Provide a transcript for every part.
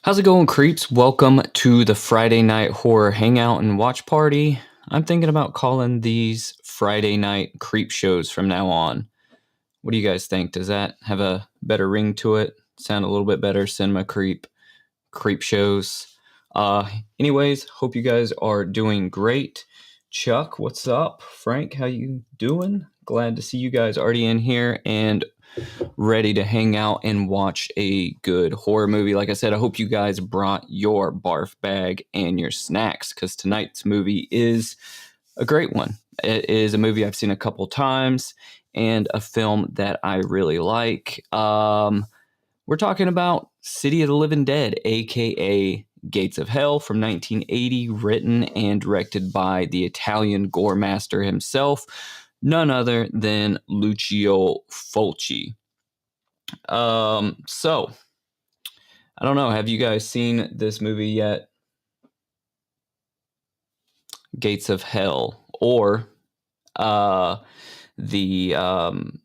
How's it going, creeps? Welcome to the Friday night horror hangout and watch party. I'm thinking about calling these Friday night creep shows from now on. What do you guys think? Does that have a better ring to it? Sound a little bit better? Cinema creep shows. Anyways, hope you guys are doing great. Chuck, what's up? Frank, how you doing? Glad to see you guys already in here and ready to hang out and watch a good horror movie. Like I said, I hope you guys brought your barf bag and your snacks because tonight's movie is a great one. It is a movie I've seen a couple times and a film that I really like. We're talking about City of the Living Dead, aka Gates of Hell from 1980, written and directed by the Italian gore master himself, none other than Lucio Fulci. So I don't know. Have you guys seen this movie yet? Gates of Hell or the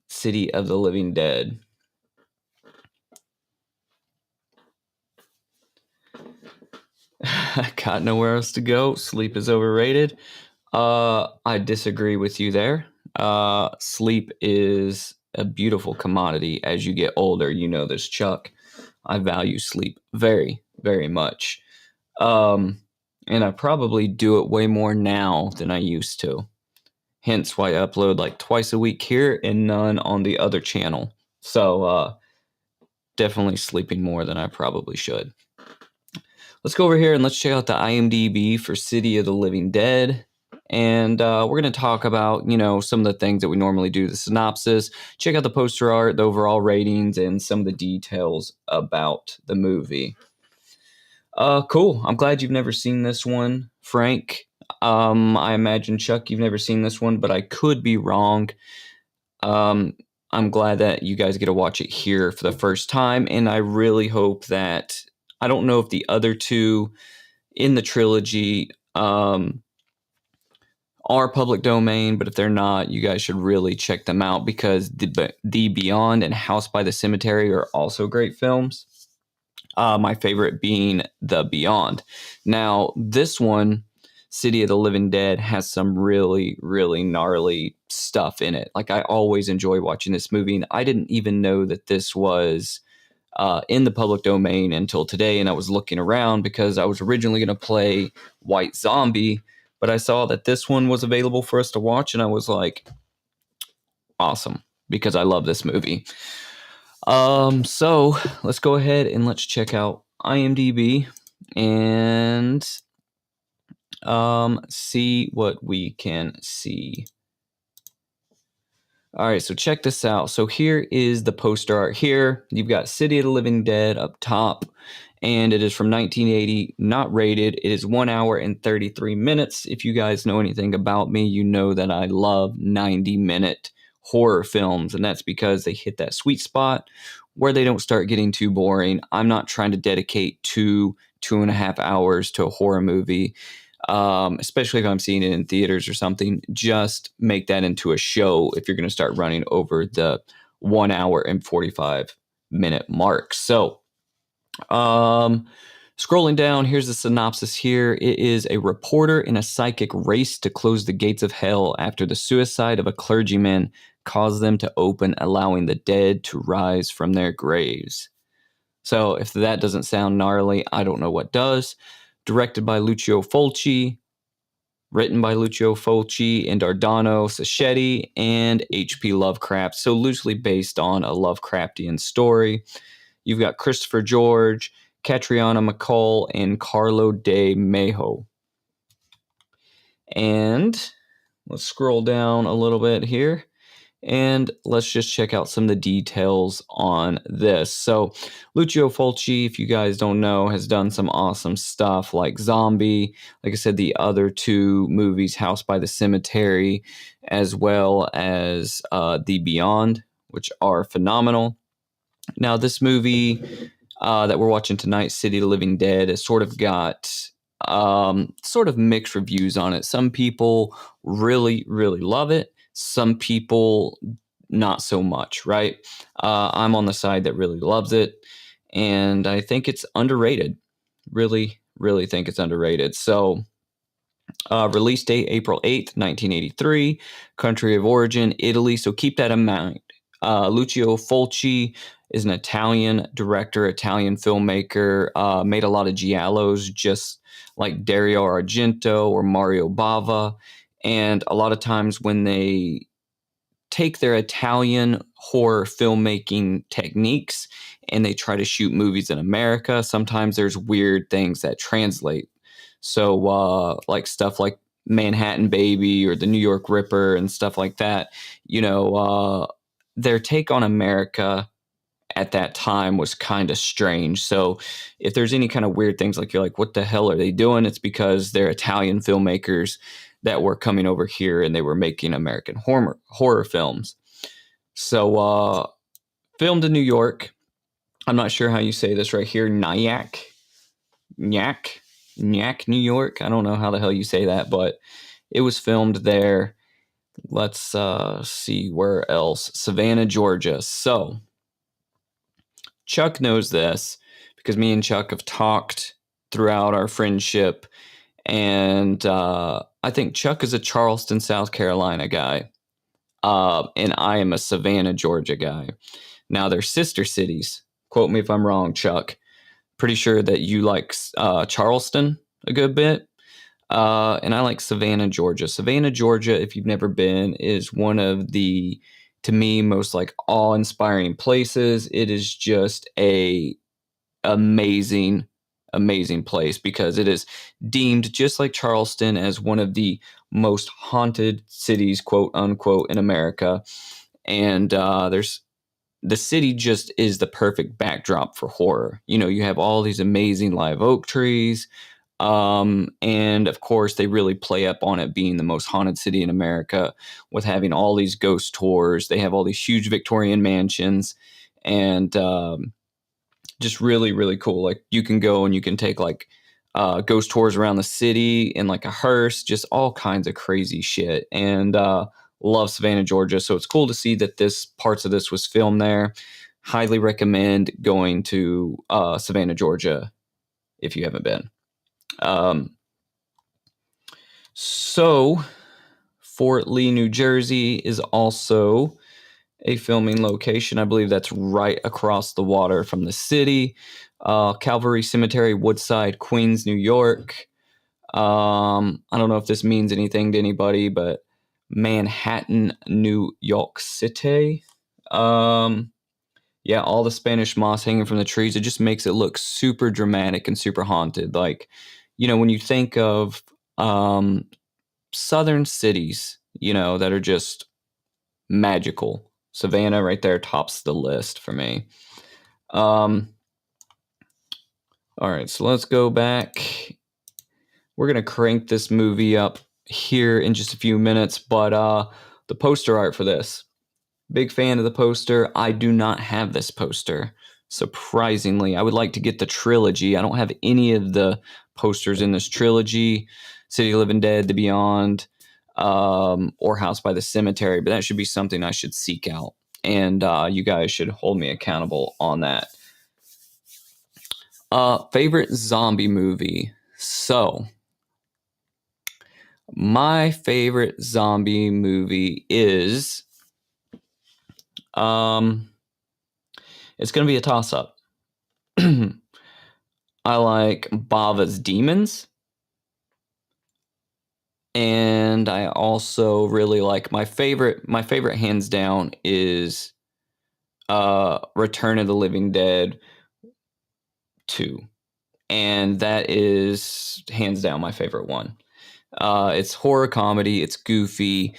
City of the Living Dead? Got nowhere else to go. Sleep is overrated. I disagree with you there. Sleep is a beautiful commodity as you get older. You know this, Chuck. I value sleep very, very much. And I probably do it way more now than I used to. Hence why I upload like twice a week here and none on the other channel. So definitely sleeping more than I probably should. Let's go over here and let's check out the IMDb for City of the Living Dead. And we're going to talk about, some of the things that we normally do, the synopsis, check out the poster art, the overall ratings, and some of the details about the movie. Cool. I'm glad you've never seen this one, Frank. I imagine, Chuck, you've never seen this one, but I could be wrong. I'm glad that you guys get to watch it here for the first time, and I really hope that, I don't know if the other two in the trilogy are public domain, but if they're not, you guys should really check them out because the Beyond and House by the Cemetery are also great films. My favorite being The Beyond. Now, this one, City of the Living Dead, has some really, really gnarly stuff in it. Like, I always enjoy watching this movie, and I didn't even know that this was in the public domain until today, and I was looking around because I was originally going to play White Zombie, but I saw that this one was available for us to watch, and I was like, awesome, because I love this movie. So let's go ahead and let's check out IMDb and see what we can see. All right, so check this out. So here is the poster art here. You've got City of the Living Dead up top, and it is from 1980, not rated. It is 1 hour and 33 minutes. If you guys know anything about me, you know that I love 90-minute horror films, and that's because they hit that sweet spot where they don't start getting too boring. I'm not trying to dedicate 2.5 hours to a horror movie. Especially if I'm seeing it in theaters or something, just make that into a show if you're going to start running over the 1 hour and 45-minute mark. So, scrolling down, here's the synopsis here. It is a reporter and a psychic race to close the gates of hell after the suicide of a clergyman caused them to open, allowing the dead to rise from their graves. So, if that doesn't sound gnarly, I don't know what does. Directed by Lucio Fulci, written by Lucio Fulci and Dardano Sacchetti and H.P. Lovecraft, so loosely based on a Lovecraftian story. You've got Christopher George, Catriona McCall, and Carlo de Mejo. And let's scroll down a little bit here. And let's just check out some of the details on this. So Lucio Fulci, if you guys don't know, has done some awesome stuff like Zombie, like I said, the other two movies, House by the Cemetery, as well as The Beyond, which are phenomenal. Now, this movie that we're watching tonight, City of the Living Dead, has sort of got sort of mixed reviews on it. Some people really, really love it. Some people not so much, right? I'm on the side that really loves it, and I think it's underrated. Really, really think it's underrated. So, release date April 8th, 1983. Country of origin Italy. So keep that in mind. Lucio Fulci is an Italian director, Italian filmmaker. Made a lot of giallos, just like Dario Argento or Mario Bava. And a lot of times when they take their Italian horror filmmaking techniques and they try to shoot movies in America, sometimes there's weird things that translate. So, like stuff like Manhattan Baby or the New York Ripper and stuff like that, their take on America at that time was kind of strange. So, if there's any kind of weird things like you're like, what the hell are they doing? It's because they're Italian filmmakers that were coming over here and they were making American horror films. So, filmed in New York. I'm not sure how you say this right here. Nyack, New York. I don't know how the hell you say that, but it was filmed there. Let's see where else. Savannah, Georgia. So, Chuck knows this because me and Chuck have talked throughout our friendship. And I think Chuck is a Charleston, South Carolina guy. And I am a Savannah, Georgia guy. Now, they're sister cities. Quote me if I'm wrong, Chuck. Pretty sure that you like Charleston a good bit. And I like Savannah, Georgia. Savannah, Georgia, if you've never been, is one of the, to me, most like awe-inspiring places. It is just a amazing, amazing place because it is deemed, just like Charleston, as one of the most haunted cities, quote unquote, in America. And the city just is the perfect backdrop for horror. You have all these amazing live oak trees. And of course, they really play up on it being the most haunted city in America with having all these ghost tours. They have all these huge Victorian mansions and just really, really cool. Like you can go and you can take like ghost tours around the city in like a hearse, just all kinds of crazy shit. And love Savannah, Georgia. So it's cool to see that parts of this was filmed there. Highly recommend going to Savannah, Georgia if you haven't been. So Fort Lee, New Jersey is also a filming location. I believe that's right across the water from the city. Calvary Cemetery, Woodside, Queens, New York. I don't know if this means anything to anybody, but Manhattan, New York City. Yeah, all the Spanish moss hanging from the trees. It just makes it look super dramatic and super haunted. Like, when you think of southern cities, that are just magical, Savannah right there tops the list for me. All right, so let's go back. We're going to crank this movie up here in just a few minutes, but the poster art for this, big fan of the poster. I do not have this poster. Surprisingly, I would like to get the trilogy. I don't have any of the posters in this trilogy. City of the Living Dead, The Beyond, or House by the Cemetery, but that should be something I should seek out. And you guys should hold me accountable on that. Favorite zombie movie. So, my favorite zombie movie is, it's going to be a toss-up. I like Bava's Demons. And I also really like my favorite hands down is Return of the Living Dead 2. And that is hands down my favorite one. It's horror comedy, it's goofy,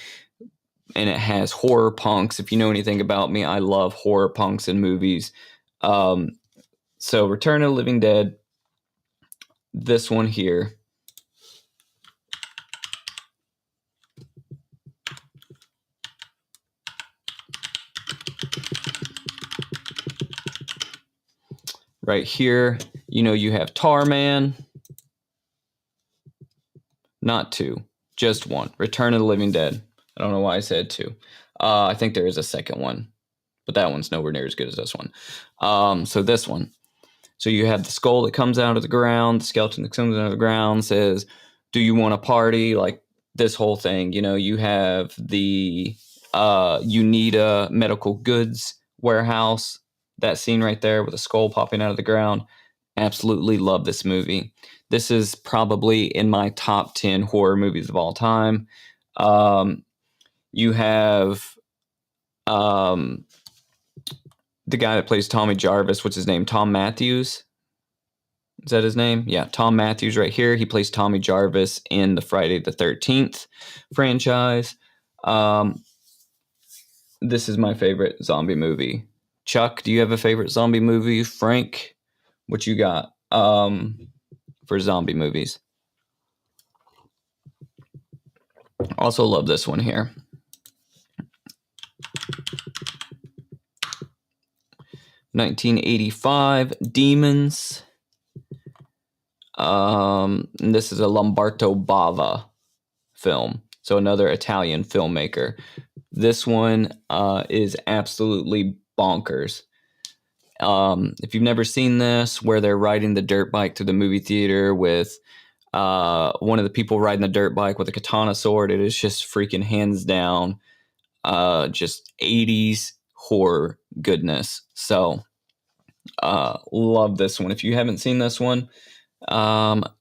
and it has horror punks. If you know anything about me, I love horror punks in movies. So Return of the Living Dead, this one here. Right here, you have Tarman. Not 2, just 1. Return of the Living Dead. I don't know why I said 2. I think there is a second one, but that one's nowhere near as good as this one. So this one. So you have the skull that comes out of the ground, the skeleton that comes out of the ground says, "Do you want a party?" Like this whole thing. You have the Unita medical goods warehouse. That scene right there with a skull popping out of the ground. Absolutely love this movie. This is probably in my top 10 horror movies of all time. You have the guy that plays Tommy Jarvis. What's his name? Tom Matthews. Is that his name? Yeah, Tom Matthews right here. He plays Tommy Jarvis in the Friday the 13th franchise. This is my favorite zombie movie. Chuck, do you have a favorite zombie movie? Frank, what you got for zombie movies? Also love this one here. "1985 Demons." And this is a Lamberto Bava film, so another Italian filmmaker. This one is absolutely bonkers. If you've never seen this, where they're riding the dirt bike to the movie theater with one of the people riding the dirt bike with a katana sword, it is just freaking hands down just 80s horror goodness. So love this one. If you haven't seen this one,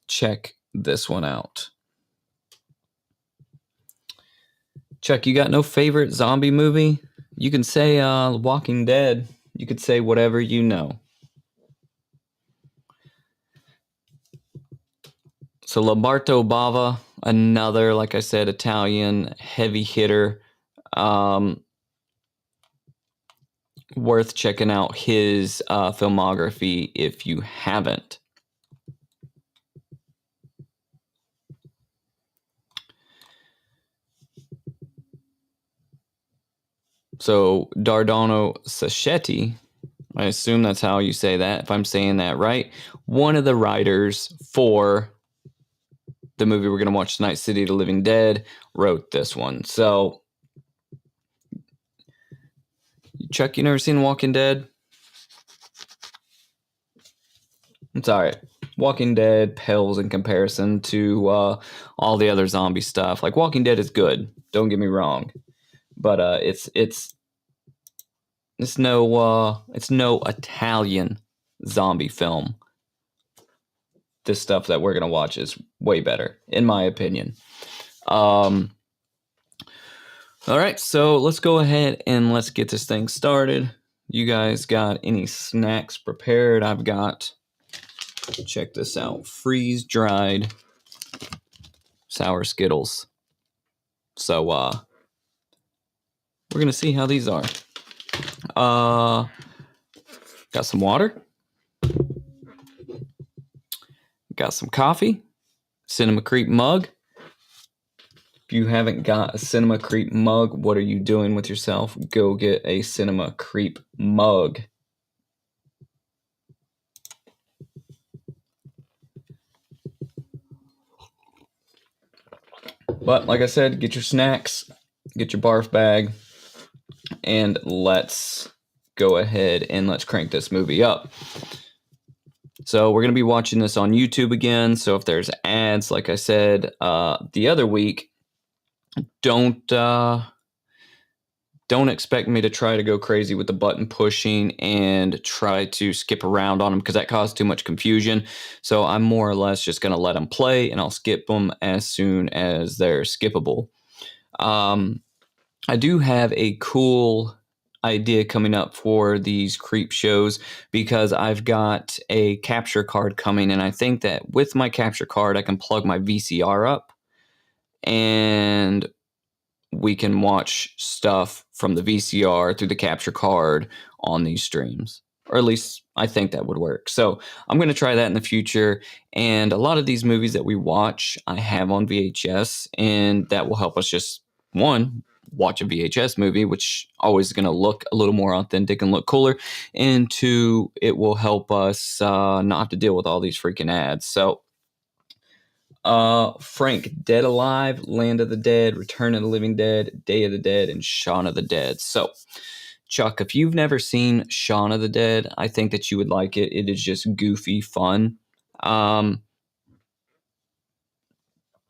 check this one out. Chuck, you got no favorite zombie movie? You can say Walking Dead. You could say whatever you know. So Lamberto Bava, another, like I said, Italian heavy hitter. Worth checking out his filmography if you haven't. So Dardano Sacchetti, I assume that's how you say that, if I'm saying that right, one of the writers for the movie we're going to watch tonight, City of the Living Dead, wrote this one. So, Chuck, you never seen Walking Dead? It's all right. Walking Dead pales in comparison to all the other zombie stuff. Like, Walking Dead is good, don't get me wrong, but it's no Italian zombie film. This stuff that we're gonna watch is way better, in my opinion. All right, so let's go ahead and let's get this thing started. You guys got any snacks prepared? I've got, check this out, freeze-dried sour Skittles. So we're gonna see how these are. Got some water. Got some coffee. Cinema Creep mug. If you haven't got a Cinema Creep mug, what are you doing with yourself? Go get a Cinema Creep mug. But like I said, get your snacks, get your barf bag, and let's go ahead and let's crank this movie up. So we're going to be watching this on YouTube again. So if there's ads, like I said the other week, don't expect me to try to go crazy with the button pushing and try to skip around on them, because that caused too much confusion. So I'm more or less just going to let them play, and I'll skip them as soon as they're skippable. I do have a cool idea coming up for these creep shows, because I've got a capture card coming, and I think that with my capture card I can plug my VCR up and we can watch stuff from the VCR through the capture card on these streams. Or at least I think that would work. So I'm going to try that in the future. And a lot of these movies that we watch, I have on VHS, and that will help us just, one, watch a VHS movie, which always is going to look a little more authentic and look cooler. And two, it will help us not have to deal with all these freaking ads. So Frank, Dead Alive, Land of the Dead, Return of the Living Dead, Day of the Dead, and Shaun of the Dead. So Chuck, if you've never seen Shaun of the Dead, I think that you would like it. It is just goofy fun. Um,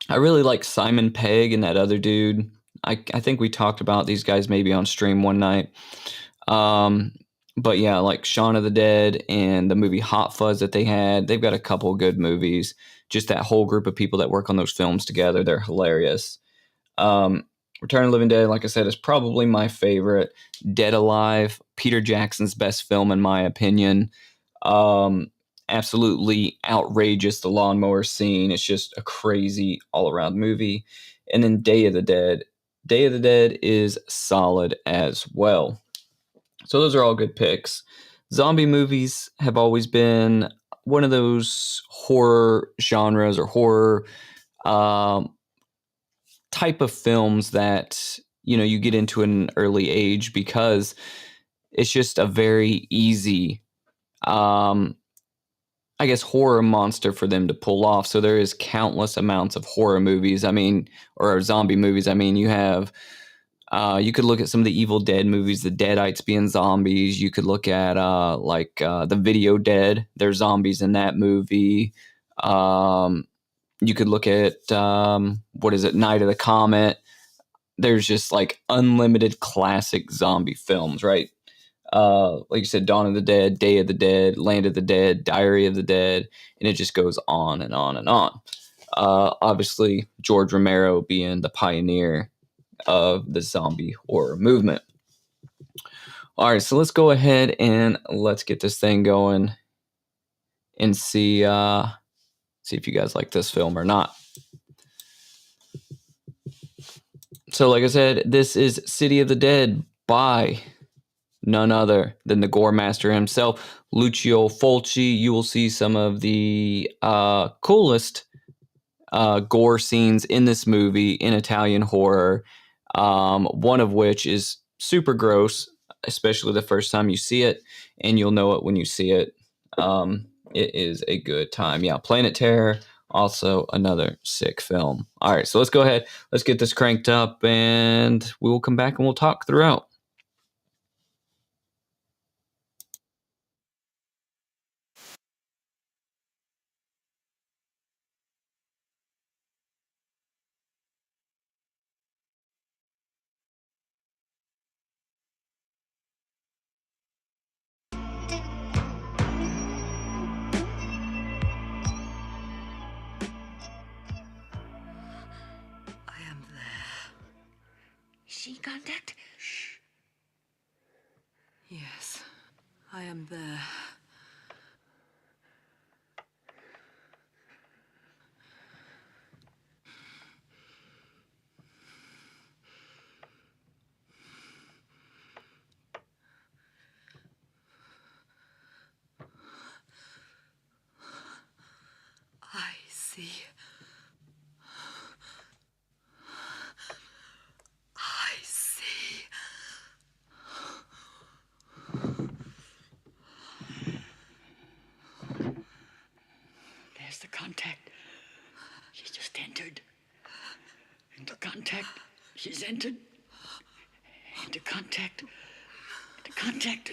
I really like Simon Pegg and that other dude. I think we talked about these guys maybe on stream one night. Um, but yeah, like Shaun of the Dead and the movie Hot Fuzz that they had. They've got a couple good movies. Just that whole group of people that work on those films together, they're hilarious. Um, Return of the Living Dead, like I said, is probably my favorite. Dead Alive, Peter Jackson's best film in my opinion. Um, Absolutely outrageous. The lawnmower scene. It's just a crazy all around movie. And then Day of the Dead. Day of the Dead is solid as well. So those are all good picks. Zombie movies have always been one of those horror genres or horror um, type of films that you get into at an early age because it's just a very easy um, I guess horror monster for them to pull off. So there is countless amounts of horror movies. I mean, or zombie movies. I mean, you could look at some of the Evil Dead movies, the Deadites being zombies. You could look at the Video Dead. There's zombies in that movie. You could look at what is it, Night of the Comet. There's just like unlimited classic zombie films, right? Like you said, Dawn of the Dead, Day of the Dead, Land of the Dead, Diary of the Dead, and it just goes on and on and on. Obviously, George Romero being the pioneer of the zombie horror movement. All right, so let's go ahead and let's get this thing going and see if you guys like this film or not. So, like I said, this is City of the Dead by none other than the Gore Master himself, Lucio Fulci. You will see some of the coolest gore scenes in this movie in Italian horror. One of which is super gross, especially the first time you see it, and you'll know it when you see it. It is a good time. Yeah, Planet Terror, also another sick film. All right, so let's go ahead. Let's get this cranked up, and we will come back and we'll talk throughout. She contact? Shh. Yes, I am there. I see. I see. There's the contact. She's just entered. Into contact. She's entered. Into contact. Into contact.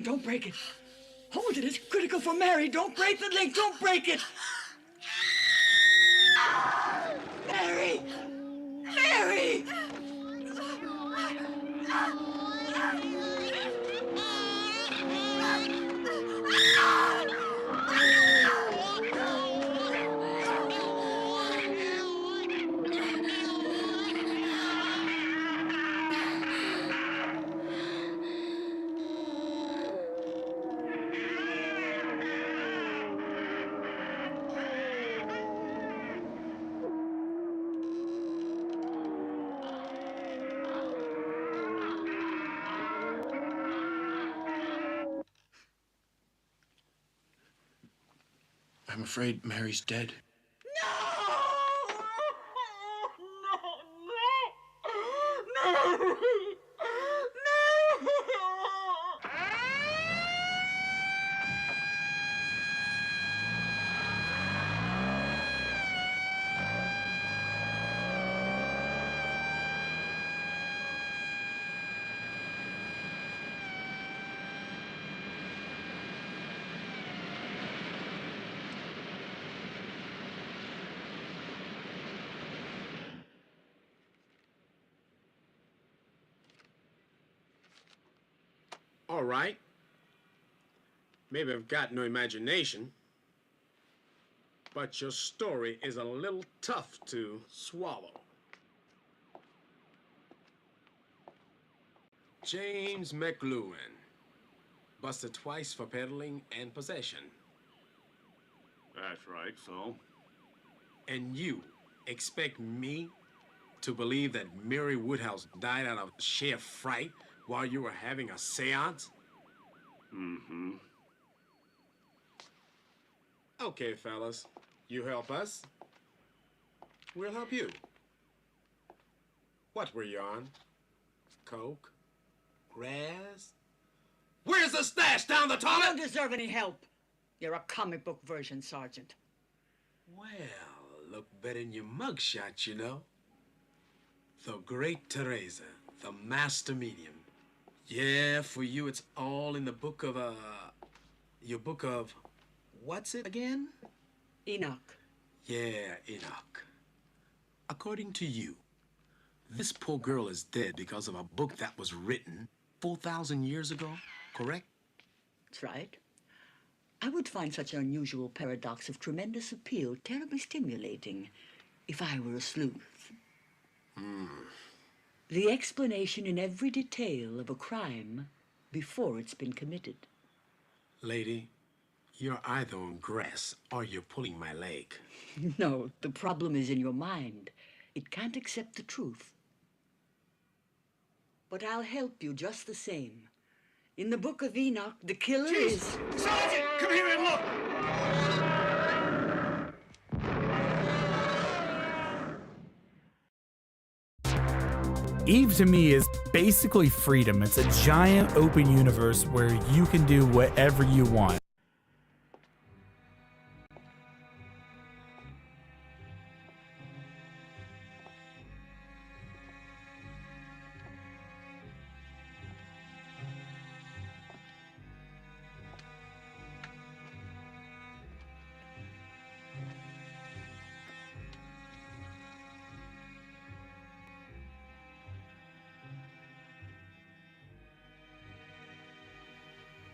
link. Don't break it. Hold it. It's critical for Mary. Don't break the link. Don't break it. Mary! Mary! I'm afraid Mary's dead. All right. Maybe I've got no imagination, but your story is a little tough to swallow. James McLuhan, busted twice for peddling and possession. That's right, so? And you expect me to believe that Mary Woodhouse died out of sheer fright while you were having a seance? Mm-hmm. Okay, fellas. You help us, we'll help you. What were you on? Coke? Grass? Where's the stash? Down the You toilet? don't deserve any help. You're a comic book version, Sergeant. Well, look better in your mugshot, you know. The great Teresa, the master medium. Yeah, for you it's all in the book of, your book of, what's it again? Enoch. Yeah, Enoch. According to you, this poor girl is dead because of a book that was written 4,000 years ago, correct? That's right. I would find such an unusual paradox of tremendous appeal terribly stimulating if I were a sleuth. The explanation in every detail of a crime before it's been committed. Lady, you're either on grass or you're pulling my leg. No, the problem is in your mind. It can't accept the truth. But I'll help you just the same. In the book of Enoch, the killer is... Sergeant, come here and look! Eve to me is basically freedom. It's a giant open universe where you can do whatever you want.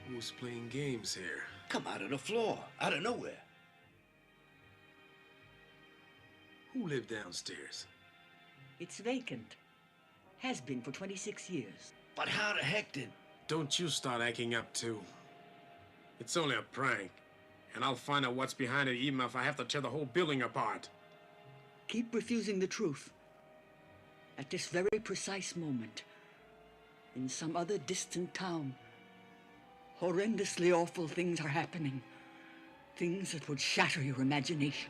Who's playing games here? Come out of the floor, out of nowhere. Who lived downstairs? It's vacant. Has been for 26 years. But how the heck did... Don't you start acting up, too. It's only a prank, and I'll find out what's behind it even if I have to tear the whole building apart. Keep refusing the truth. At this very precise moment, in some other distant town, horrendously awful things are happening. Things that would shatter your imagination.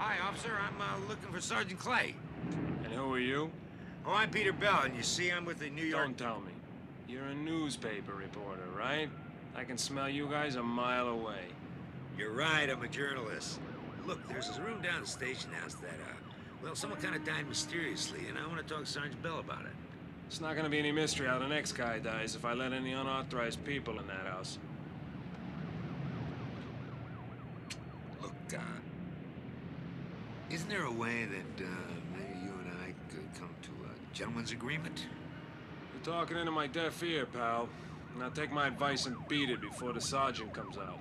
Hi, officer. I'm looking for Sergeant Clay. And who are you? Oh, I'm Peter Bell, and you see, I'm with the New York... Don't tell me. You're a newspaper reporter, right? I can smell you guys a mile away. You're right, I'm a journalist. Look, there's a room down at the station house that, well, someone kind of died mysteriously, and I want to talk to Sergeant Bell about it. It's not gonna be any mystery how the next guy dies if I let any unauthorized people in that house. Look, isn't there a way that, maybe you and I could come to a gentleman's agreement? You're talking into my deaf ear, pal. Now take my advice and beat it before the sergeant comes out.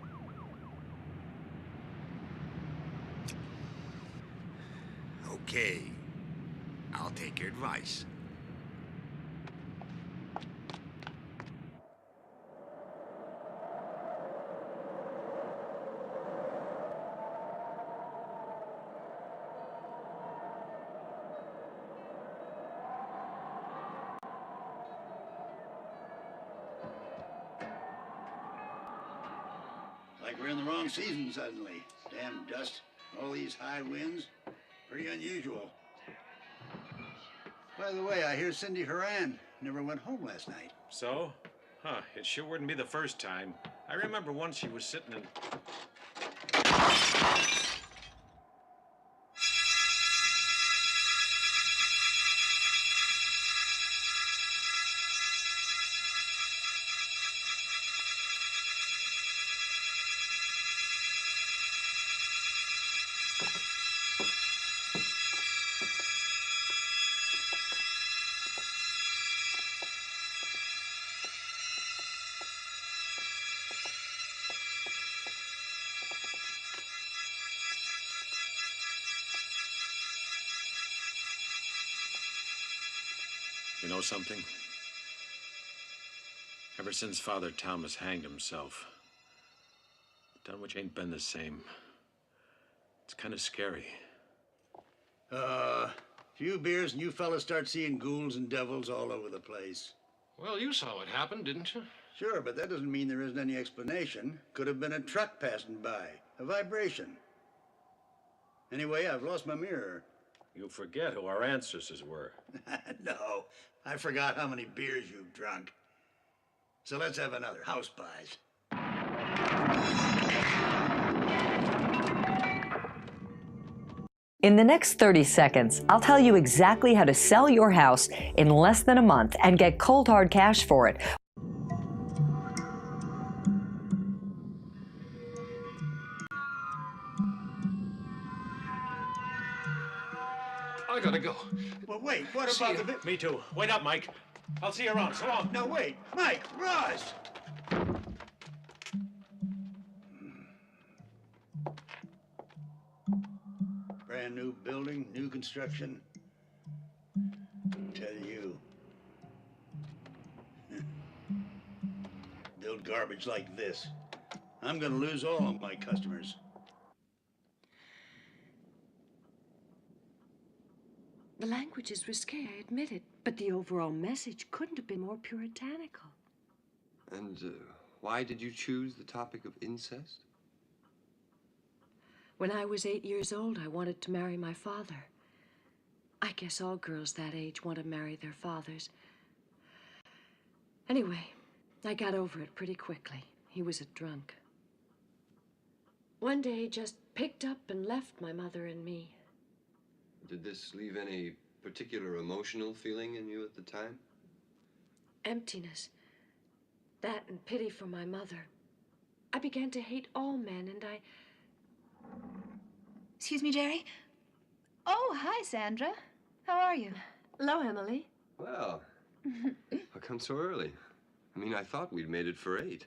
Okay. I'll take your advice. Like we're in the wrong season suddenly. Damn dust, all these high winds. Pretty unusual. By the way, I hear Cindy Horan never went home last night. So? Huh, it sure wouldn't be the first time. I remember once she was sitting in... You know something? Ever since Father Thomas hanged himself, Dunwich ain't been the same. It's kind of scary. Few beers and you fellas start seeing ghouls and devils all over the place. Well, you saw what happened, didn't you? Sure, but that doesn't mean there isn't any explanation. Could have been a truck passing by, a vibration. Anyway, I've lost my mirror. You forget who our ancestors were. No, I forgot how many beers you've drunk. So let's have another. House pies. In the next 30 seconds, I'll tell you exactly how to sell your house in less than a month and get cold hard cash for it. I gotta go. Well, wait, what See about ya. the... Me too. Wait up, Mike. I'll see you around. So long. No, wait, Mike, Ross! Brand new building, new construction. Tell you. Build garbage like this. I'm gonna lose all of my customers. The language is risque, I admit it, but the overall message couldn't have been more puritanical. And why did you choose the topic of incest? When I was 8 years old, I wanted to marry my father. I guess all girls that age want to marry their fathers. Anyway, I got over it pretty quickly. He was a drunk. One day, he just picked up and left my mother and me. Did this leave any particular emotional feeling in you at the time? Emptiness. That and pity for my mother. I began to hate all men, and I... Excuse me, Jerry? Oh, hi, Sandra. How are you? Hello, Emily. Well, how come so early? I mean, I thought we'd made it for 8.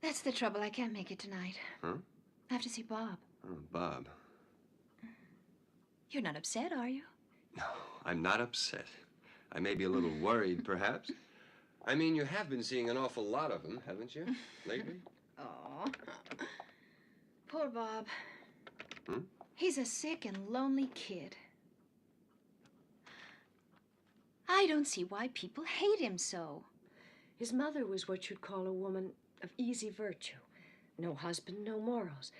That's the trouble. I can't make it tonight. Huh? I have to see Bob. Oh, Bob. You're not upset, are you? No, I'm not upset. I may be a little worried, perhaps. I mean, you have been seeing an awful lot of him, haven't you, lately? Oh. Poor Bob. Hmm? He's a sick and lonely kid. I don't see why people hate him so. His mother was what you'd call a woman of easy virtue. No husband, no morals.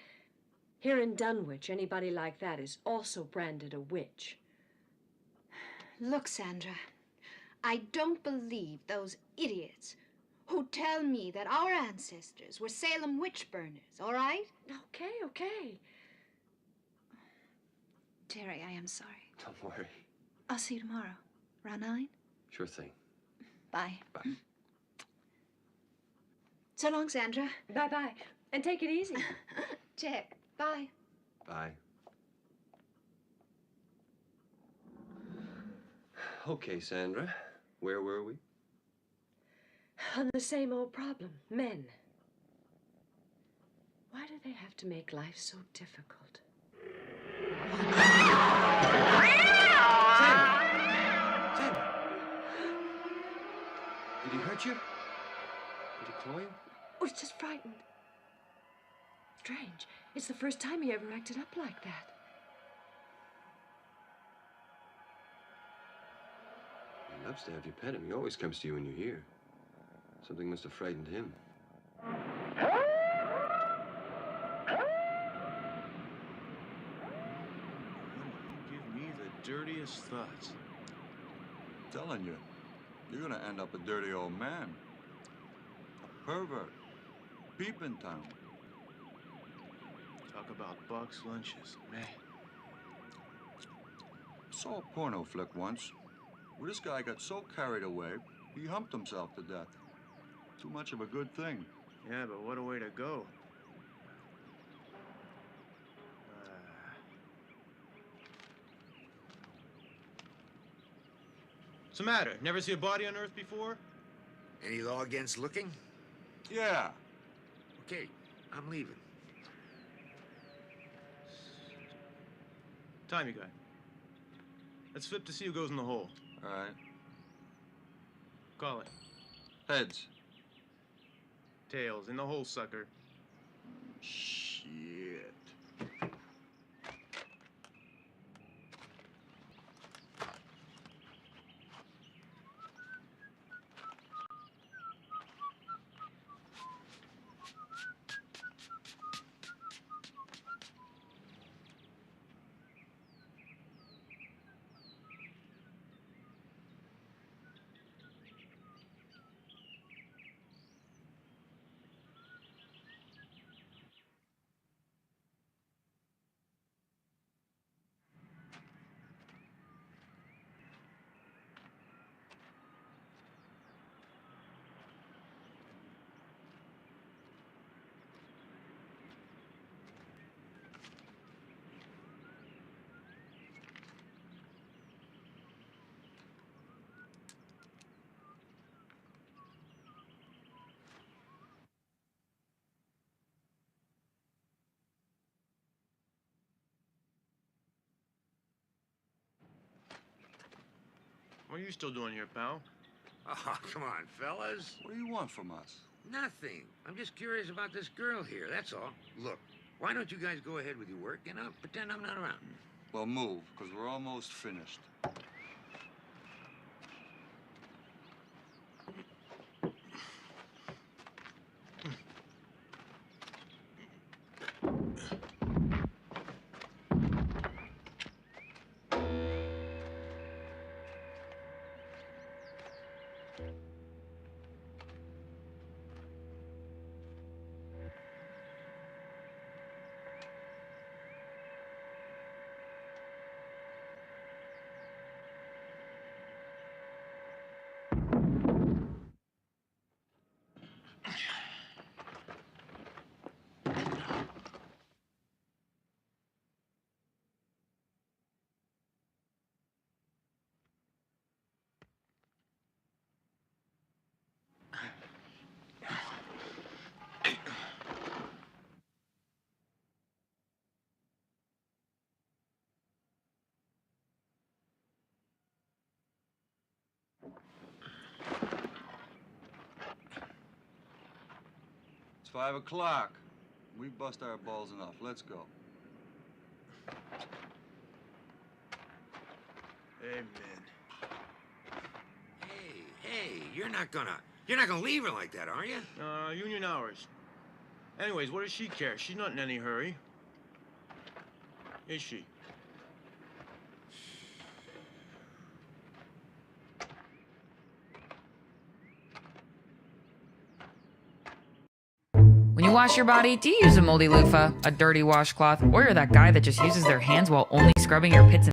Here in Dunwich, anybody like that is also branded a witch. Look, Sandra, I don't believe those idiots who tell me that our ancestors were Salem witch burners, all right? Okay. Terry, I am sorry. Don't worry. I'll see you tomorrow. Around 9? Sure thing. Bye. Bye. So long, Sandra. Bye-bye. And take it easy. Check. Bye. Bye. Okay, Sandra. Where were we? On the same old problem, men. Why do they have to make life so difficult? Sandra! Did he hurt you? Did he claw you? Oh, he's just frightened. Strange. It's the first time he ever acted up like that. He loves to have you pet him. He always comes to you when you're here. Something must have frightened him. You give me the dirtiest thoughts. Telling you, you're gonna end up a dirty old man. A pervert. Peeping Tom. Talk about box lunches, man. Saw a porno flick once where this guy got so carried away, he humped himself to death. Too much of a good thing. Yeah, but what a way to go. What's the matter? Never see a body on Earth before? Any law against looking? Yeah. Okay, I'm leaving. Time you got. Let's flip to see who goes in the hole. All right. Call it. Heads. Tails. In the hole, sucker. Shit. What are you still doing here, pal? Oh, come on, fellas. What do you want from us? Nothing. I'm just curious about this girl here, that's all. Look, why don't you guys go ahead with your work and I'll pretend I'm not around? Well, move, because we're almost finished. 5 o'clock. We bust our balls enough. Let's go. Amen. Hey, you're not gonna leave her like that, are you? Union hours. Anyways, what does she care? She's not in any hurry. Is she? When you wash your body, do you use a moldy loofah, a dirty washcloth, or you're that guy that just uses their hands while only scrubbing your pits and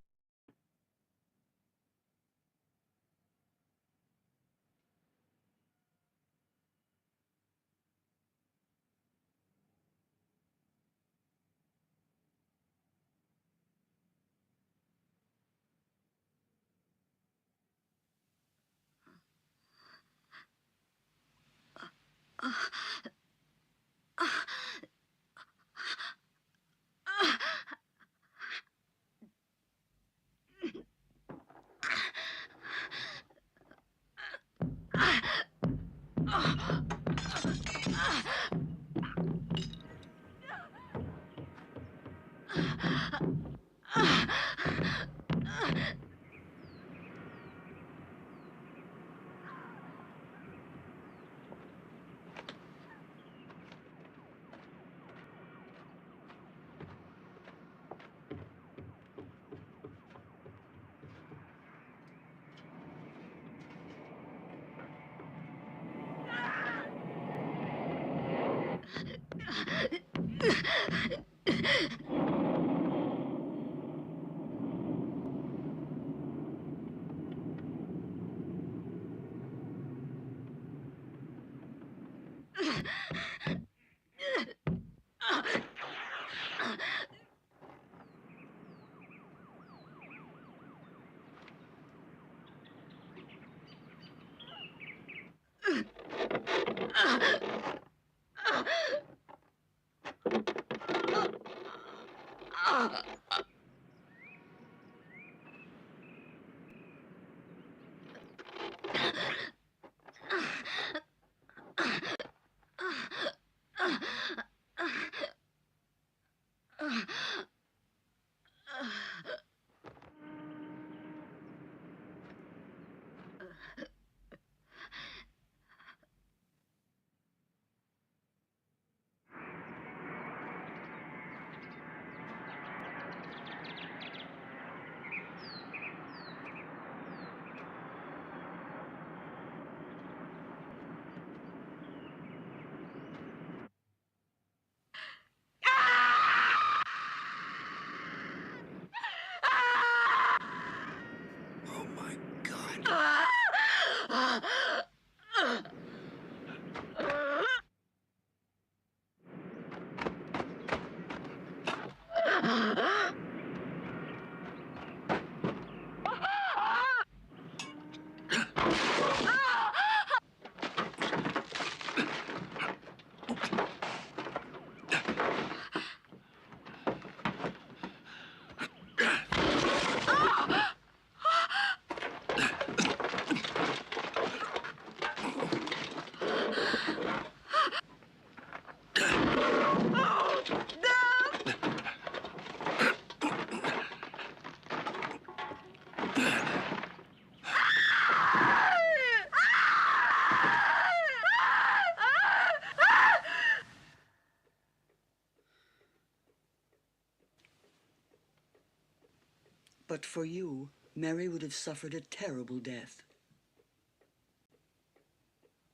But for you, Mary would have suffered a terrible death.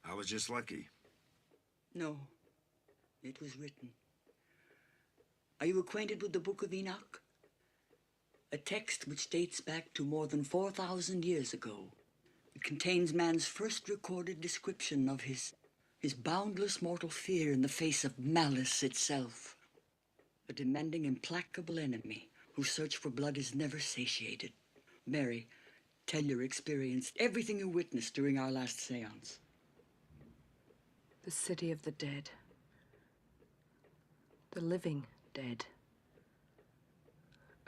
I was just lucky. No, it was written. Are you acquainted with the Book of Enoch? A text which dates back to more than 4,000 years ago. It contains man's first recorded description of his boundless mortal fear in the face of malice itself. A demanding, implacable enemy whose search for blood is never satiated. Mary, tell your experience, everything you witnessed during our last seance. The city of the dead. The living dead.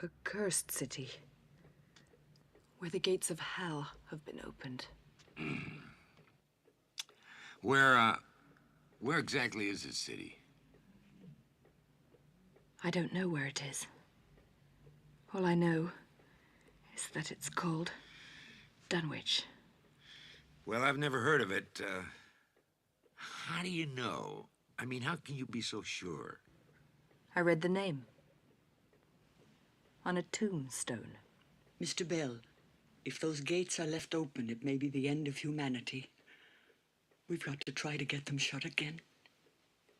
A cursed city, where the gates of hell have been opened. Where Where exactly is this city? I don't know where it is. All I know is that it's called Dunwich. Well, I've never heard of it. How do you know? I mean, how can you be so sure? I read the name on a tombstone. Mr. Bell, if those gates are left open, it may be the end of humanity. We've got to try to get them shut again.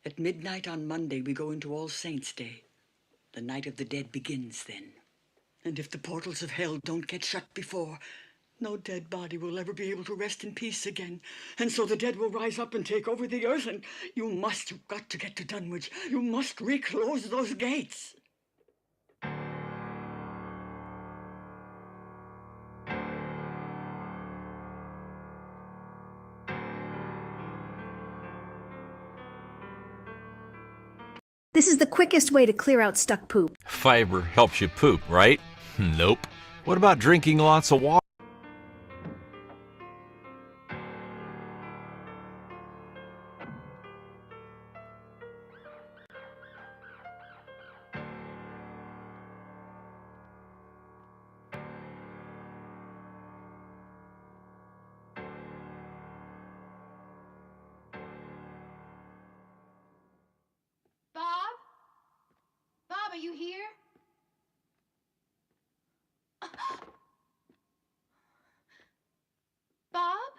At midnight on Monday, we go into All Saints' Day. The night of the dead begins then. And if the portals of hell don't get shut before, no dead body will ever be able to rest in peace again. And so the dead will rise up and take over the earth, and you've got to get to Dunwich. You must reclose those gates. This is the quickest way to clear out stuck poop. Fiber helps you poop, right? Nope. What about drinking lots of water? Bob? Bob, are you here? Bob? Bob?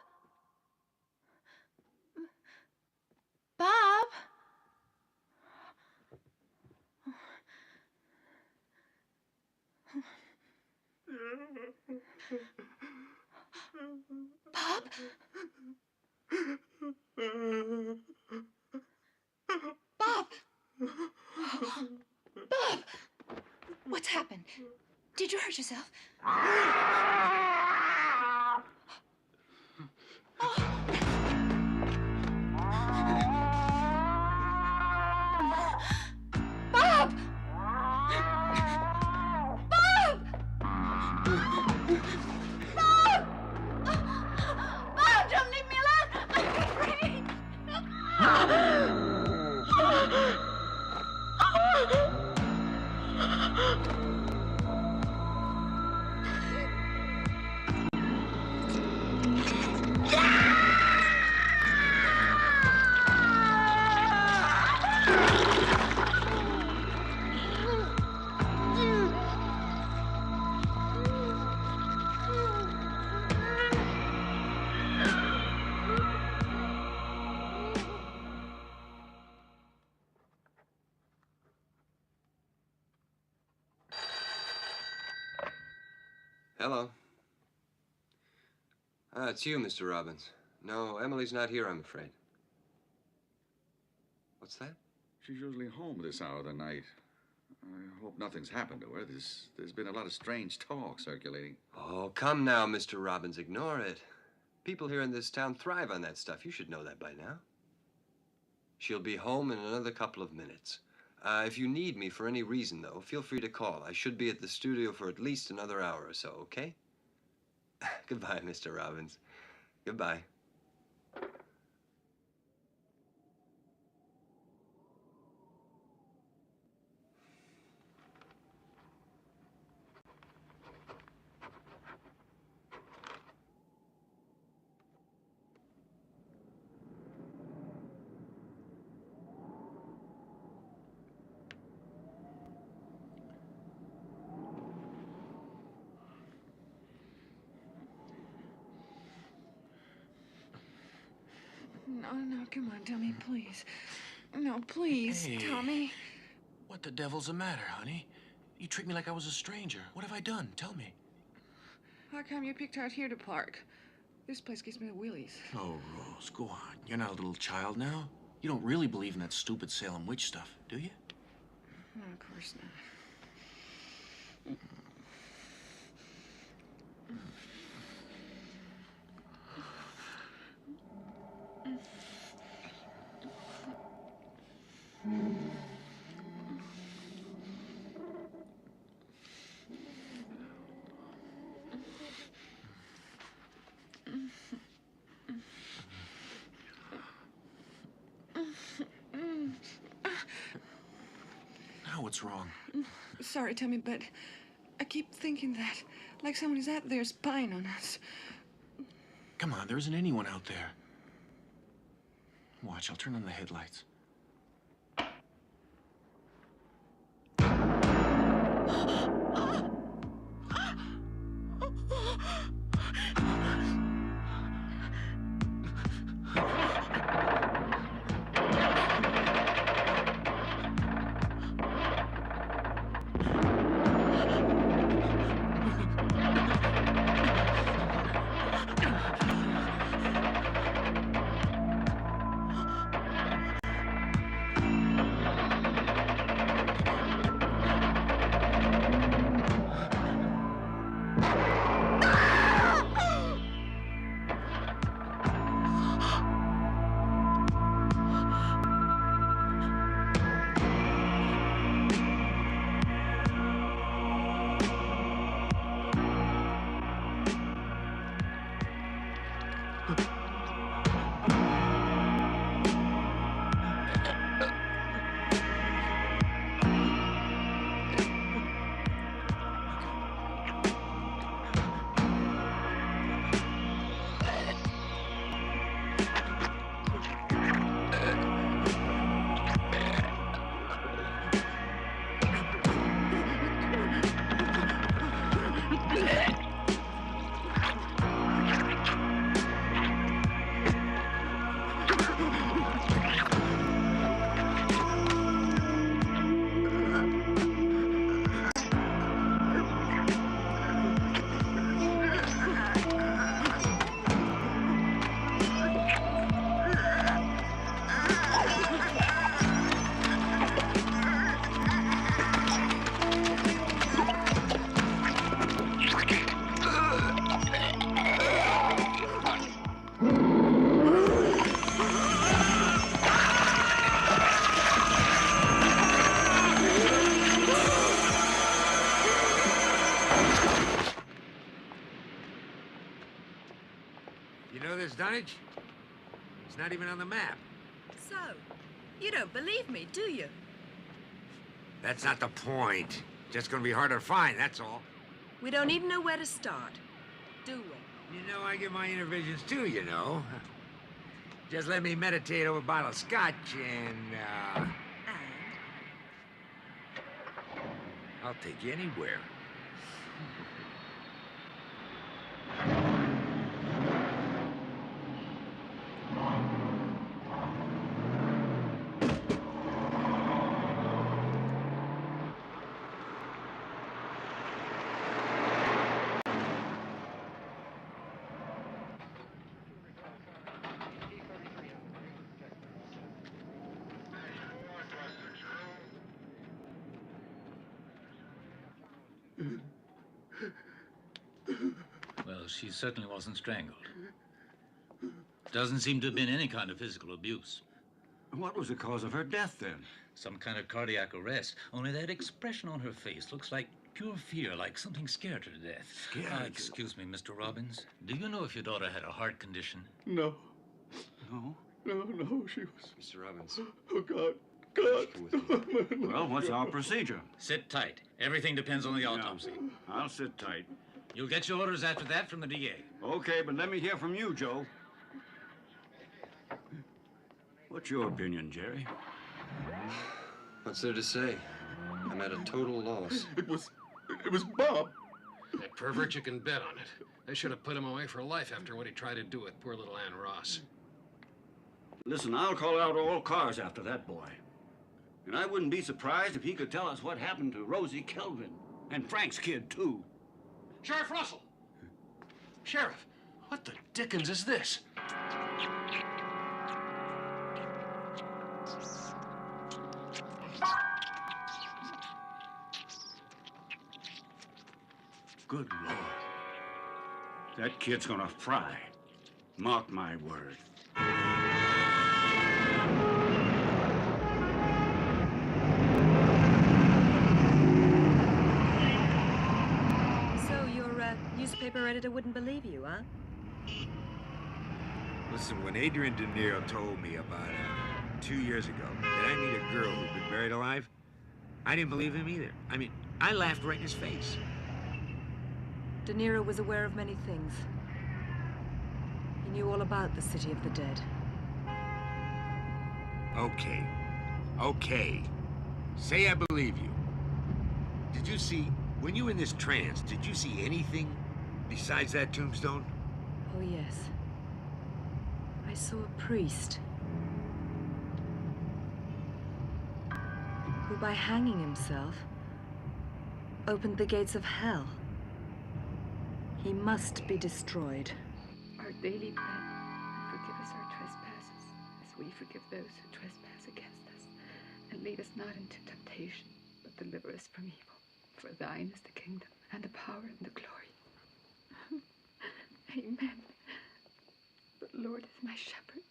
Bob? Bob! Bob! What's happened? Did you hurt yourself? Bob! Bob! Bob! Bob, don't leave me alone! I'm afraid! Hello. It's you, Mr. Robbins. No, Emily's not here, I'm afraid. What's that? She's usually home this hour of the night. I hope nothing's happened to her. There's been a lot of strange talk circulating. Oh, come now, Mr. Robbins. Ignore it. People here in this town thrive on that stuff. You should know that by now. She'll be home in another couple of minutes. If you need me for any reason, though, feel free to call. I should be at the studio for at least another hour or so, okay? Goodbye, Mr. Robbins. Goodbye. No, come on, Tommy, please. No, please, Hey. Tommy. What the devil's the matter, honey? You treat me like I was a stranger. What have I done? Tell me. How come you picked out here to park? This place gives me the willies. Oh, Rose, go on. You're not a little child now. You don't really believe in that stupid Salem witch stuff, do you? Oh, of course not. what's wrong. Sorry, Tommy, but I keep thinking that, like someone is out there spying on us. Come on, there isn't anyone out there. Watch, I'll turn on the headlights. You know this dunnage? It's not even on the map. So, you don't believe me, do you? That's not the point. Just gonna be harder to find, that's all. We don't even know where to start, do we? You know, I get my inner visions too, you know. Just let me meditate over a bottle of scotch and, I'll take you anywhere. Well, she certainly wasn't strangled. Doesn't seem to have been any kind of physical abuse. What was the cause of her death, then? Some kind of cardiac arrest. Only that expression on her face looks like pure fear, like something scared her to death. Scared? Excuse me, Mr. Robbins. Do you know if your daughter had a heart condition? No. No? No, she was... Mr. Robbins. Oh, God. God. Well, what's our procedure? Sit tight. Everything depends on the autopsy. I'll sit tight. You'll get your orders after that from the DA. Okay, but let me hear from you, Joe. What's your opinion, Jerry? What's there to say? I'm at a total loss. It was Bob. That pervert, you can bet on it. They should have put him away for life after what he tried to do with poor little Ann Ross. Listen, I'll call out all cars after that boy. And I wouldn't be surprised if he could tell us what happened to Rosie Kelvin. And Frank's kid, too. Sheriff Russell! Sheriff, what the dickens is this? Good Lord. That kid's gonna fry. Mark my word. So your newspaper editor wouldn't believe you, huh? Listen, when Adrian De Niro told me about 2 years ago that I meet a girl who'd been buried alive, I didn't believe him either. I mean, I laughed right in his face. De Niro was aware of many things. He knew all about the City of the Dead. Okay. Okay. Say I believe you. Did you see, when you were in this trance, did you see anything besides that tombstone? Oh, yes. I saw a priest who, by hanging himself, opened the gates of hell. He must be destroyed. Our daily bread, and forgive us our trespasses, as we forgive those who trespass against us. And lead us not into temptation, but deliver us from evil. For thine is the kingdom, and the power, and the glory. Amen. The Lord is my shepherd.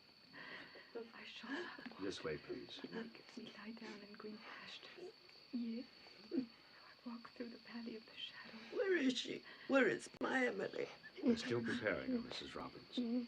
I shall not want. This way, please. He maketh me lie down in green pastures. Yea, though I walk through the valley of the shadow. Where is she? Where is my Emily? We're still preparing her, Mrs. Robbins.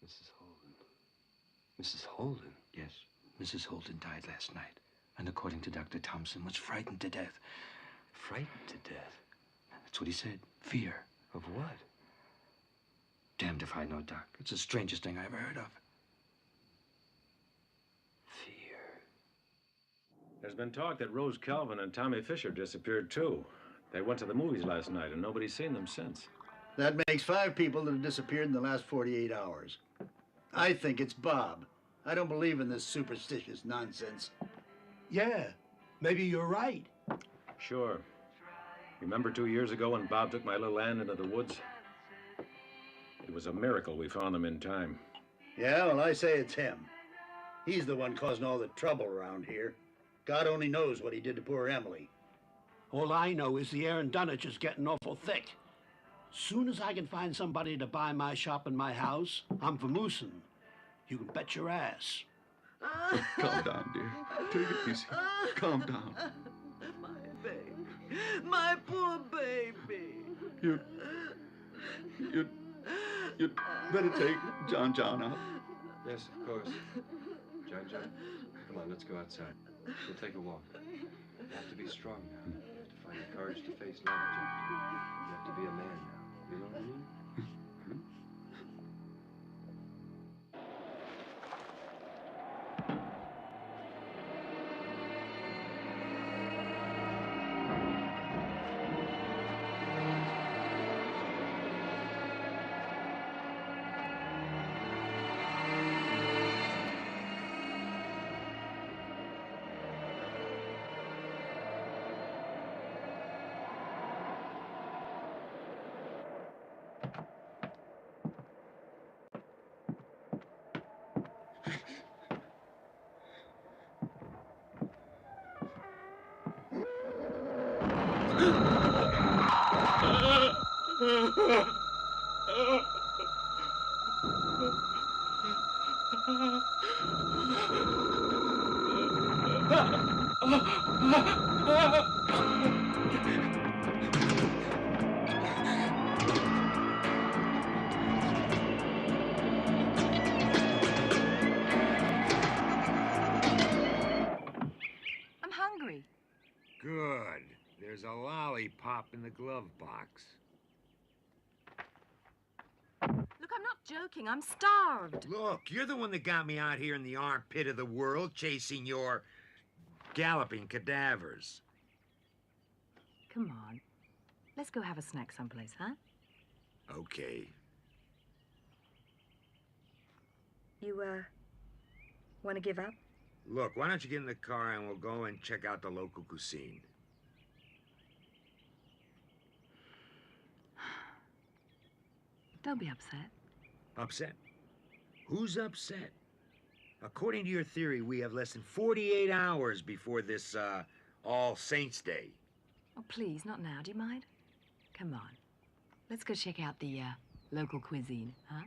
Mrs. Holden. Mrs. Holden? Yes, Mrs. Holden died last night, and according to Dr. Thompson, was frightened to death. Frightened to death? That's what he said. Fear. Of what? Damned if I know, Doc. It's the strangest thing I ever heard of. Fear. There's been talk that Rose Calvin and Tommy Fisher disappeared, too. They went to the movies last night, and nobody's seen them since. That makes 5 people that have disappeared in the last 48 hours. I think it's Bob. I don't believe in this superstitious nonsense. Yeah, maybe you're right. Sure. Remember 2 years ago when Bob took my little Ann into the woods? It was a miracle we found them in time. Yeah, well, I say it's him. He's the one causing all the trouble around here. God only knows what he did to poor Emily. All I know is the air in Dunwich is getting awful thick. Soon as I can find somebody to buy my shop and my house, I'm vamoosing. You can bet your ass. Calm down, dear. Take it easy. Calm down. My baby. My poor baby. You'd better take John out. Yes, of course. John, come on, let's go outside. We'll take a walk. You have to be strong now. You have to find the courage to face life, John. You have to be a man now. You know what I mean? I'm hungry. Good. There's a lollipop in the glove box. Look, I'm not joking. I'm starved. Look, you're the one that got me out here in the armpit of the world chasing your galloping cadavers. Come on. Let's go have a snack someplace, huh? Okay. You, want to give up? Look, why don't you get in the car and we'll go and check out the local cuisine. Don't be upset. Upset? Who's upset? According to your theory, we have less than 48 hours before this, All Saints' Day. Oh, please, not now. Do you mind? Come on. Let's go check out the, local cuisine, huh?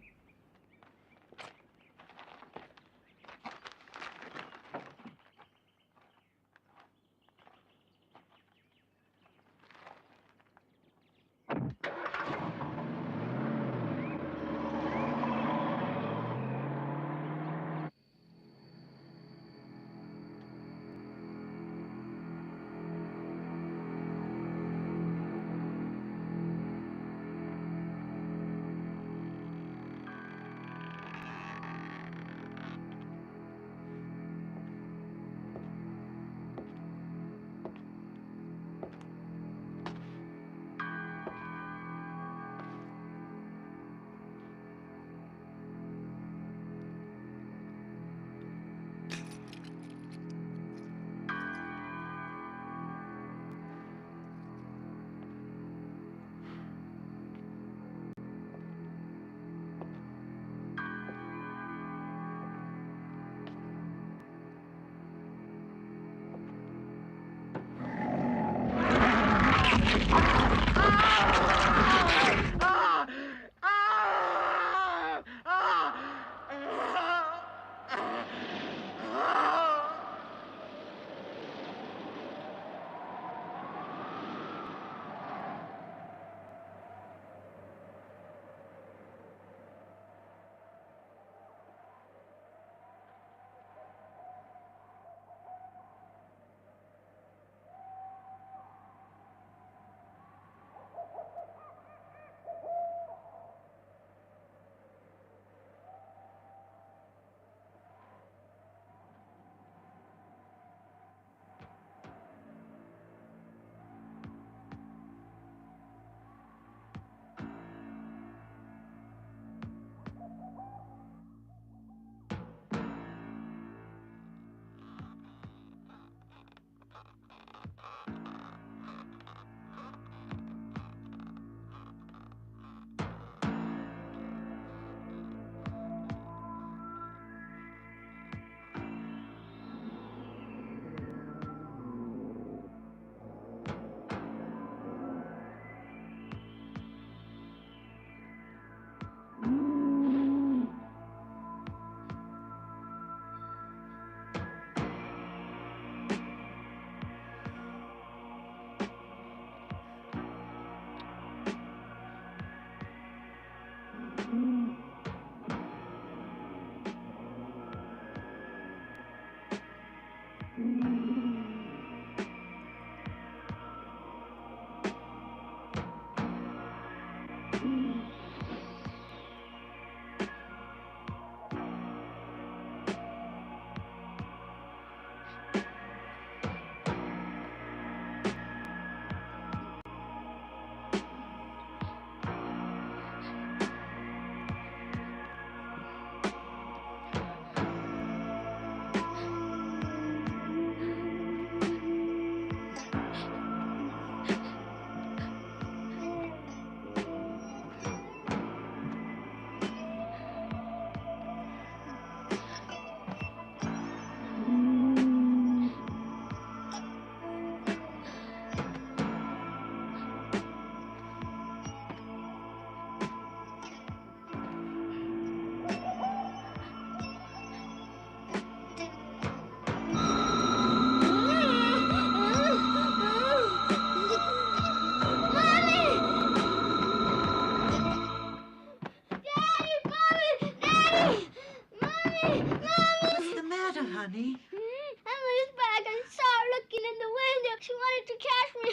Honey? Emily's back. I saw her looking in the window. She wanted to catch me.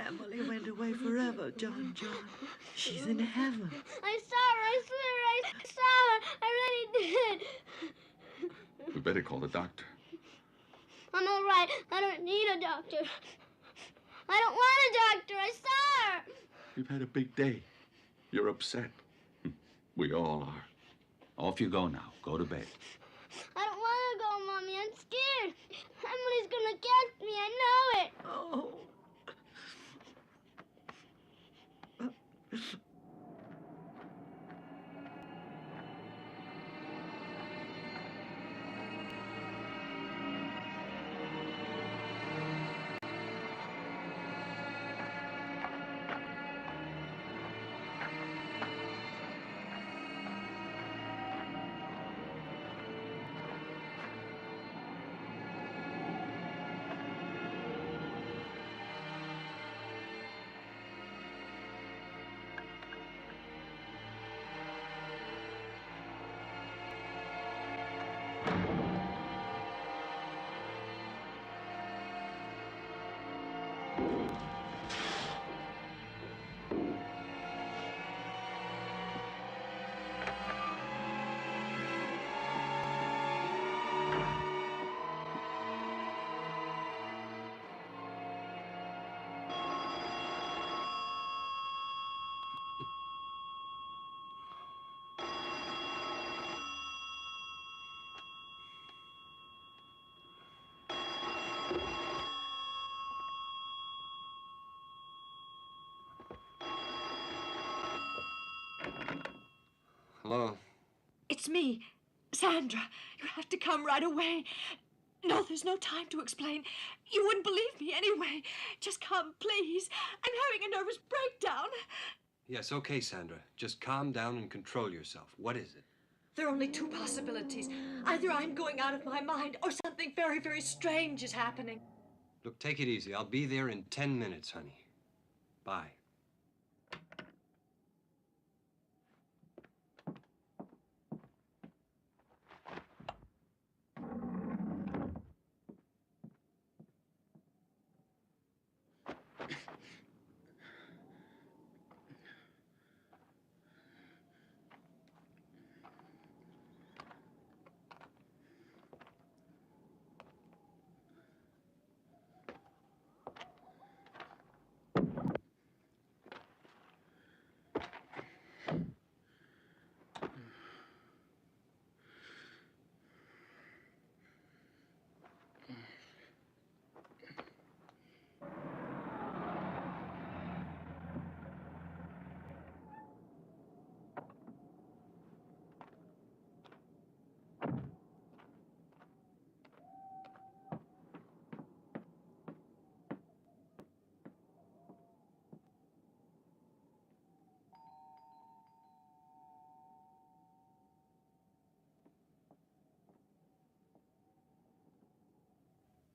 Emily went away forever, John. She's in heaven. I saw her. I swear I saw her. I really did. We better call the doctor. I'm all right. I don't need a doctor. I don't want a doctor. I saw her. You've had a big day. You're upset. We all are. Off you go now. Go to bed. I don't want to go, Mommy. I'm scared. Emily's gonna catch me. I know it. Oh. Hello? It's me, Sandra. You have to come right away. No, there's no time to explain. You wouldn't believe me anyway. Just come, please. I'm having a nervous breakdown. Yes, okay, Sandra. Just calm down and control yourself. What is it? There are only two possibilities. Either I'm going out of my mind or something very, very strange is happening. Look, take it easy. I'll be there in 10 minutes, honey. Bye.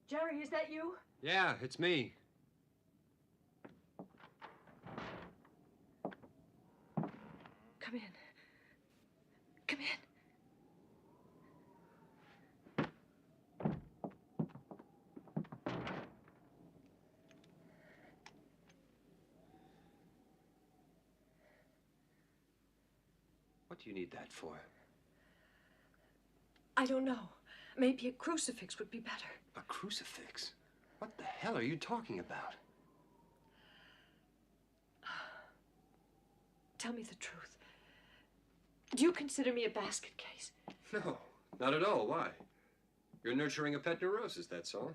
Jerry, is that you? Yeah, it's me. Come in. Come in. What do you need that for? I don't know. Maybe a crucifix would be better. A crucifix? What the hell are you talking about? Tell me the truth. Do you consider me a basket case? No, not at all. Why? You're nurturing a pet neurosis, that's all.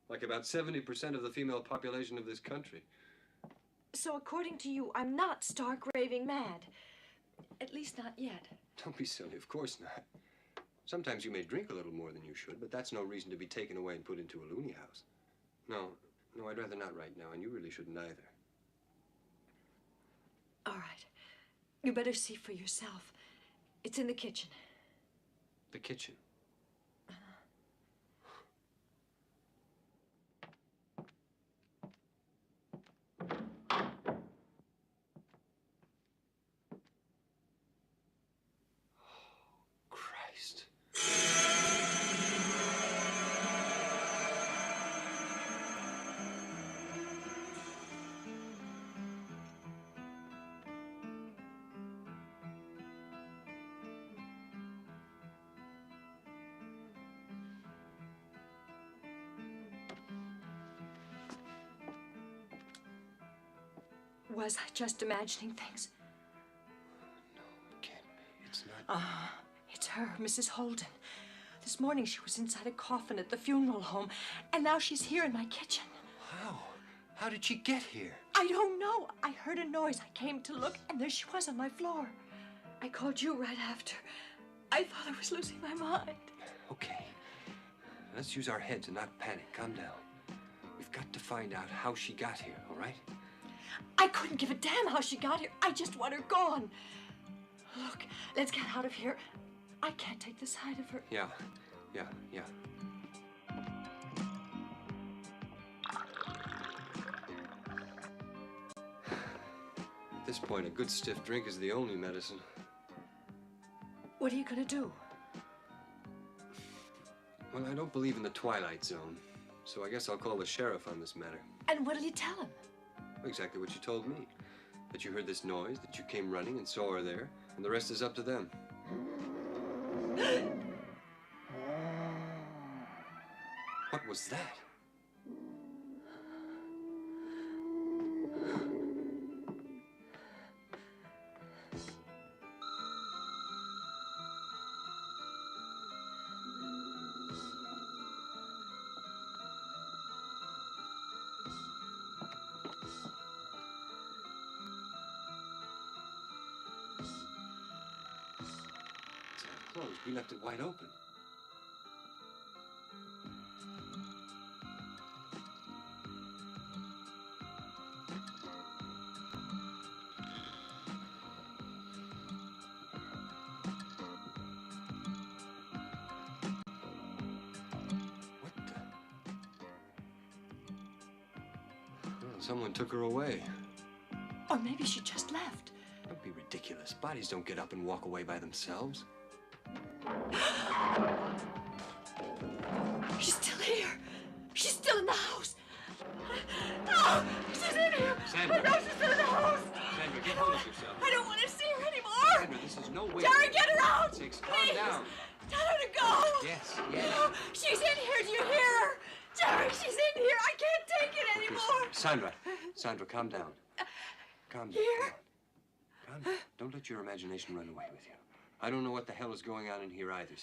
Like about 70% of the female population of this country. So according to you, I'm not stark raving mad. At least not yet. Don't be silly, of course not. Sometimes you may drink a little more than you should, but that's no reason to be taken away and put into a loony house. No, I'd rather not right now, and you really shouldn't either. All right. You better see for yourself. It's in the kitchen. The kitchen? Christ. Was I just imagining things? It's not. Ah, it's her, Mrs. Holden. This morning she was inside a coffin at the funeral home, and now she's here in my kitchen. How? How did she get here? I don't know. I heard a noise. I came to look, and there she was on my floor. I called you right after. I thought I was losing my mind. Okay. Let's use our heads and not panic. Calm down. We've got to find out how she got here, all right? I couldn't give a damn how she got here. I just want her gone. Look, let's get out of here. I can't take the sight of her. Yeah. At this point, a good stiff drink is the only medicine. What are you gonna do? Well, I don't believe in the Twilight Zone, so I guess I'll call the sheriff on this matter. And what'll you tell him? Exactly what you told me. That you heard this noise, that you came running and saw her there, and the rest is up to them. What was that? Closed. We left it wide open. What the? Well, someone took her away. Or maybe she just left. Don't be ridiculous. Bodies don't get up and walk away by themselves. She's still here. She's still in the house. Oh, she's in here. Sandra. I know she's still in the house. Sandra, get hold of yourself. I don't want to see her anymore. Sandra, this is no way. Jerry, get her out. Calm Please. down. Tell her to go. Yes. No, she's in here. Do you hear her? Jerry, she's in here. I can't take it anymore. Sandra, calm down. Calm down. Here. Calm down. Don't let your imagination run away with you. I don't know what the hell is going on in here either.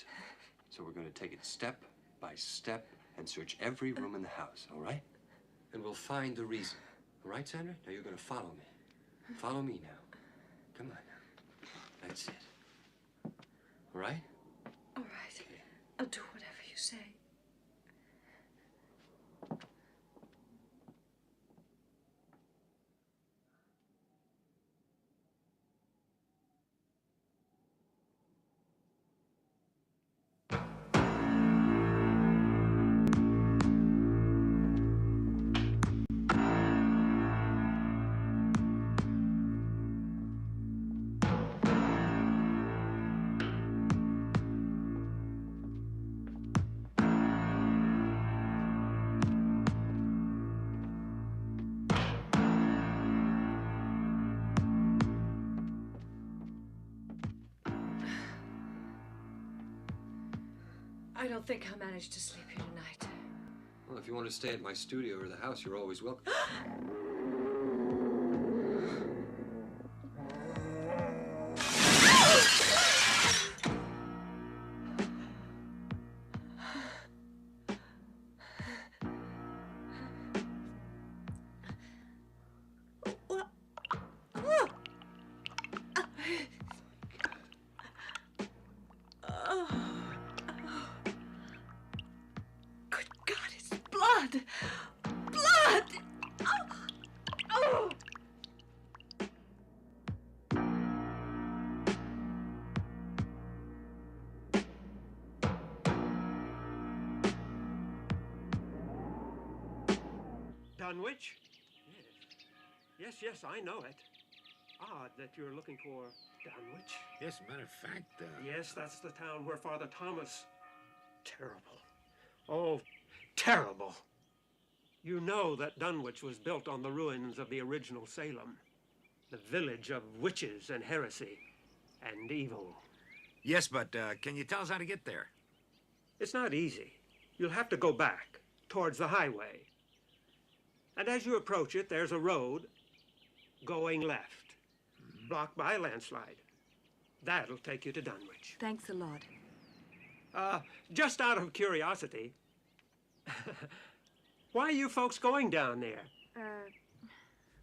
So we're going to take it step by step and search every room in the house, all right? And we'll find the reason. All right, Sandra? Now you're going to follow me. Follow me now. Come on now. That's it. All right? All right. I'll do whatever you say. I don't think I'll manage to sleep here tonight. Well, if you want to stay at my studio or the house, you're always welcome. Blood! Blood! Oh! Dunwich? Yes, I know it. Odd that you're looking for Dunwich. Yes, matter of fact, Yes, that's the town where Father Thomas... Terrible. Oh, terrible. You know that Dunwich was built on the ruins of the original Salem, the village of witches and heresy and evil. Yes, but can you tell us how to get there? It's not easy. You'll have to go back, towards the highway. And as you approach it, there's a road, going left. Blocked by a landslide. That'll take you to Dunwich. Thanks a lot. Just out of curiosity, why are you folks going down there?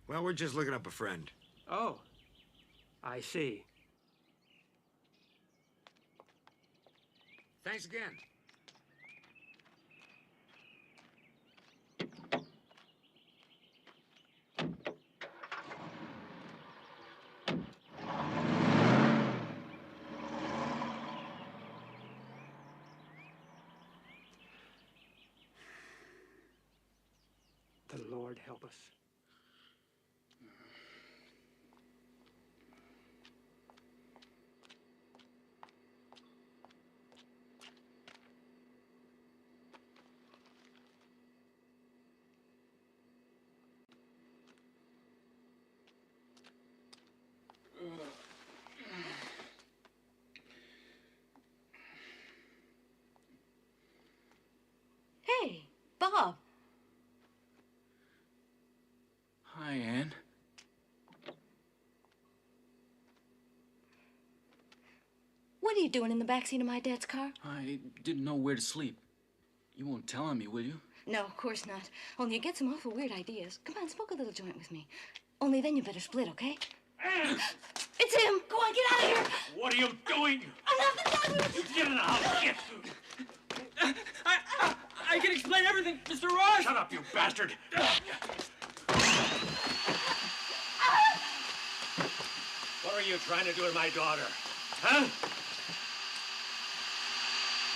Well, we're just looking up a friend. Oh, I see. Thanks again. The Lord help us. Hey, Bob. Hi, Anne. What are you doing in the backseat of my dad's car? I didn't know where to sleep. You won't tell on me, will you? No, of course not. Only you get some awful weird ideas. Come on, smoke a little joint with me. Only then you better split, okay? It's him! Go on, get out of here! What are you doing? I'm not the dog! You get in the house, get! I can explain everything, Mr. Ross! Shut up, you bastard! What are you trying to do with my daughter? Huh?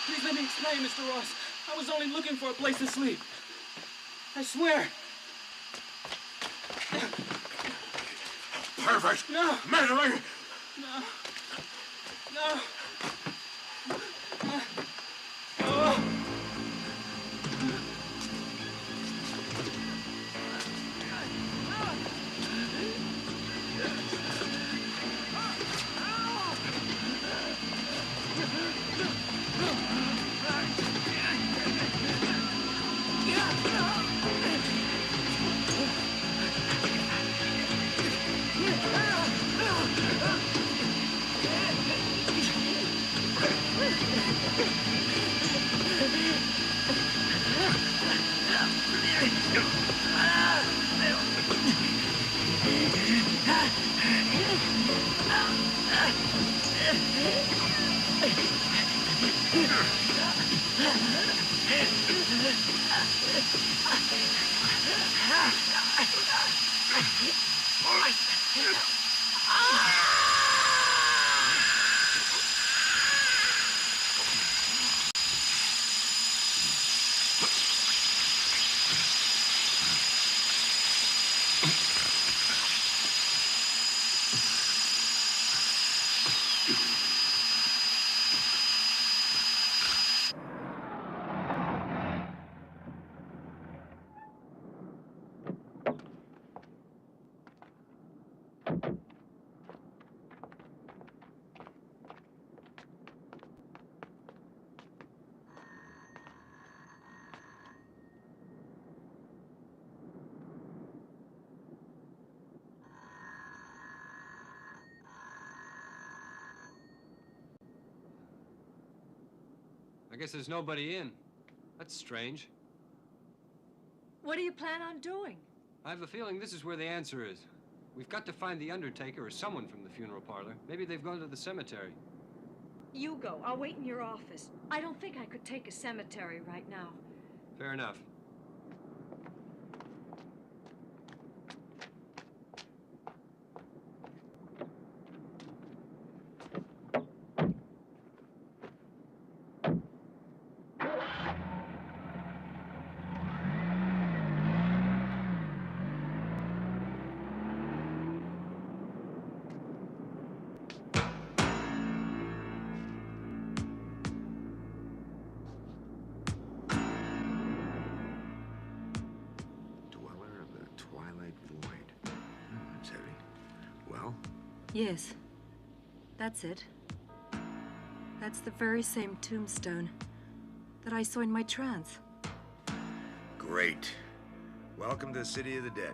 Please let me explain, Mr. Ross. I was only looking for a place to sleep. I swear. Pervert! No! Murderer! No. No. Oh. I guess there's nobody in. That's strange. What do you plan on doing? I have a feeling this is where the answer is. We've got to find the undertaker or someone from the funeral parlor. Maybe they've gone to the cemetery. You go. I'll wait in your office. I don't think I could take a cemetery right now. Fair enough. Yes, that's it. That's the very same tombstone that I saw in my trance. Great. Welcome to the City of the Dead.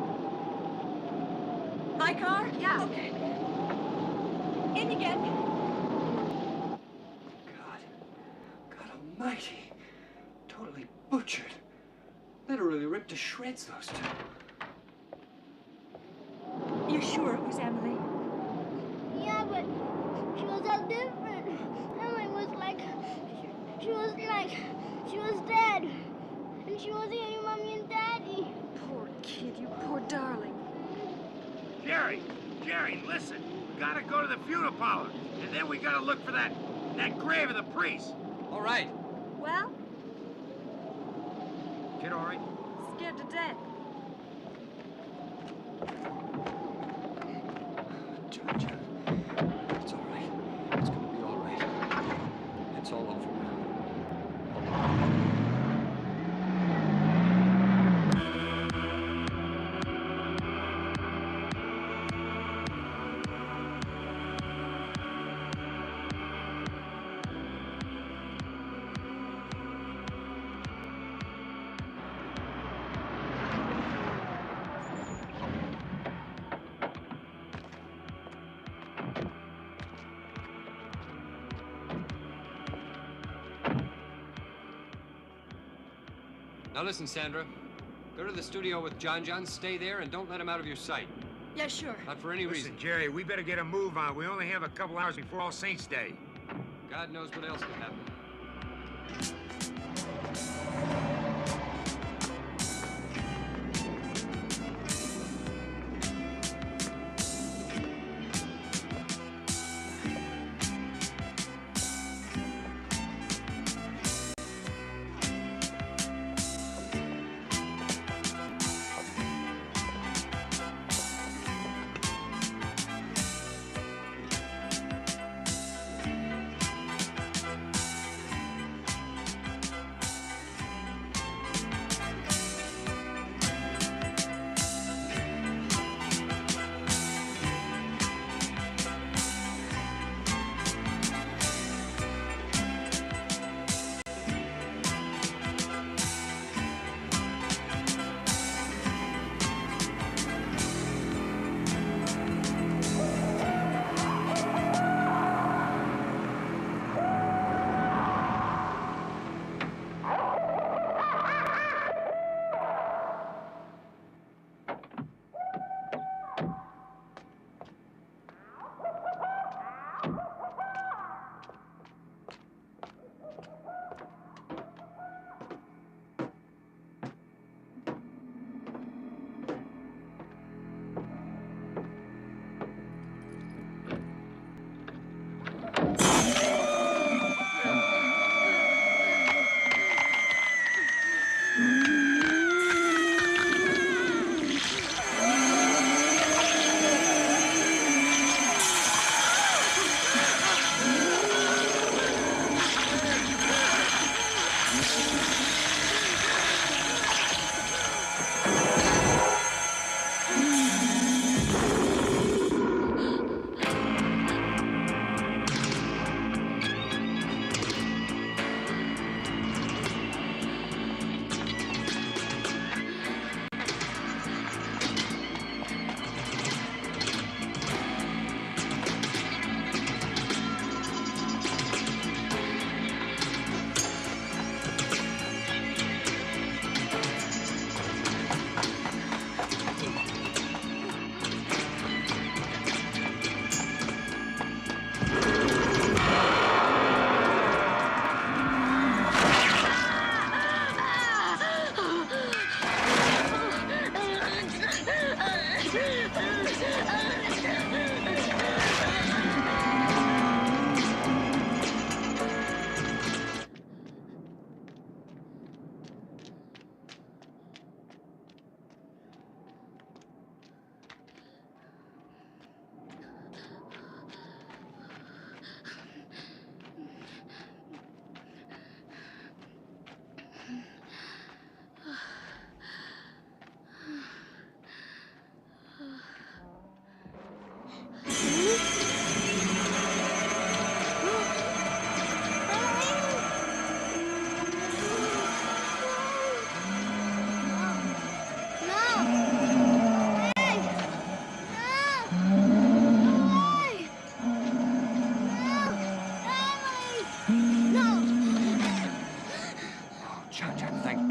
Yeah. Okay. In again. God almighty. Totally butchered. Literally ripped to shreds, those two. You sure it was Emily? Yeah, but she was all different. Emily was like, she was dead. And she wasn't your mommy and daddy. Poor kid, you poor darling. Jerry, listen. We gotta go to the funeral parlor, and then we gotta look for that grave of the priest. All right. Well, Kid, all right? scared to death. John. It's all right. It's gonna be all right. It's all over now. Now listen, Sandra. Go to the studio with John. Stay there and don't let him out of your sight. Yeah, sure. Not for any reason. Listen, Jerry, we better get a move on. We only have a couple hours before All Saints' Day. God knows what else could happen.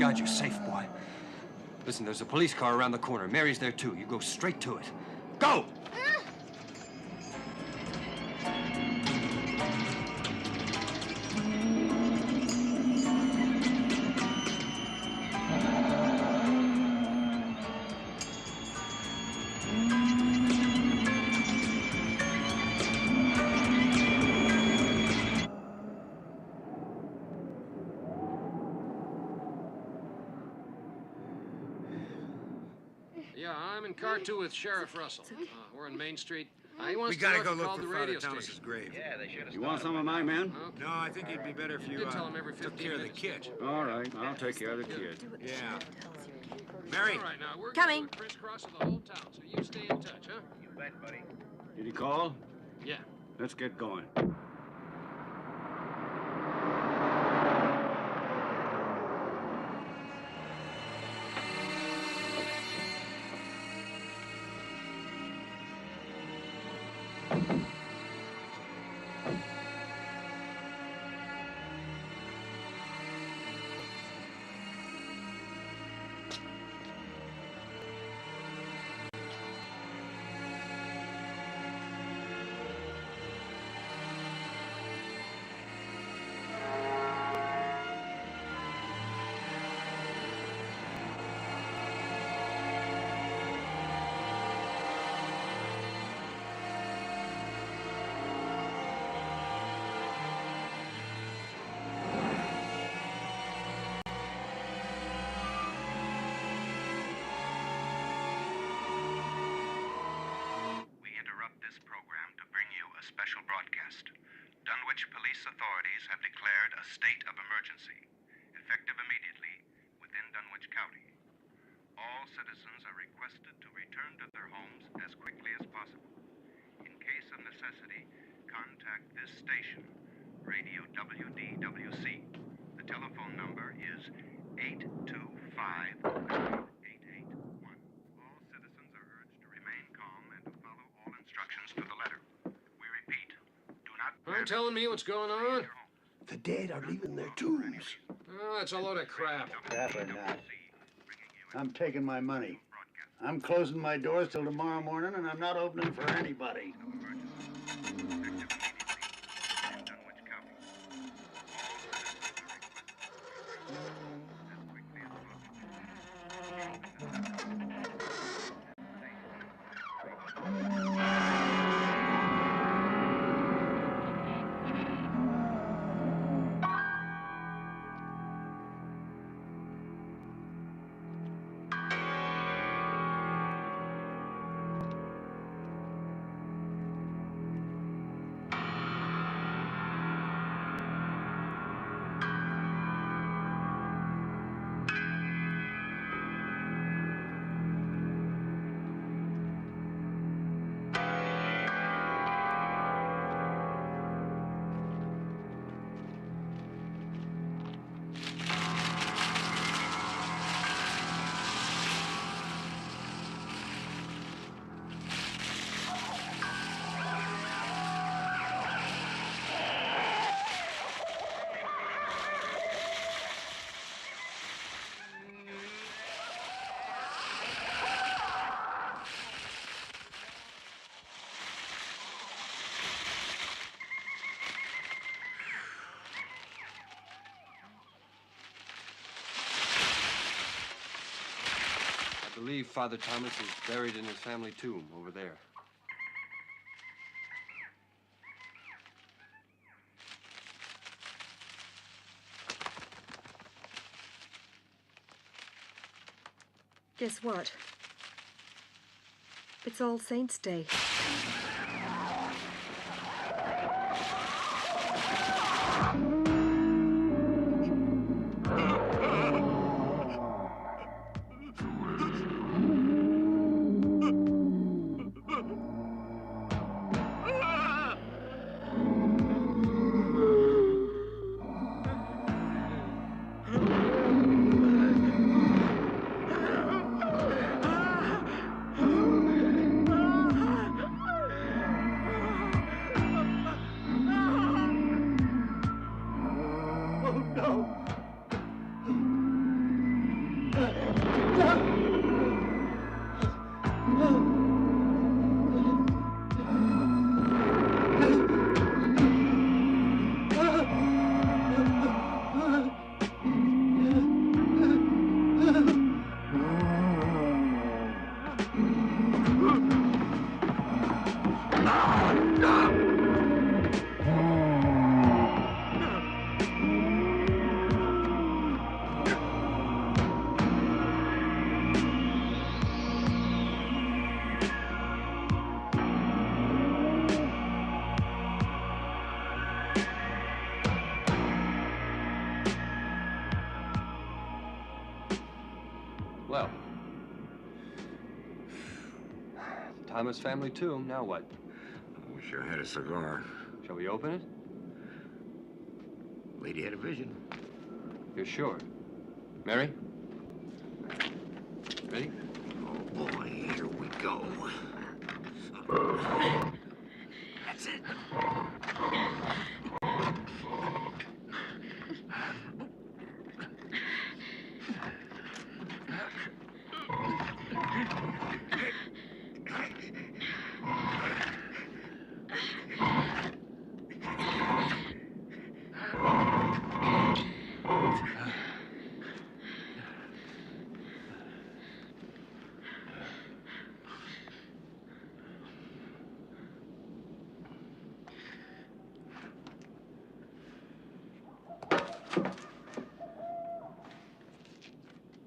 God, you're safe, boy. Listen, there's a police car around the corner. Mary's there, too. You go straight to it. Go! Yeah, I'm in car 2 with Sheriff Russell. We're on Main Street. He wants We gotta to go know if you look called for the Father radio Thomas's station. grave. Yeah, they should have. You want some of my men? No, I think it'd be better if you, did tell him every took 15 care of the minutes. kid. All right, I'll take care of the kid. Yeah. Mary. All right, now, we're Coming. going crisscross of the whole town, so you stay in touch, huh? You bet, buddy. Did he call? Yeah. Let's get going. Special broadcast. Dunwich police authorities have declared a state of emergency, effective immediately within Dunwich County. All citizens are requested to return to their homes as quickly as possible. In case of necessity, contact this station, Radio WDWC. The telephone number is 825-8881. All citizens are urged to remain calm and to follow all instructions to the letter. Are you telling me what's going on? The dead are leaving their tombs. Oh, that's a load of crap. Crap or not. I'm taking my money. I'm closing my doors till tomorrow morning, and I'm not opening for anybody. I believe Father Thomas is buried in his family tomb over there. Guess what? It's All Saints' Day. Well, Thomas family tomb. Now what? We sure had a cigar. Shall we open it? Lady had a vision. You're sure? Mary? Ready? Oh, boy, here we go. That's it.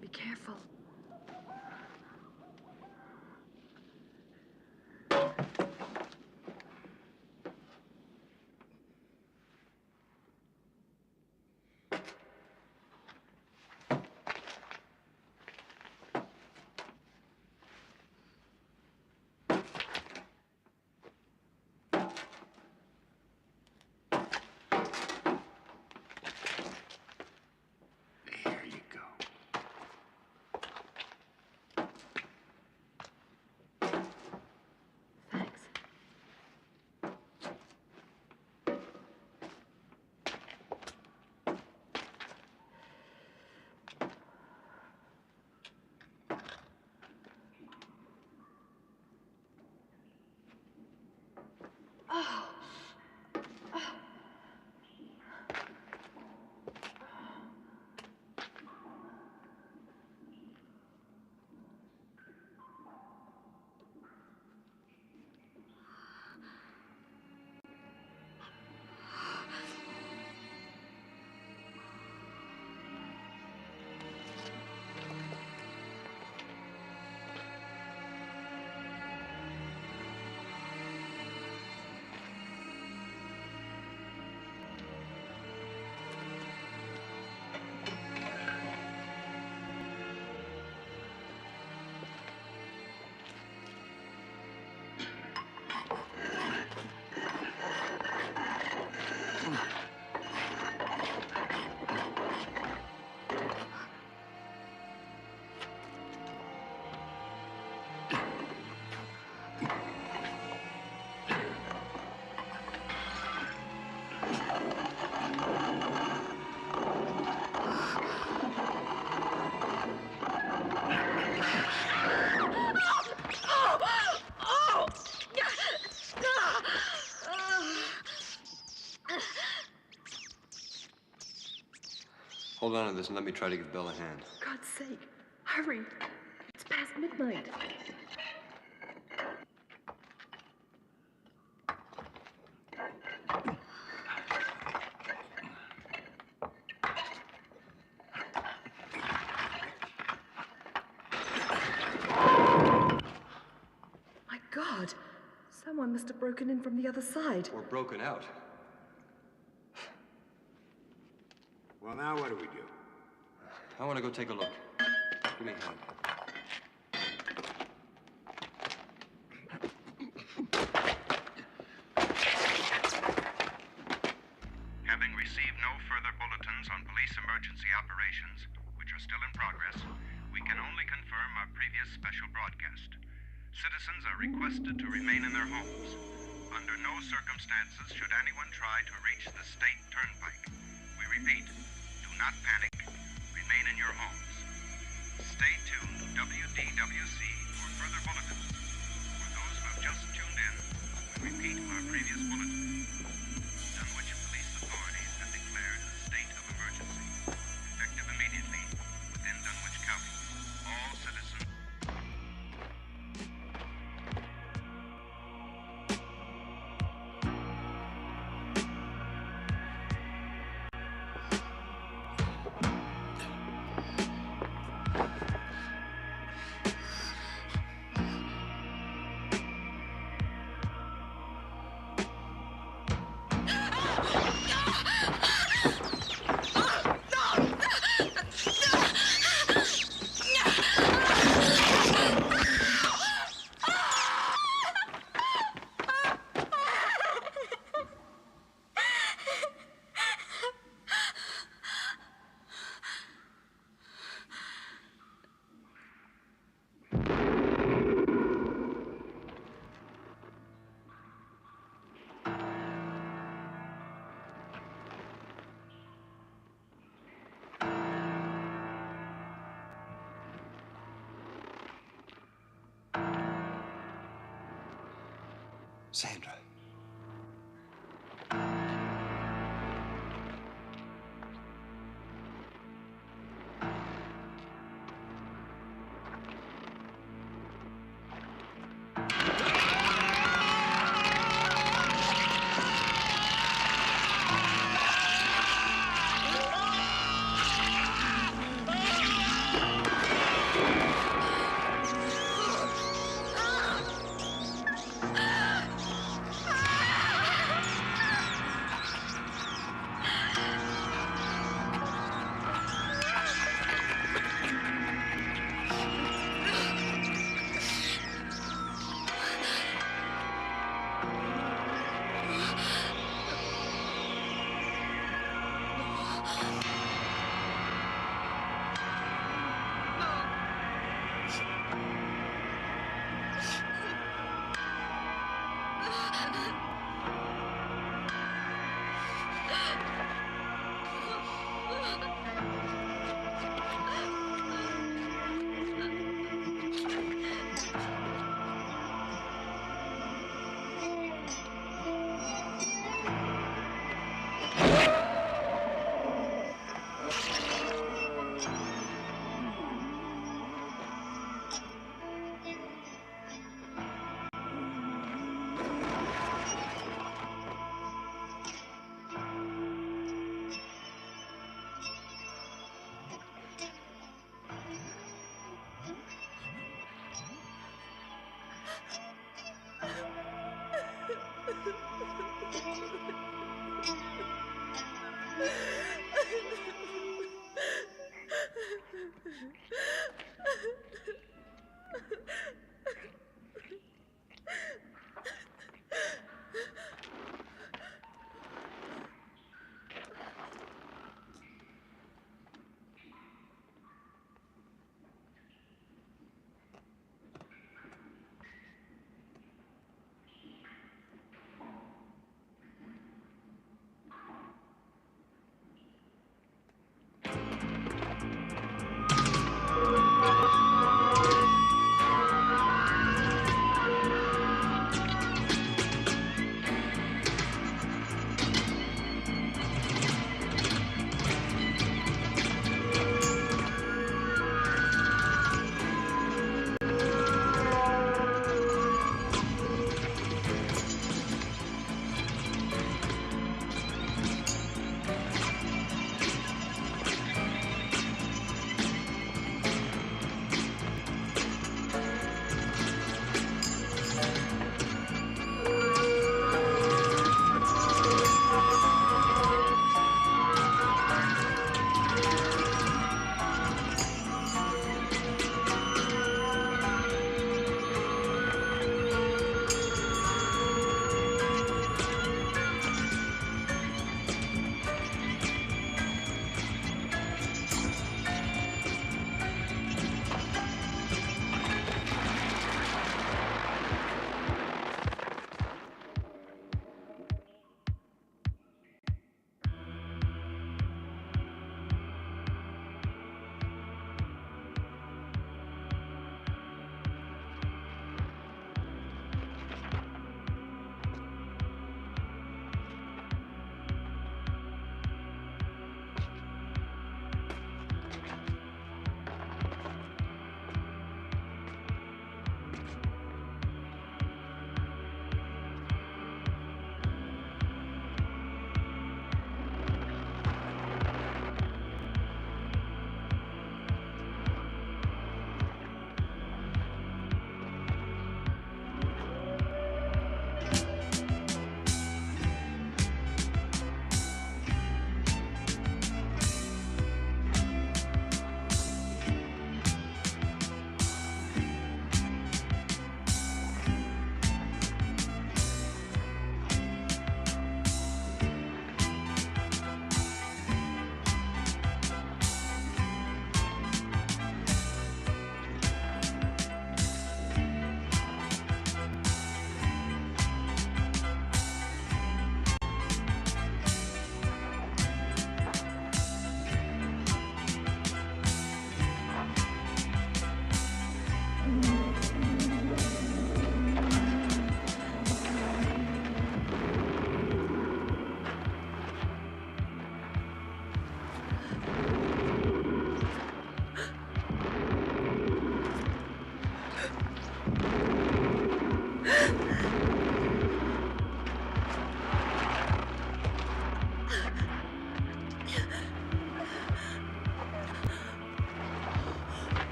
Be careful. There you go. Thanks. Oh. Oh. Hold on to this and let me try to give Bill a hand. God's sake, hurry. It's past midnight. My God, someone must have broken in from the other side. Or broken out. Well, now what do we do? I want to go take a look. Give me a hand. Having received no further bulletins on police emergency operations, which are still in progress, we can only confirm our previous special broadcast. Citizens are requested to remain in their homes. Under no circumstances should anyone try to reach the state turnpike. We repeat, do not panic. Remain in your homes. Stay tuned to WDWC for further bulletins. For those who have just tuned in, we repeat our previous bulletin. Dunwich police authorities have declared a state of emergency, effective immediately within Dunwich County. All citizens. Sandra.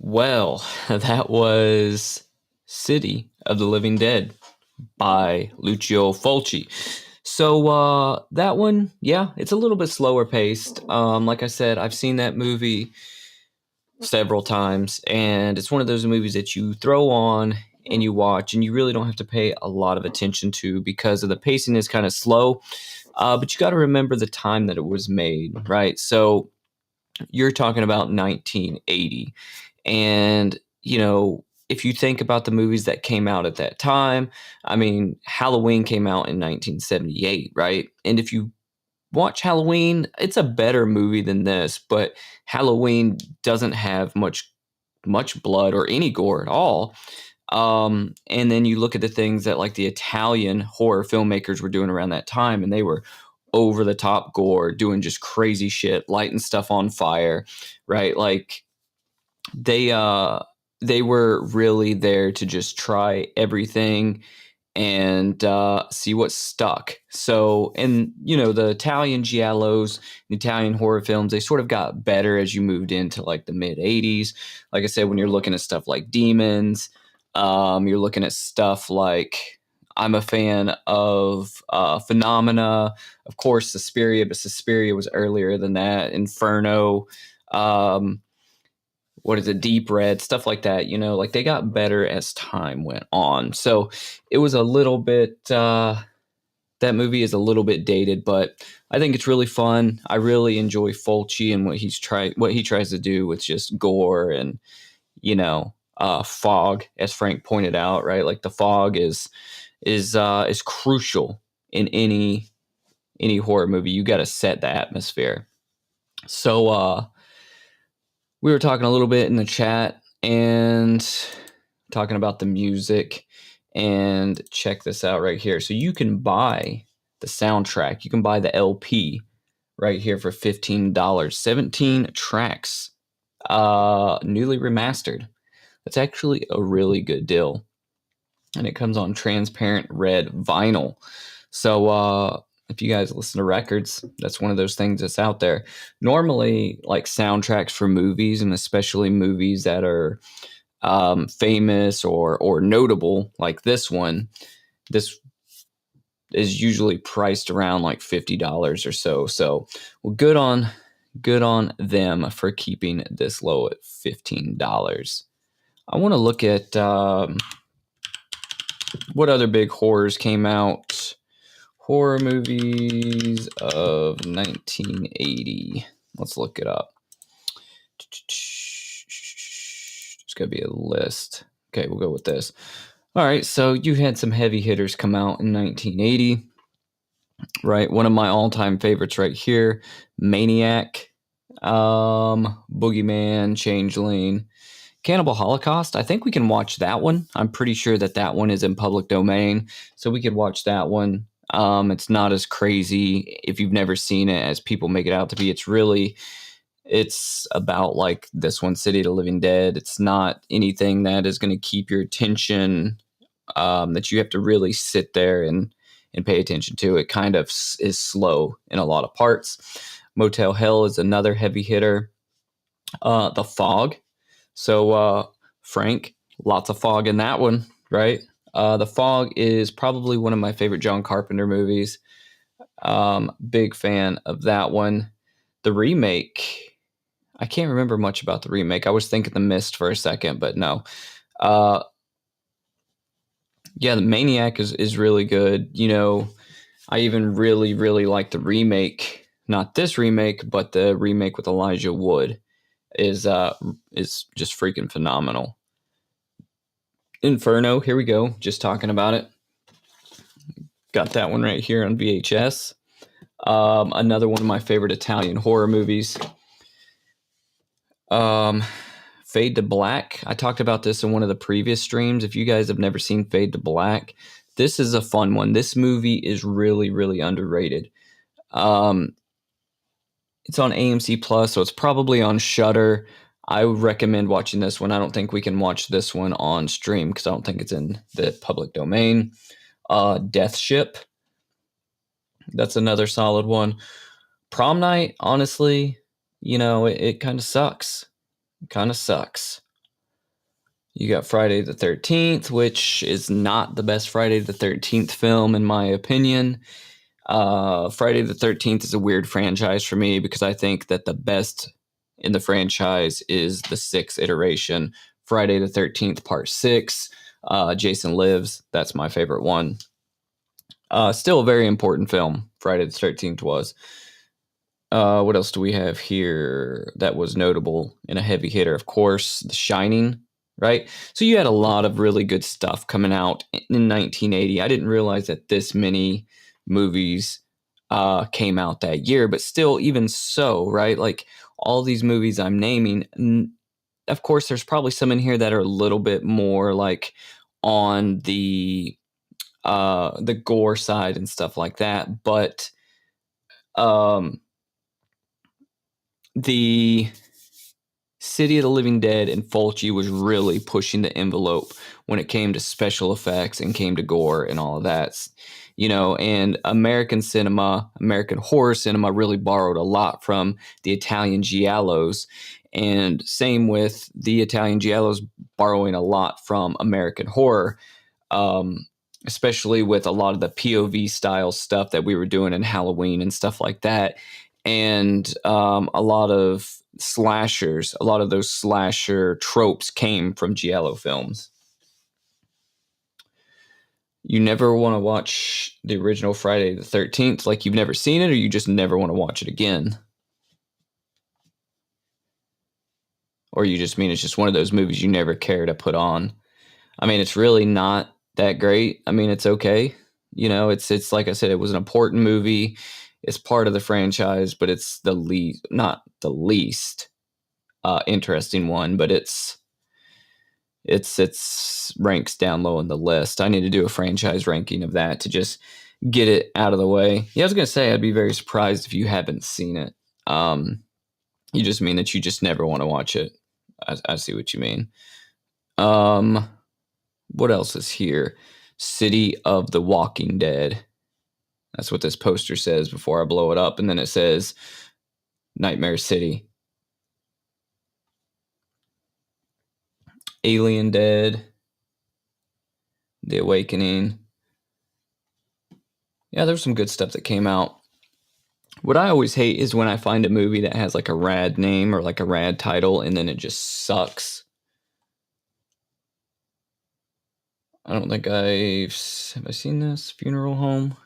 Well, that was City of the Living Dead by Lucio Fulci. So that one, yeah, it's a little bit slower paced. Like I said, I've seen that movie several times, and it's one of those movies that you throw on and you watch, and you really don't have to pay a lot of attention to because of the pacing is kind of slow. But you got to remember the time that it was made, right? So you're talking about 1980. And, you know, if you think about the movies that came out at that time, I mean, Halloween came out in 1978, right? And if you watch Halloween, it's a better movie than this, but Halloween doesn't have much blood or any gore at all. And then you look at the things that like the Italian horror filmmakers were doing around that time, and they were over the top gore, doing just crazy shit, lighting stuff on fire, right? Like they were really there to just try everything and see what stuck. So, and you know, the Italian giallos, the Italian horror films, they sort of got better as you moved into like the mid 80s. Like I said, when you're looking at stuff like Demons, you're looking at stuff like, I'm a fan of Phenomena, of course, Suspiria, but Suspiria was earlier than that. Inferno, what is it, Deep Red, stuff like that, you know, like they got better as time went on. So it was a little bit, that movie is a little bit dated, but I think it's really fun. I really enjoy Fulci and what he tries to do with just gore and, you know, fog, as Frank pointed out, right? Like the fog is crucial in any horror movie. You got to set the atmosphere. So, we were talking a little bit in the chat and talking about the music, and check this out right here. So you can buy the soundtrack. You can buy the LP right here for $15. 17 tracks, newly remastered. That's actually a really good deal. And it comes on transparent red vinyl. So if you guys listen to records, that's one of those things that's out there. Normally, like soundtracks for movies, and especially movies that are famous or notable, like this one, this is usually priced around like $50 or so. So, well, good on them for keeping this low at $15. I want to look at what other big horrors came out. Horror movies of 1980. Let's look it up. There's got to be a list. Okay, we'll go with this. All right, so you had some heavy hitters come out in 1980. Right, one of my all-time favorites right here, Maniac, Boogeyman, Changeling, Cannibal Holocaust. I think we can watch that one. I'm pretty sure that one is in public domain, so we could watch that one. It's not as crazy if you've never seen it as people make it out to be. It's about like this one, City of the Living Dead. It's not anything that is going to keep your attention, that you have to really sit there and pay attention to. It kind of is slow in a lot of parts. Motel Hell is another heavy hitter. The Fog. So, Frank, lots of fog in that one, right? The Fog is probably one of my favorite John Carpenter movies. Big fan of that one. The remake, I can't remember much about the remake. I was thinking The Mist for a second, but no. Yeah, the Maniac is really good. You know, I even really, really like the remake. Not this remake, but the remake with Elijah Wood is just freaking phenomenal. Inferno, here we go. Just talking about it. Got that one right here on VHS. Another one of my favorite Italian horror movies. Fade to Black. I talked about this in one of the previous streams. If you guys have never seen Fade to Black, this is a fun one. This movie is really, really underrated. It's on AMC Plus, so it's probably on Shudder. I would recommend watching this one. I don't think we can watch this one on stream because I don't think it's in the public domain. Death Ship. That's another solid one. Prom Night, honestly, it kind of sucks. Kind of sucks. You got Friday the 13th, which is not the best Friday the 13th film, in my opinion. Friday the 13th is a weird franchise for me because I think that the best in the franchise is the 6th iteration. Friday the 13th, Part 6. Jason Lives. That's my favorite one. Still a very important film, Friday the 13th was. What else do we have here that was notable in a heavy hitter? Of course, The Shining, right? So you had a lot of really good stuff coming out in 1980. I didn't realize that this many movies came out that year, but still, even so, right? Like all these movies I'm naming, of course, there's probably some in here that are a little bit more like on the gore side and stuff like that, but the City of the Living Dead and Fulci was really pushing the envelope when it came to special effects and came to gore and all of that, and American cinema, American horror cinema really borrowed a lot from the Italian giallos, and same with the Italian giallos borrowing a lot from American horror, especially with a lot of the POV style stuff that we were doing in Halloween and stuff like that. And a lot of slashers, a lot of those slasher tropes came from giallo films. You never want to watch the original Friday the 13th, like you've never seen it, or you just never want to watch it again? Or you just mean it's just one of those movies you never care to put on? I mean, it's really not that great. I mean, it's okay. It's like I said, it was an important movie. It's part of the franchise, but it's not the least interesting one, but it's ranks down low on the list. I need to do a franchise ranking of that to just get it out of the way. Yeah, I was gonna say I'd be very surprised if you haven't seen it. You just mean that you just never want to watch it. I see what you mean. What else is here? City of the Walking Dead. That's what this poster says before I blow it up. And then it says Nightmare City. Alien Dead. The Awakening. Yeah, there's some good stuff that came out. What I always hate is when I find a movie that has like a rad name or like a rad title and then it just sucks. I don't think have I seen this? Funeral Home?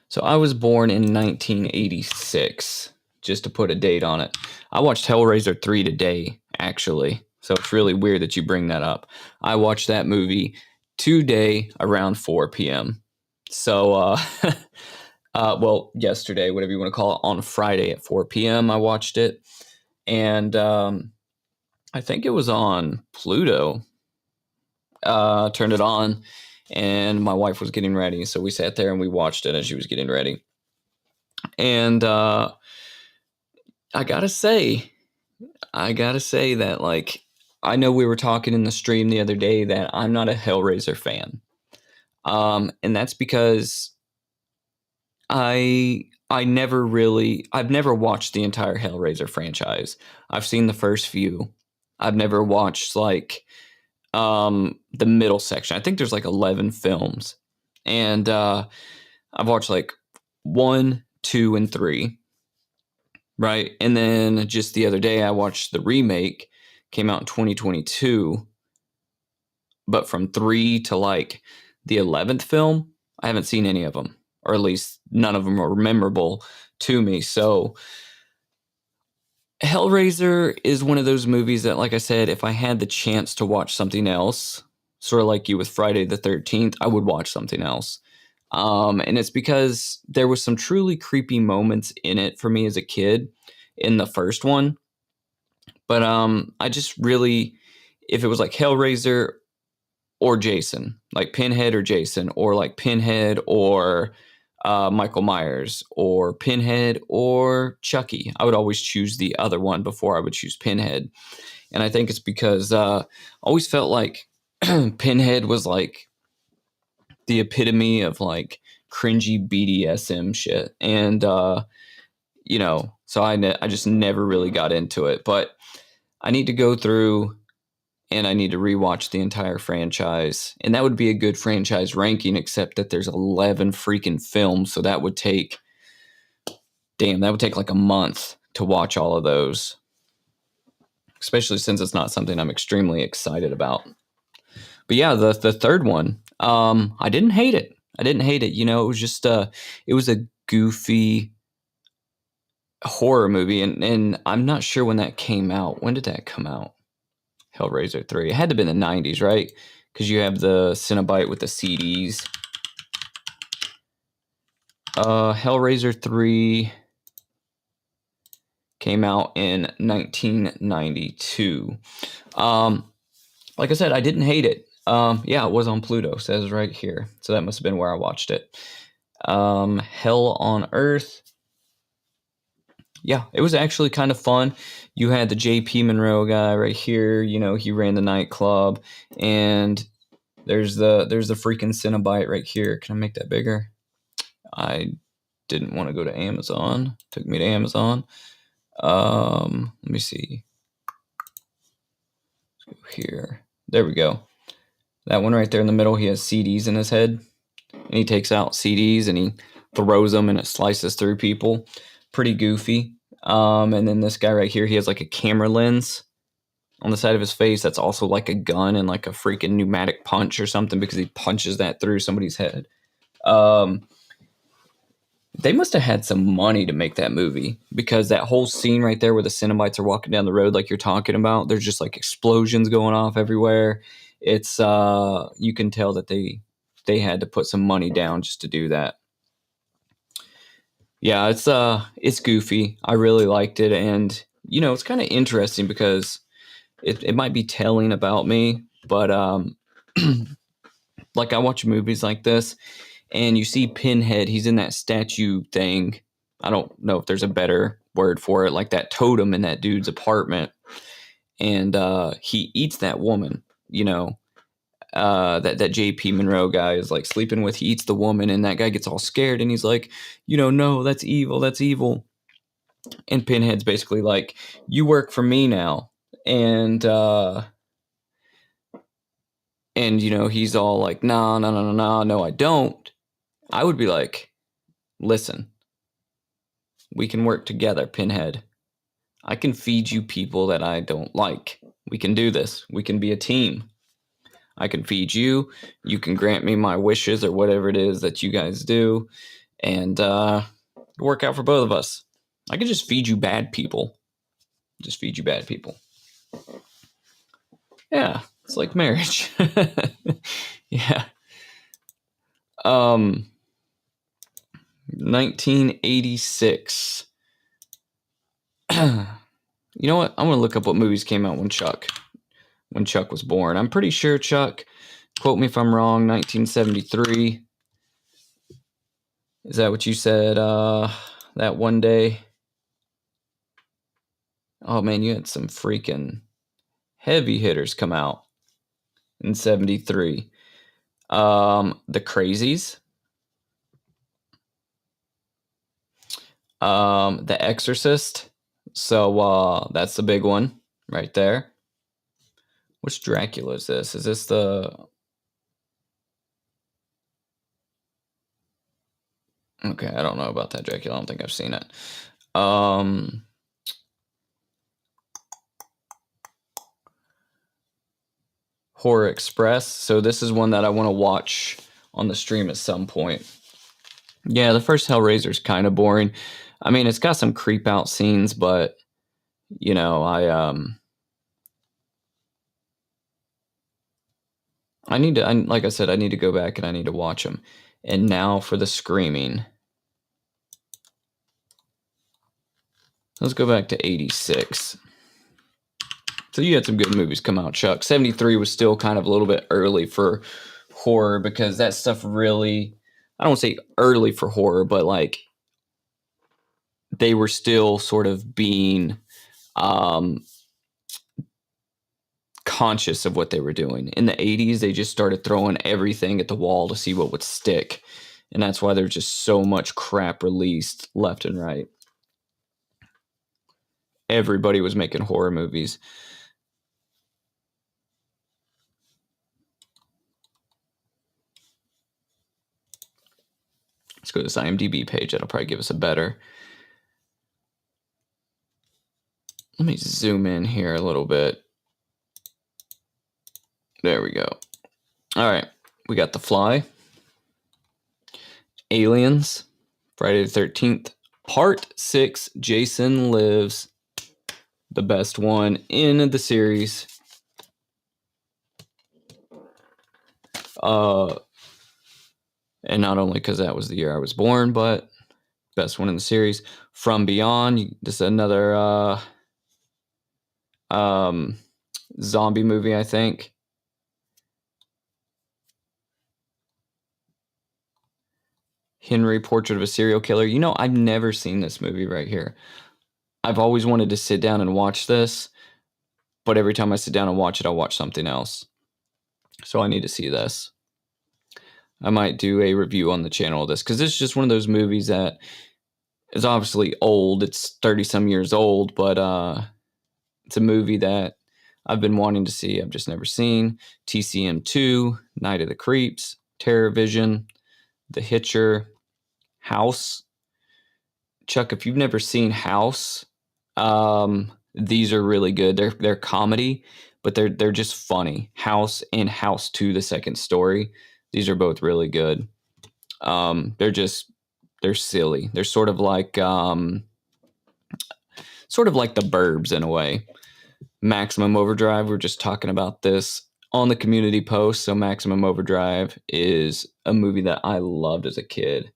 So I was born in 1986, just to put a date on it. I watched Hellraiser 3 today, actually. So it's really weird that you bring that up. I watched that movie today around 4 p.m. So, well, yesterday, whatever you want to call it, on Friday at 4 p.m. I watched it. And I think it was on Pluto. Turned it on. And my wife was getting ready, so we sat there and we watched it as she was getting ready. And I gotta say that, like, I know we were talking in the stream the other day that I'm not a Hellraiser fan, and that's because I've never watched the entire Hellraiser franchise. I've seen the first few. I've never watched the middle section. I think there's like 11 films, and I've watched like 1, 2, and 3, right? And then just the other day I watched the remake, came out in 2022, but from 3 to like the 11th film, I haven't seen any of them, or at least none of them are memorable to me. So Hellraiser is one of those movies that, like I said, if I had the chance to watch something else, sort of like you with Friday the 13th, I would watch something else. And it's because there was some truly creepy moments in it for me as a kid in the first one. But I just really, if it was like Hellraiser or Jason, like Pinhead or Jason, or like Pinhead or Michael Myers, or Pinhead or Chucky, I would always choose the other one before I would choose Pinhead. And I think it's because I always felt like Pinhead was like the epitome of like cringy BDSM shit. And, so I just never really got into it. But I need to go through and I need to rewatch the entire franchise. And that would be a good franchise ranking, except that there's 11 freaking films. So that would take like a month to watch all of those, especially since it's not something I'm extremely excited about. But yeah, the third one, I didn't hate it. It was just it was a goofy horror movie, and I'm not sure when that came out. When did that come out? Hellraiser 3. It had to be in the 90s, right? Because you have the Cinebite with the CDs. Hellraiser 3 came out in 1992. Like I said, I didn't hate it. Yeah, it was on Pluto, says right here. So that must have been where I watched it. Hell on Earth. Yeah, it was actually kind of fun. You had the J.P. Monroe guy right here. He ran the nightclub, and there's the freaking Cinebite right here. Can I make that bigger? I didn't want to go to Amazon. Took me to Amazon. Let me see. Let's go here. There we go. That one right there in the middle. He has CDs in his head, and he takes out CDs and he throws them, and it slices through people. Pretty goofy. And then this guy right here, he has like a camera lens on the side of his face that's also like a gun and like a freaking pneumatic punch or something, because he punches that through somebody's head. They must have had some money to make that movie, because that whole scene right there where the Cenobites are walking down the road like you're talking about, there's just like explosions going off everywhere. It's you can tell that they had to put some money down just to do that. Yeah, it's goofy. I really liked it, and it's kind of interesting because it might be telling about me, but like I watch movies like this, and you see Pinhead, he's in that statue thing. I don't know if there's a better word for it, like that totem in that dude's apartment, and he eats that woman. That J.P. Monroe guy is like sleeping with. He eats the woman, and that guy gets all scared, and he's like, no, that's evil, that's evil. And Pinhead's basically like, you work for me now, and he's all like, no, I don't. I would be like, listen, we can work together, Pinhead. I can feed you people that I don't like. We can do this. We can be a team. I can feed you. You can grant me my wishes or whatever it is that you guys do, and work out for both of us. I can just feed you bad people. Just feed you bad people. Yeah, it's like marriage. Yeah. 1986. You know what? I'm gonna look up what movies came out when Chuck was born. I'm pretty sure Chuck, quote me if I'm wrong, 1973. Is that what you said? That one day. Oh man, you had some freaking heavy hitters come out in 73. The Crazies. The Exorcist. So that's the big one right there. Which Dracula is this? Is this the... Okay, I don't know about that Dracula. I don't think I've seen it. Horror Express. So this is one that I want to watch on the stream at some point. Yeah, the first Hellraiser is kind of boring. I mean, it's got some creep out scenes, but I like I said, I need to go back and I need to watch them. And now for the screaming. Let's go back to 86. So you had some good movies come out, Chuck. 73 was still kind of a little bit early for horror because that stuff really, I don't want to say early for horror, but like they were still sort of being conscious of what they were doing. In the 80s, they just started throwing everything at the wall to see what would stick. And that's why there's just so much crap released left and right. Everybody was making horror movies. Let's go to this IMDb page. That'll probably give us a better. Let me zoom in here a little bit. There we go. All right. We got The Fly, Aliens, Friday the 13th, Part 6, Jason Lives, the best one in the series. And not only because that was the year I was born, but best one in the series. From Beyond, this is another zombie movie, I think. Henry, Portrait of a Serial Killer. You know, I've never seen this movie right here. I've always wanted to sit down and watch this, but every time I sit down and watch it, I'll watch something else. So I need to see this. I might do a review on the channel of this because this is just one of those movies that is obviously old. It's 30-some years old, but it's a movie that I've been wanting to see. I've just never seen. TCM 2, Night of the Creeps, Terror Vision, The Hitcher, House. Chuck, if you've never seen House, these are really good. They're comedy, but they're just funny. House and House 2, The Second Story. These are both really good. They're silly. They're sort of like The Burbs in a way. Maximum Overdrive. We're just talking about this on the community post. So Maximum Overdrive is a movie that I loved as a kid.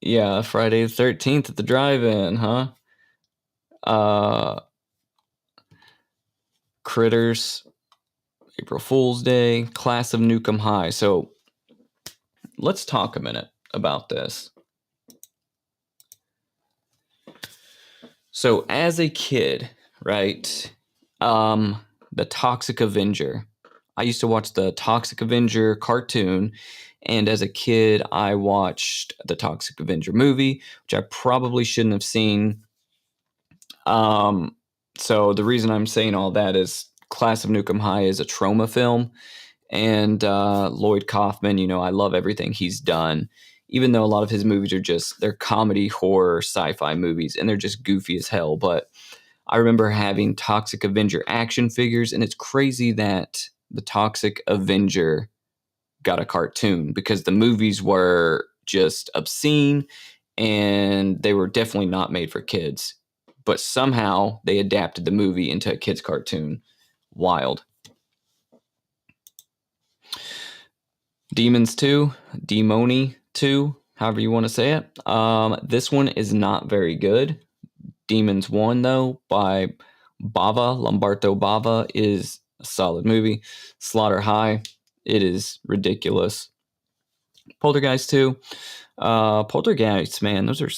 Yeah, Friday the 13th at the drive-in, huh? Critters, April Fool's Day, Class of Nukem High. So let's talk a minute about this. So as a kid, right, the Toxic Avenger. I used to watch the Toxic Avenger cartoon, and as a kid, I watched the Toxic Avenger movie, which I probably shouldn't have seen. So the reason I'm saying all that is Class of Nukem High is a trauma film, and Lloyd Kaufman, you know, I love everything he's done, even though a lot of his movies are they're comedy, horror, sci-fi movies, and they're just goofy as hell. But I remember having Toxic Avenger action figures, and it's crazy that the Toxic Avenger got a cartoon because the movies were just obscene and they were definitely not made for kids. But somehow they adapted the movie into a kid's cartoon. Wild. Demons 2, Demoni 2, however you want to say it. This one is not very good. Demons 1, though, by Lombardo Bava, is a solid movie. Slaughter High, it is ridiculous. Poltergeist 2. Poltergeist, man, those are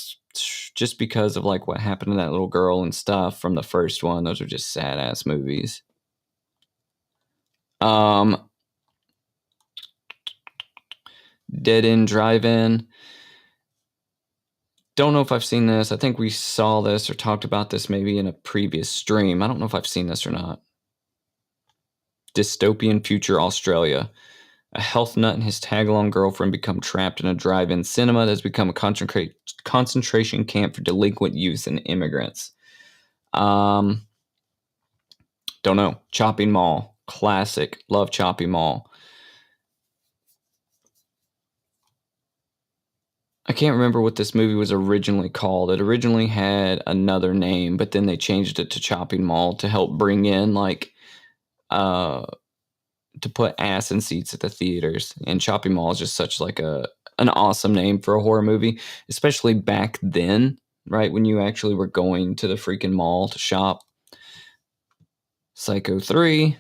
just because of like what happened to that little girl and stuff from the first one. Those are just sad ass movies. Dead End Drive-In. Don't know if I've seen this. I think we saw this or talked about this maybe in a previous stream. I don't know if I've seen this or not. Dystopian Future Australia. A health nut and his tag-along girlfriend become trapped in a drive-in cinema that has become a concentration camp for delinquent youth and immigrants. Don't know. Chopping Mall. Classic. Love Chopping Mall. I can't remember what this movie was originally called. It originally had another name, but then they changed it to Chopping Mall to help bring in like to put ass in seats at the theaters. And Chopping Mall is just such like an awesome name for a horror movie, especially back then, right? When you actually were going to the freaking mall to shop. Psycho 3.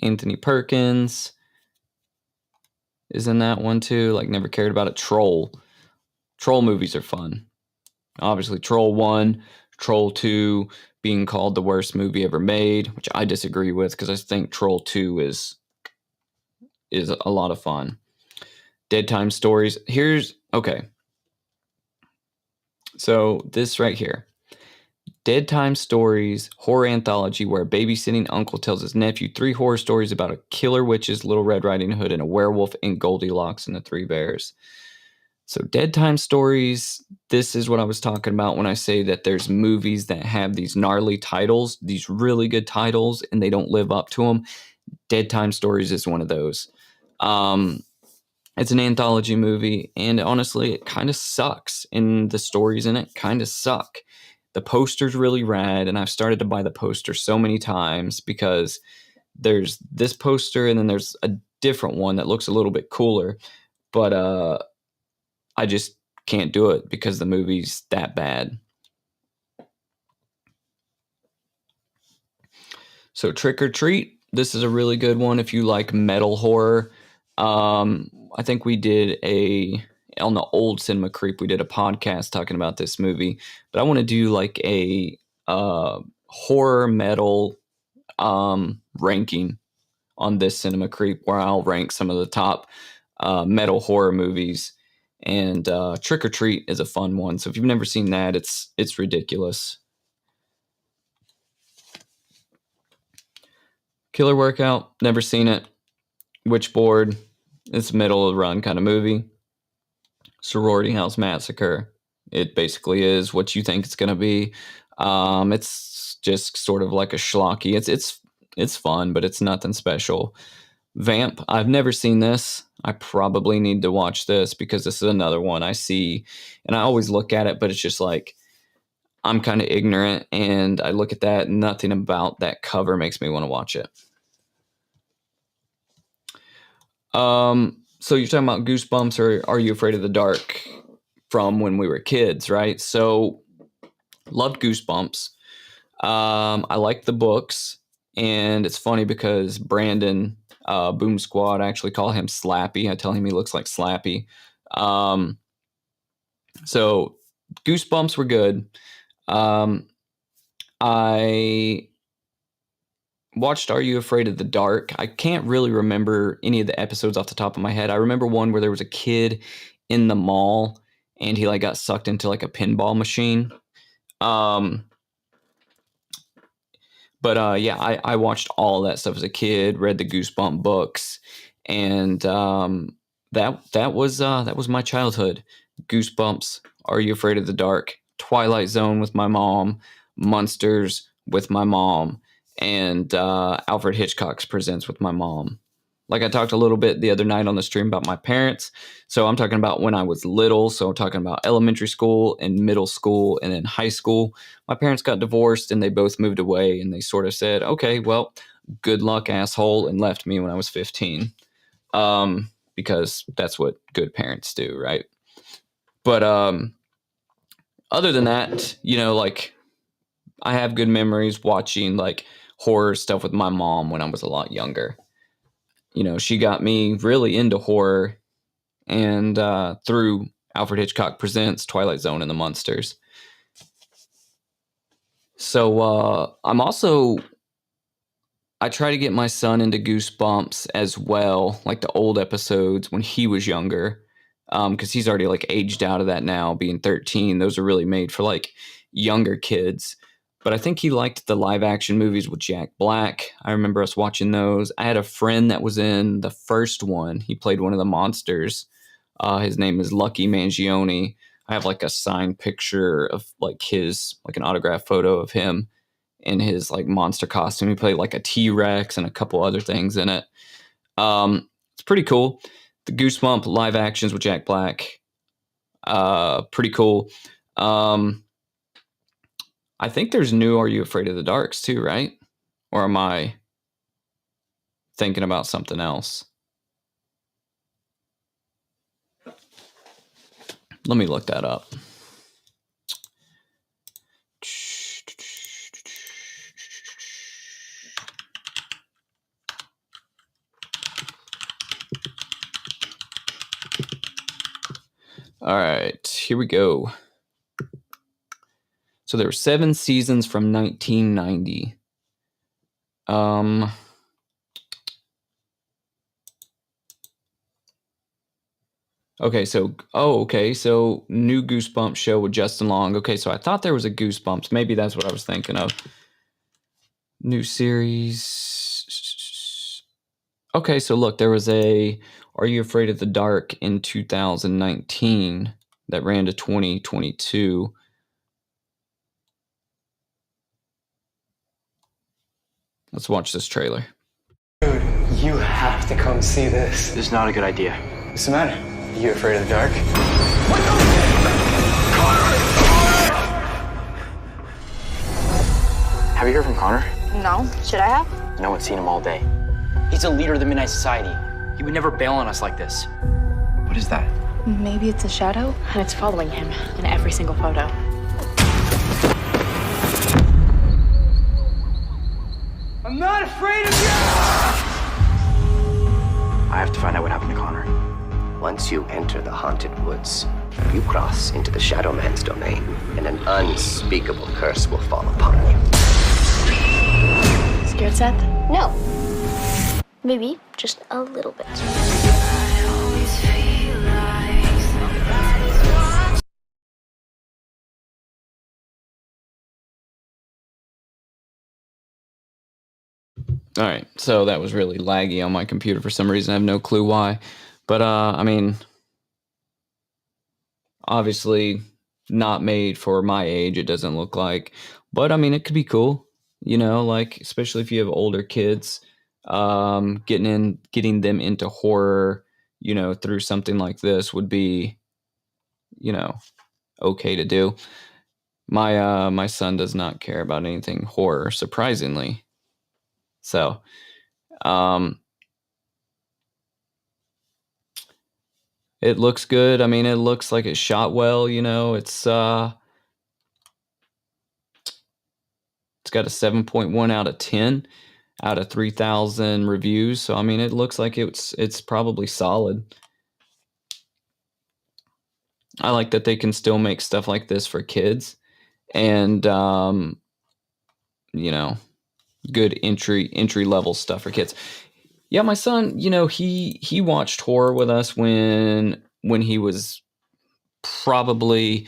Anthony Perkins is in that one too. Like, never cared about it. Troll movies are fun. Obviously, Troll 1, Troll 2 being called the worst movie ever made, which I disagree with because I think Troll 2 is a lot of fun. Dead Time Stories. Okay. So this right here. Dead Time Stories horror anthology where a babysitting uncle tells his nephew 3 horror stories about a killer witches, Little Red Riding Hood, and a werewolf, and Goldilocks and the 3 Bears. So Dead Time Stories, this is what I was talking about when I say that there's movies that have these gnarly titles, these really good titles, and they don't live up to them. Dead Time Stories is one of those. It's an anthology movie, and honestly, it kind of sucks, and the stories in it kind of suck. The poster's really rad, and I've started to buy the poster so many times because there's this poster, and then there's a different one that looks a little bit cooler, but I just can't do it because the movie's that bad. So Trick or Treat, this is a really good one if you like metal horror. I think we did on the old Cinema Creep, we did a podcast talking about this movie, but I want to do like a horror metal ranking on this Cinema Creep where I'll rank some of the top metal horror movies, and Trick or Treat is a fun one. So if you've never seen that, it's ridiculous. Killer Workout, never seen it. Witchboard, it's a middle of the run kind of movie. Sorority House Massacre, it basically is what you think it's going to be. It's just sort of like a schlocky. It's fun, but it's nothing special. Vamp, I've never seen this. I probably need to watch this because this is another one I see, and I always look at it, but it's just like I'm kind of ignorant, and I look at that, and nothing about that cover makes me want to watch it. So you're talking about Goosebumps or Are You Afraid of the Dark from when we were kids, right? So loved Goosebumps. I like the books, and it's funny because Brandon, Boom Squad, I actually call him Slappy. I tell him he looks like Slappy. So Goosebumps were good. I watched Are You Afraid of the Dark. I can't really remember any of the episodes off the top of my head. I remember one where there was a kid in the mall and he like got sucked into like a pinball machine. But yeah, I watched all that stuff as a kid, read the Goosebump books, and that was my childhood. Goosebumps, Are You Afraid of the Dark, Twilight Zone with my mom, Monsters with my mom, and Alfred Hitchcock's Presents with my mom. Like I talked a little bit the other night on the stream about my parents. So I'm talking about when I was little. So I'm talking about elementary school and middle school and then high school. My parents got divorced and they both moved away, and they sort of said, okay, well, good luck, asshole, and left me when I was 15. Because that's what good parents do, right? But other than that, like I have good memories watching like horror stuff with my mom when I was a lot younger. She got me really into horror and through Alfred Hitchcock Presents, Twilight Zone, and the Monsters. So I try to get my son into Goosebumps as well, like the old episodes when he was younger, because he's already like aged out of that now, being 13. Those are really made for like younger kids. But I think he liked the live action movies with Jack Black. I remember us watching those. I had a friend that was in the first one. He played one of the monsters. His name is Lucky Mangione. I have like a signed picture of like an autograph photo of him in his like monster costume. He played like a T-Rex and a couple other things in it. It's pretty cool. the Goosebump live actions with Jack Black. Pretty cool. I think there's new Are You Afraid of the Darks too, right? Or am I thinking about something else? Let me look that up. All right, here we go. So there were 7 seasons from 1990. Okay, so new Goosebumps show with Justin Long. Okay, so I thought there was a Goosebumps. Maybe that's what I was thinking of. New series. Okay, so look, there was a Are You Afraid of the Dark in 2019 that ran to 2022. Let's watch this trailer. Dude, you have to come see this. This is not a good idea. What's the matter? Are you afraid of the dark? Have you heard from Connor? No. Should I have? No one's seen him all day. He's a leader of the Midnight Society. He would never bail on us like this. What is that? Maybe it's a shadow, and it's following him in every single photo. I'm not afraid of you! I have to find out what happened to Connor. Once you enter the haunted woods, you cross into the Shadow Man's domain, and an unspeakable curse will fall upon you. Scared, Seth? No. Maybe just a little bit. All right, so that was really laggy on my computer for some reason. I have no clue why. But, I mean, obviously not made for my age, it doesn't look like. But, I mean, it could be cool, you know, like, especially if you have older kids, getting them into horror, you know, through something like this would be, you know, okay to do. My son does not care about anything horror, surprisingly. So, it looks good. I mean, it looks like it's shot well, you know. It's got a 7.1 out of 10 out of 3,000 reviews. So I mean, it looks like it's probably solid. I like that they can still make stuff like this for kids, and you know, good entry level stuff for kids. Yeah, my son, you know, he watched horror with us when he was probably,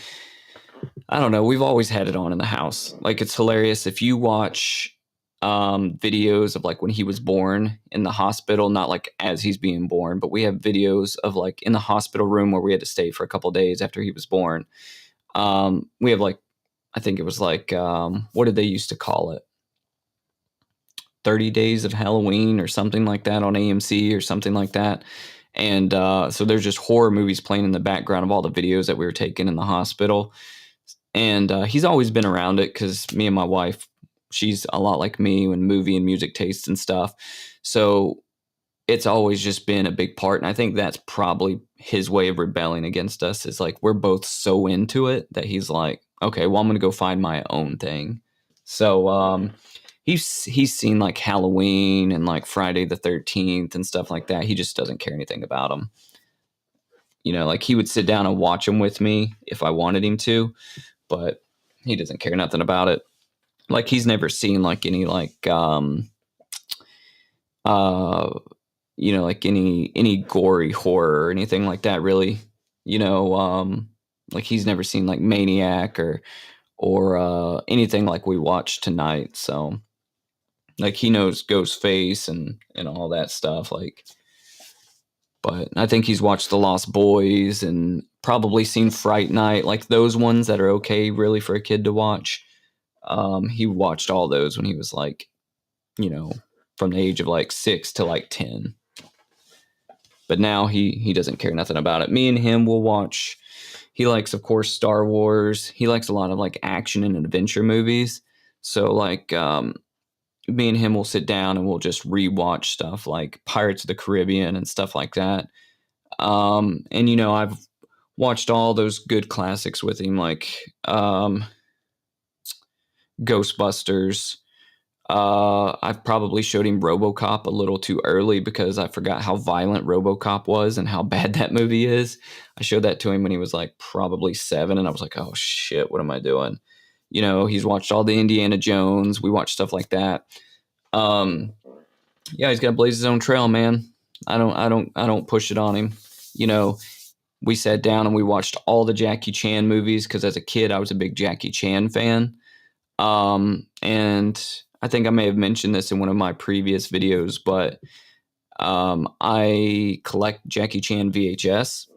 I don't know, we've always had it on in the house. Like, it's hilarious if you watch videos of like when he was born in the hospital, not like as he's being born, but we have videos of like in the hospital room where we had to stay for a couple days after he was born. We have like, I think it was like, what did they used to call it? 30 Days of Halloween or something like that on AMC or something like that. And so there's just horror movies playing in the background of all the videos that we were taking in the hospital. And he's always been around it because me and my wife, she's a lot like me in movie and music tastes and stuff. So it's always just been a big part. And I think that's probably his way of rebelling against us, is like we're both so into it that he's like, okay, well, I'm going to go find my own thing. So he's seen like Halloween and like Friday the 13th and stuff like that. He just doesn't care anything about them. You know, like he would sit down and watch them with me if I wanted him to, but he doesn't care nothing about it. Like, he's never seen like any like you know, like any gory horror or anything like that, really. You know, like he's never seen like Maniac or anything like we watched tonight. So like he knows Ghostface and all that stuff, like. But I think he's watched The Lost Boys and probably seen Fright Night, like those ones that are okay really for a kid to watch. He watched all those when he was like, you know, from the age of like 6 to like 10. But now he doesn't care nothing about it. Me and him will watch. He likes, of course, Star Wars. He likes a lot of like action and adventure movies. So like me and him will sit down and we'll just rewatch stuff like Pirates of the Caribbean and stuff like that. And you know, I've watched all those good classics with him, like Ghostbusters. I've probably showed him RoboCop a little too early because I forgot how violent RoboCop was and how bad that movie is. I showed that to him when he was like probably 7, and I was like, oh shit, what am I doing? You know, he's watched all the Indiana Jones. We watch stuff like that. Yeah, he's got to blaze his own trail, man. I don't push it on him. You know, we sat down and we watched all the Jackie Chan movies because as a kid I was a big Jackie Chan fan. And I think I may have mentioned this in one of my previous videos, but I collect Jackie Chan VHS,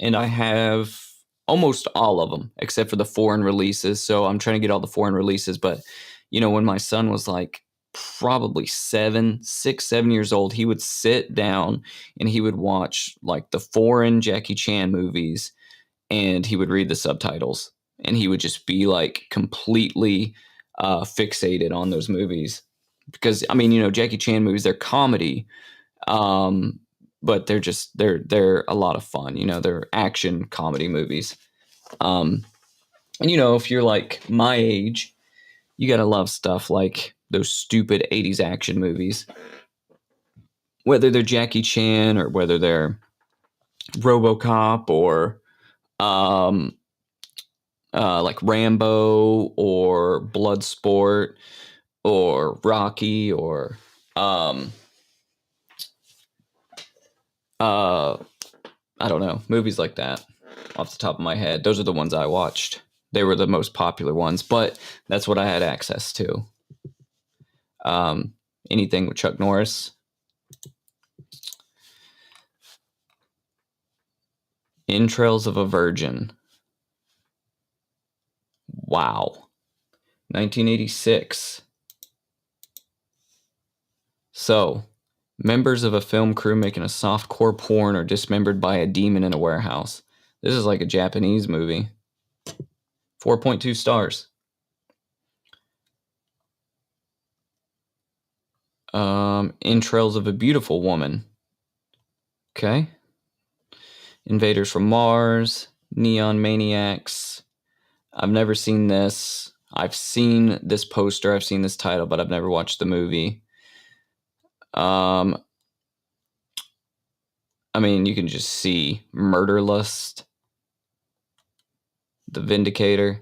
and I have almost all of them except for the foreign releases. So I'm trying to get all the foreign releases. But you know, when my son was like probably 6, 7 years old, he would sit down and he would watch like the foreign Jackie Chan movies, and he would read the subtitles, and he would just be like completely fixated on those movies. Because I mean, you know, Jackie Chan movies, they're comedy, but they're a lot of fun. You know, they're action comedy movies. And you know, if you're like my age, you gotta love stuff like those stupid 80s action movies, whether they're Jackie Chan or whether they're RoboCop or like Rambo or Bloodsport or Rocky or I don't know, movies like that off the top of my head. Those are the ones I watched. They were the most popular ones, but that's what I had access to. Anything with Chuck Norris. Entrails of a Virgin. Wow. 1986. So, members of a film crew making a softcore porn are dismembered by a demon in a warehouse. This is like a Japanese movie. 4.2 stars. Entrails of a Beautiful Woman. Okay. Invaders from Mars. Neon Maniacs. I've never seen this. I've seen this poster. I've seen this title, but I've never watched the movie. I mean, you can just see Murder Lust. The Vindicator.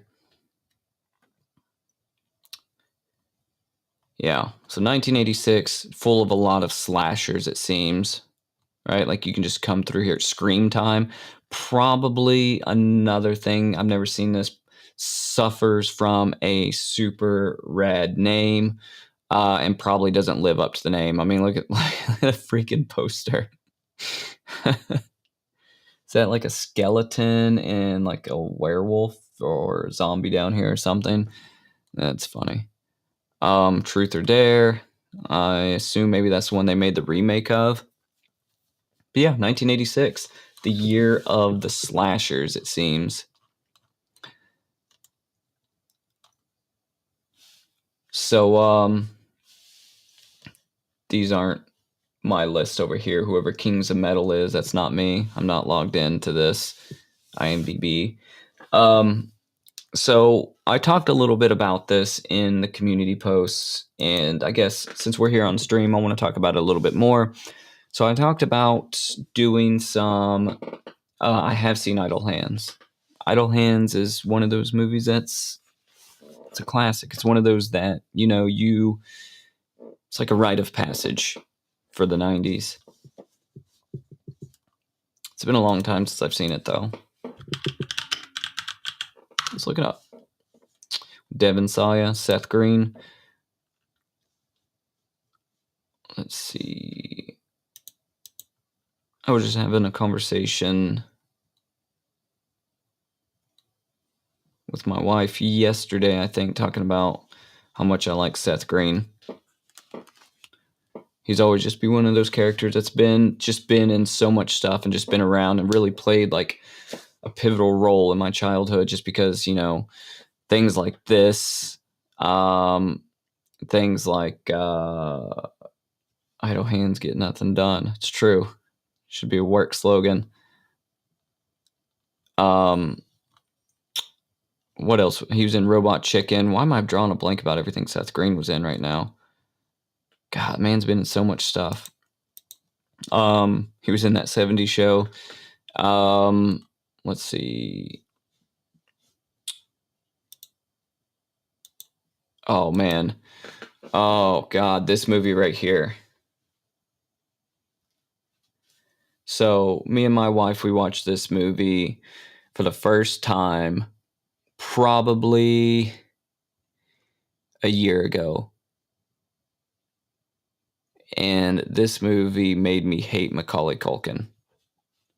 Yeah, so 1986, full of a lot of slashers, it seems, right? Like you can just come through here at Scream Time. Probably another thing, I've never seen this, suffers from a super rad name and probably doesn't live up to the name. I mean, look at the freaking poster. Is that like a skeleton and like a werewolf or zombie down here or something? That's funny. Truth or Dare. I assume maybe that's the one they made the remake of. But yeah, 1986. The year of the slashers, it seems. So, these aren't my list over here. Whoever Kings of Metal is, that's not me. I'm not logged into this IMDb. So I talked a little bit about this in the community posts, and I guess since we're here on stream, I want to talk about it a little bit more. So I talked about doing some, I have seen Idle Hands. Idle Hands is one of those movies it's a classic. It's one of those that, you know, it's like a rite of passage for the 90s. It's been a long time since I've seen it, though. Let's look it up. Devin Saya, Seth Green. Let's see. I was just having a conversation with my wife yesterday, I think, talking about how much I like Seth Green. He's always just be one of those characters that's been in so much stuff and just been around and really played like a pivotal role in my childhood, just because, you know, things like this, things like idle hands get nothing done. It's true. Should be a work slogan. What else? He was in Robot Chicken. Why am I drawing a blank about everything Seth Green was in right now? God, man's been in so much stuff. He was in that 70s show. Let's see. Oh, man. Oh, God, this movie right here. So, me and my wife, we watched this movie for the first time probably a year ago. And this movie made me hate Macaulay Culkin.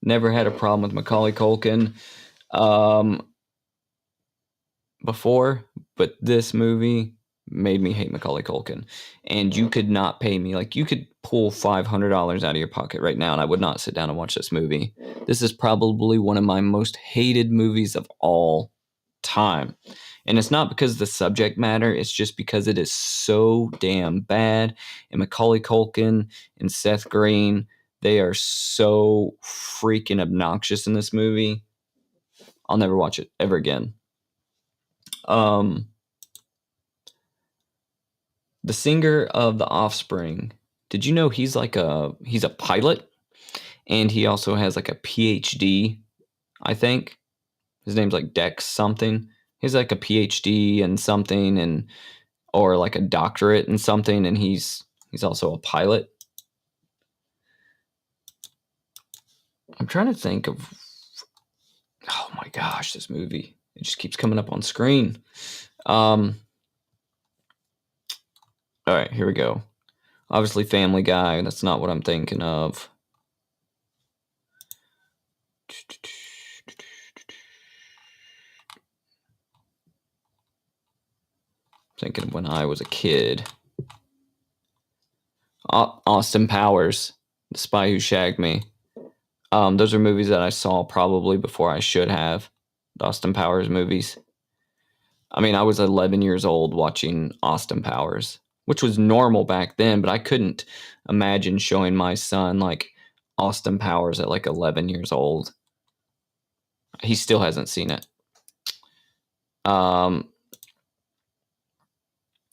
Never had a problem with Macaulay Culkin before, but this movie made me hate Macaulay Culkin. And you could not pay me. Like, you could pull $500 out of your pocket right now, and I would not sit down and watch this movie. This is probably one of my most hated movies of all time. And it's not because of the subject matter, it's just because it is so damn bad. And Macaulay Culkin and Seth Green, they are so freaking obnoxious in this movie. I'll never watch it ever again. The singer of The Offspring, did you know he's a pilot? And he also has like a PhD, I think. His name's like Dex something. He's like a PhD in something, and or like a doctorate in something, and he's also a pilot. I'm trying to think of, oh my gosh, this movie. It just keeps coming up on screen. All right, here we go. Obviously Family Guy, that's not what I'm thinking of. Thinking of when I was a kid. Austin Powers, The Spy Who Shagged Me. Those are movies that I saw probably before I should have. The Austin Powers movies. I mean, I was 11 years old watching Austin Powers, which was normal back then, but I couldn't imagine showing my son like Austin Powers at like 11 years old. He still hasn't seen it.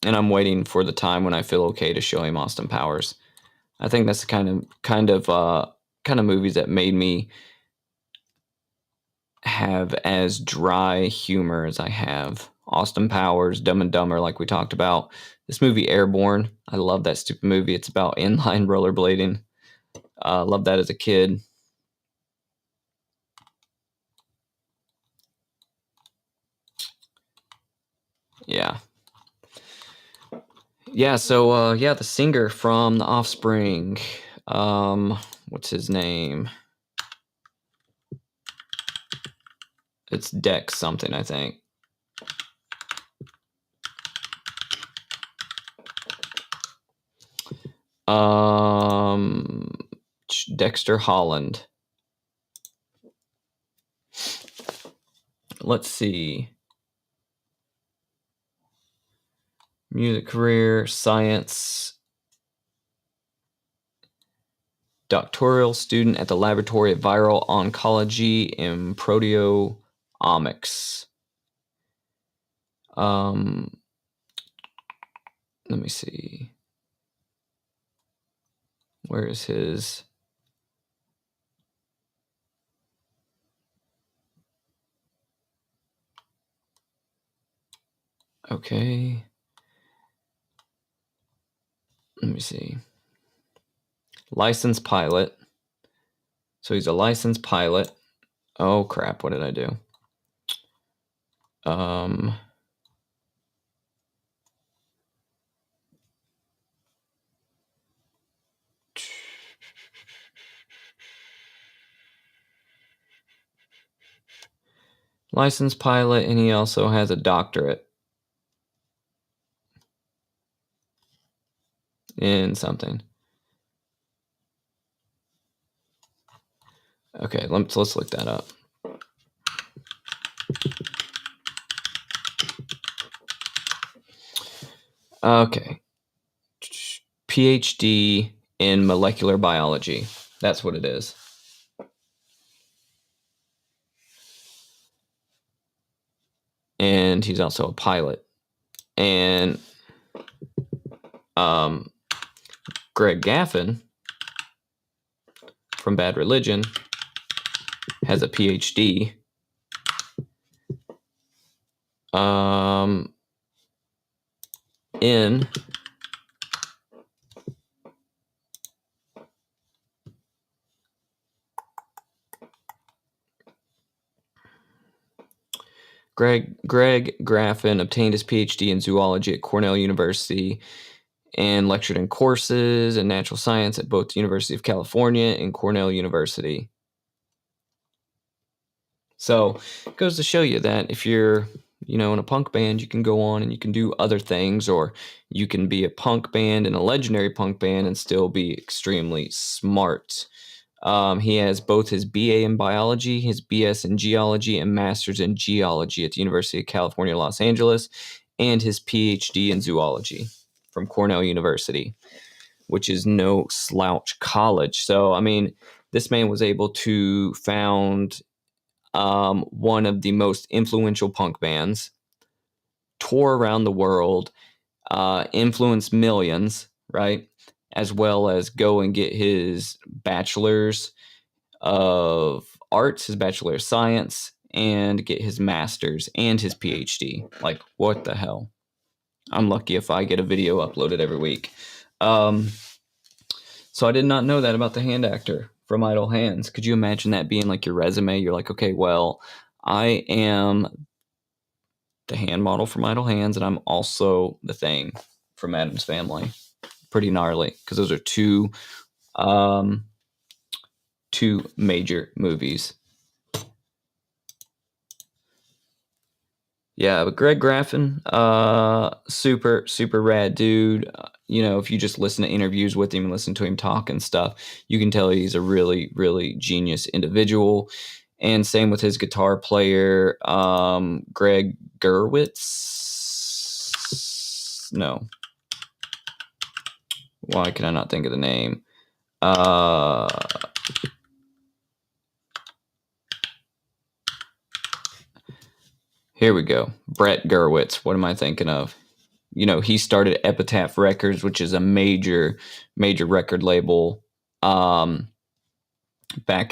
And I'm waiting for the time when I feel okay to show him Austin Powers. I think that's the kind of movies that made me have as dry humor as I have. Austin Powers, Dumb and Dumber, like we talked about. This movie, Airborne, I love that stupid movie. It's about inline rollerblading. Loved that as a kid. Yeah. Yeah, so, the singer from The Offspring. What's his name? It's Dex something, I think. Dexter Holland. Let's see. Music career, science. Doctoral student at the Laboratory of Viral Oncology and Proteomics. Let me see. Where is his? Okay. Let me see. Licensed pilot. So he's a licensed pilot. Oh crap, what did I do? Licensed pilot, and he also has a doctorate in something. Okay, let's look that up. Okay. PhD in molecular biology. That's what it is. And he's also a pilot. And Greg Gaffin from Bad Religion has a PhD in Greg Graffin obtained his PhD in zoology at Cornell University and lectured in courses in natural science at both the University of California and Cornell University. So it goes to show you that if you're, in a punk band, you can go on and you can do other things, or you can be a punk band and a legendary punk band and still be extremely smart. He has both his BA in biology, his BS in geology, and master's in geology at the University of California, Los Angeles, and his PhD in zoology from Cornell University, which is no slouch college. So, I mean, this man was able to found one of the most influential punk bands, tour around the world, influenced millions, right? As well as go and get his bachelor's of arts, his bachelor of science, and get his master's and his PhD. Like, what the hell? I'm lucky if I get a video uploaded every week. So I did not know that about the hand actor from Idle Hands. Could you imagine that being like your resume? You're like, okay, well, I am the hand model from Idle Hands, and I'm also the Thing from Addams Family. Pretty gnarly, because those are two major movies. Yeah, but Greg Graffin, super, super rad dude. If you just listen to interviews with him and listen to him talk and stuff, you can tell he's a really, really genius individual. And same with his guitar player, Greg Gerwitz. No. Why can I not think of the name? Here we go. Brett Gerwitz. What am I thinking of? He started Epitaph Records, which is a major, major record label back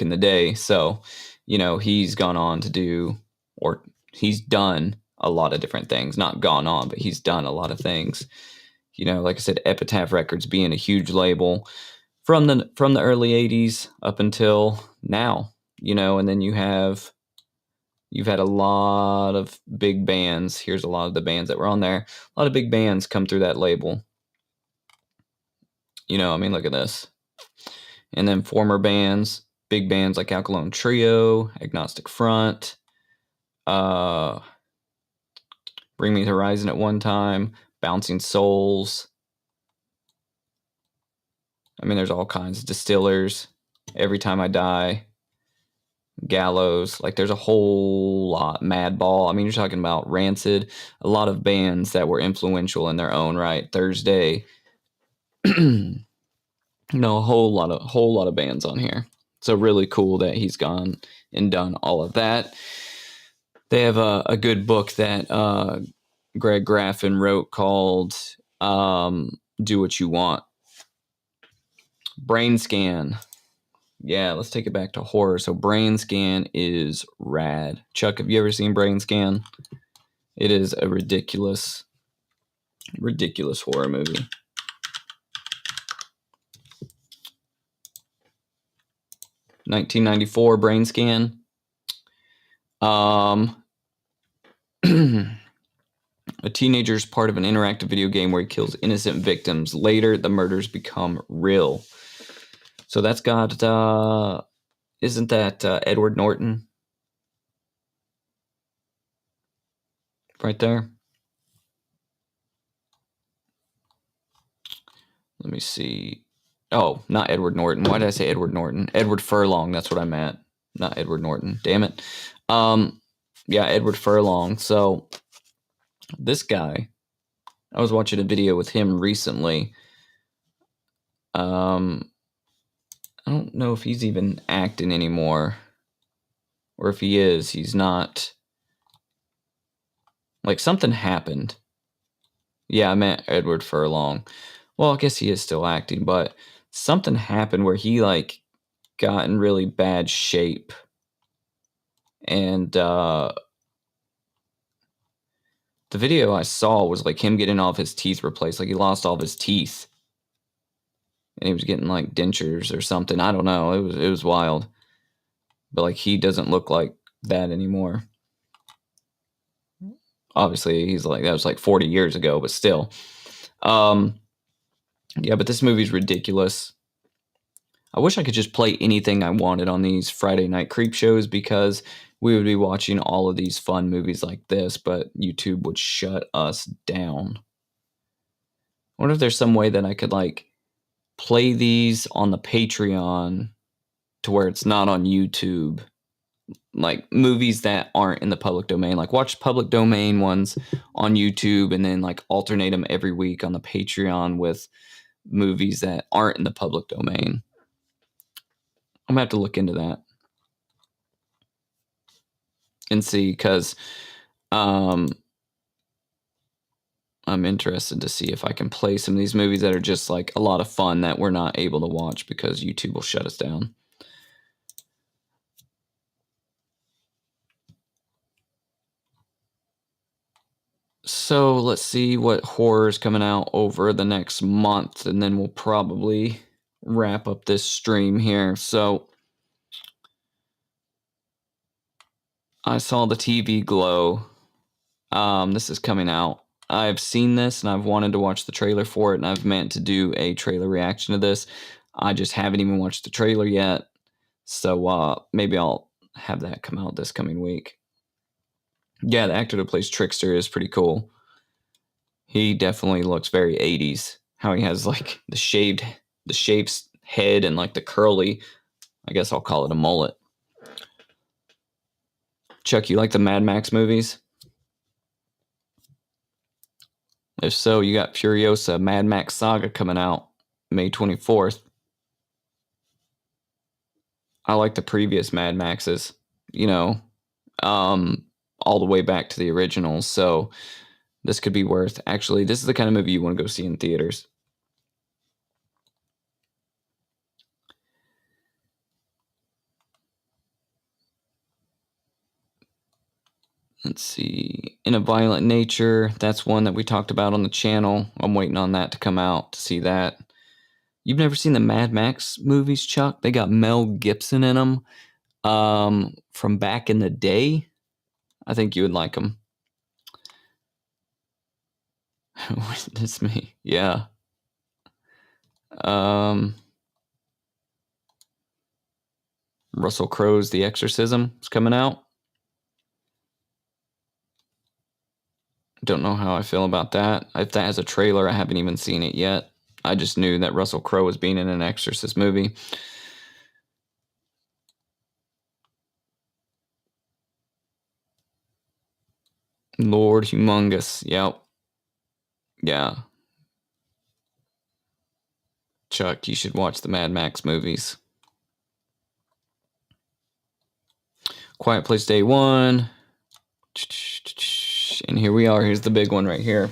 in the day. So, he's gone on to do, or he's done a lot of different things. Not gone on, but he's done a lot of things. Like I said, Epitaph Records being a huge label from the early 80s up until now, and then you've had a lot of big bands. Here's a lot of the bands that were on there. A lot of big bands come through that label. Look at this. And then former bands, big bands like Alkaline Trio, Agnostic Front, Bring Me the Horizon at one time, Bouncing Souls. There's all kinds. Distillers, Every Time I Die, Gallows. Like, there's a whole lot. Madball. You're talking about Rancid. A lot of bands that were influential in their own right. Thursday. A whole lot of bands on here. So really cool that he's gone and done all of that. They have a good book that Greg Graffin wrote called Do What You Want. Brain Scan. Yeah, let's take it back to horror. So Brain Scan is rad. Chuck, have you ever seen Brain Scan? It is a ridiculous horror movie. $1994 Brain Scan. A teenager is part of an interactive video game where he kills innocent victims. Later, the murders become real. So that's got, isn't that Edward Norton? Right there. Let me see. Oh, not Edward Norton. Why did I say Edward Norton? Edward Furlong. That's what I meant. Not Edward Norton. Damn it. Yeah, Edward Furlong. So this guy, I was watching a video with him recently. I don't know if he's even acting anymore, or if he is, he's not. Like, something happened. Yeah, I meant Edward Furlong. Well, I guess he is still acting, but something happened where he, like, got in really bad shape. And the video I saw was, like, him getting all of his teeth replaced. Like, he lost all of his teeth. And he was getting, like, dentures or something. I don't know. It was wild. But, like, he doesn't look like that anymore. Obviously, he's like, that was like 40 years ago, but still. Yeah, but this movie's ridiculous. I wish I could just play anything I wanted on these Friday night creep shows, because we would be watching all of these fun movies like this, but YouTube would shut us down. I wonder if there's some way that I could, like, play these on the Patreon to where it's not on YouTube. Like, movies that aren't in the public domain. Like, watch public domain ones on YouTube and then, like, alternate them every week on the Patreon with movies that aren't in the public domain. I'm gonna have to look into that and see, because I'm interested to see if I can play some of these movies that are just, like, a lot of fun that we're not able to watch because YouTube will shut us down. So let's see what horror is coming out over the next month, and then we'll probably wrap up this stream here. So I saw the TV Glow. This is coming out. I've seen this and I've wanted to watch the trailer for it, and I've meant to do a trailer reaction to this. I just haven't even watched the trailer yet. So maybe I'll have that come out this coming week. Yeah, the actor that plays Trickster is pretty cool. He definitely looks very 80s. How he has, like, the shaved head and, like, the curly, I guess I'll call it a mullet. Chuck, you like the Mad Max movies? If so, you got Furiosa Mad Max Saga coming out May 24th. I like the previous Mad Maxes, you know, all the way back to the originals. So this could be worth, actually, this is the kind of movie you want to go see in theaters. Let's see. In a Violent Nature, that's one that we talked about on the channel. I'm waiting on that to come out to see that. You've never seen the Mad Max movies, Chuck? They got Mel Gibson in them from back in the day. I think you would like them. Witness Me. Yeah. Russell Crowe's The Exorcism is coming out. Don't know how I feel about that. If that has a trailer, I haven't even seen it yet. I just knew that Russell Crowe was being in an Exorcist movie. Lord Humongous. Yep. Yeah. Chuck, you should watch the Mad Max movies. Quiet Place Day 1. And here we are. Here's the big one right here.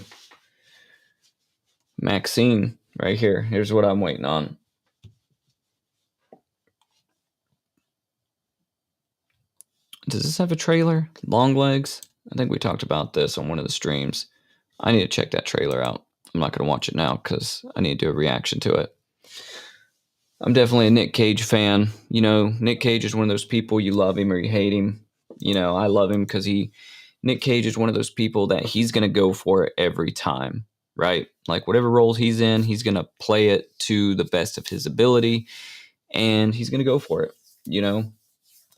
Maxine, right here. Here's what I'm waiting on. Does this have a trailer? Long Legs? I think we talked about this on one of the streams. I need to check that trailer out. I'm not going to watch it now because I need to do a reaction to it. I'm definitely a Nick Cage fan. You know, Nick Cage is one of those people, you love him or you hate him. You know, I love him because Nick Cage is one of those people that he's going to go for it every time, right? Like, whatever role he's in, he's going to play it to the best of his ability, and he's going to go for it, you know?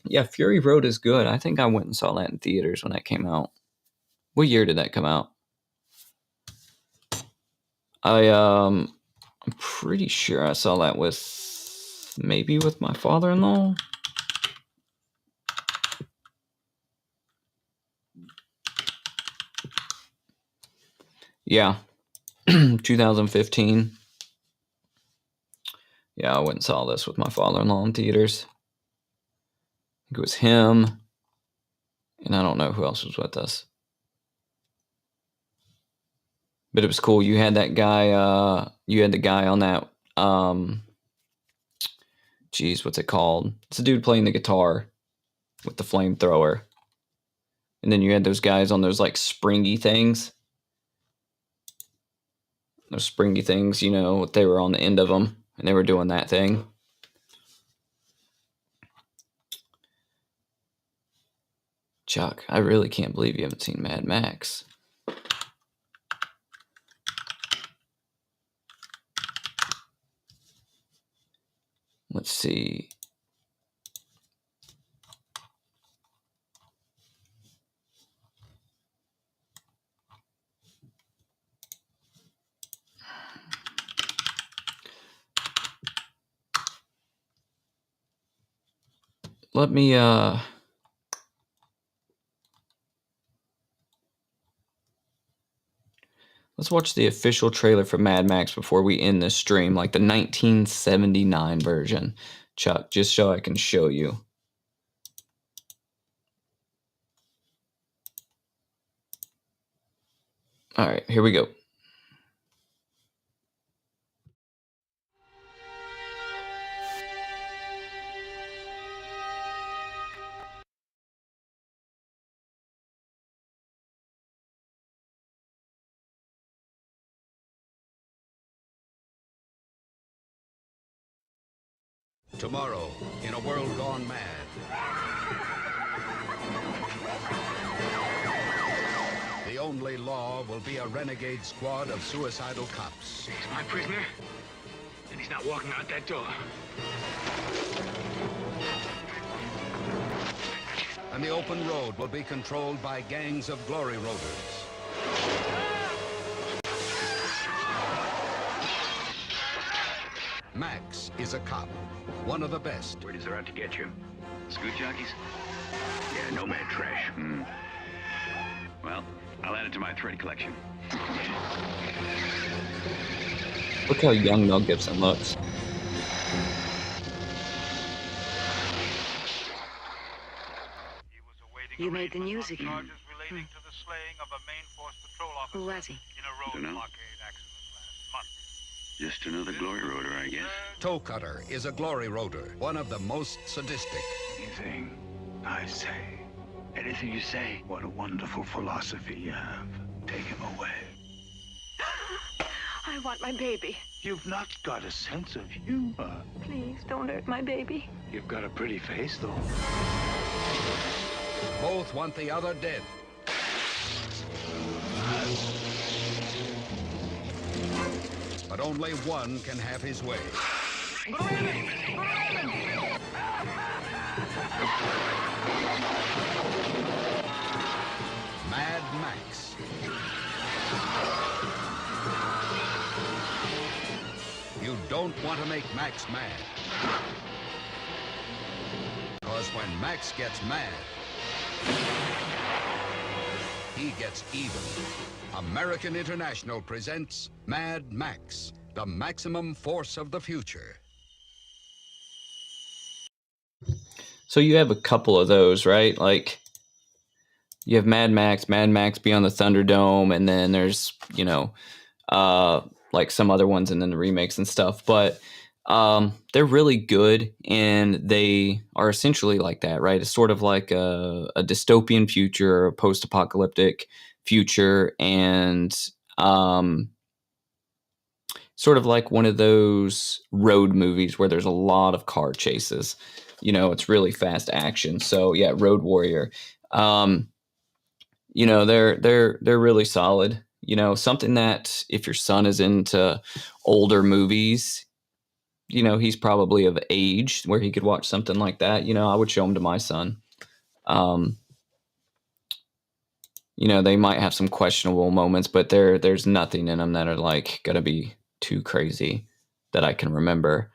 Yeah, Fury Road is good. I think I went and saw that in theaters when that came out. What year did that come out? I'm pretty sure I saw that with my father-in-law. Yeah. 2015. Yeah, I went and saw this with my father-in-law in theaters. I think it was him, and I don't know who else was with us. But it was cool. You had that guy, you had the guy on that, geez, what's it called? It's a dude playing the guitar with the flamethrower. And then you had those guys on those, like, springy things. Those springy things, you know, they were on the end of them, and they were doing that thing. Chuck, I really can't believe you haven't seen Mad Max. Let's see. Let me, let's watch the official trailer for Mad Max before we end this stream, like the 1979 version, Chuck, just so I can show you. All right, here we go. Tomorrow, in a world gone mad. The only law will be a renegade squad of suicidal cops. He's my prisoner, and he's not walking out that door. And the open road will be controlled by gangs of glory roaders. Max is a cop, one of the best. Where does they're out to get you? Scoot jockeys? Yeah, nomad trash. Well, I'll add it to my thread collection. Look how young Mel Gibson looks. You made the news again. Who was he? Don't know. Just another glory roader, I guess. Toe Cutter is a glory roader, one of the most sadistic. Anything I say. Anything you say. What a wonderful philosophy you have. Take him away. I want my baby. You've not got a sense of humor. Please, don't hurt my baby. You've got a pretty face, though. Both want the other dead. But only one can have his way. Mad Max. You don't want to make Max mad. Because when Max gets mad, he gets even. American International presents Mad Max, the maximum force of the future. So you have a couple of those, right? Like, you have Mad Max Beyond the Thunderdome, and then there's, you know, like some other ones, and then the remakes and stuff. But they're really good, and they are essentially like that, right? It's sort of like a dystopian future, a post-apocalyptic future, and sort of like one of those road movies where there's a lot of car chases. You know, it's really fast action. So yeah, Road Warrior. You know, they're really solid. You know, something that if your son is into older movies, you know, he's probably of age where he could watch something like that. You know, I would show him to my son. You know, they might have some questionable moments, but there's nothing in them that are like gonna be too crazy that I can remember.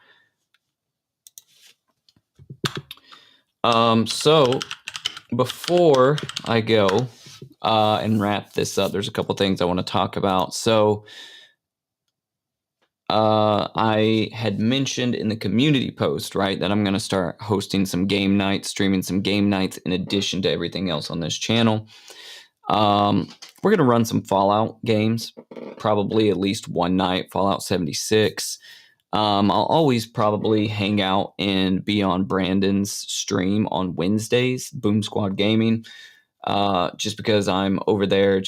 So before I go, and wrap this up. There's a couple things I want to talk about. So I had mentioned in the community post, right, that I'm going to start hosting some game nights, streaming some game nights in addition to everything else on this channel. We're going to run some Fallout games, probably at least one night, Fallout 76. I'll always probably hang out and be on Brandon's stream on Wednesdays, Boom Squad Gaming, just because I'm over there,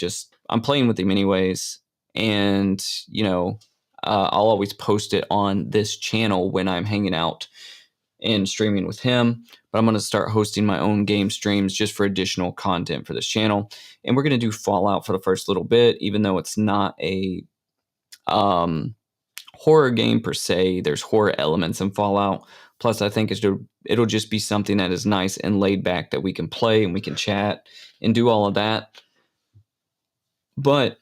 I'm playing with him anyways. And, I'll always post it on this channel when I'm hanging out and streaming with him. But I'm going to start hosting my own game streams just for additional content for this channel. And we're going to do Fallout for the first little bit, even though it's not a horror game per se. There's horror elements in Fallout. Plus, I think it'll just be something that is nice and laid back that we can play and we can chat and do all of that. But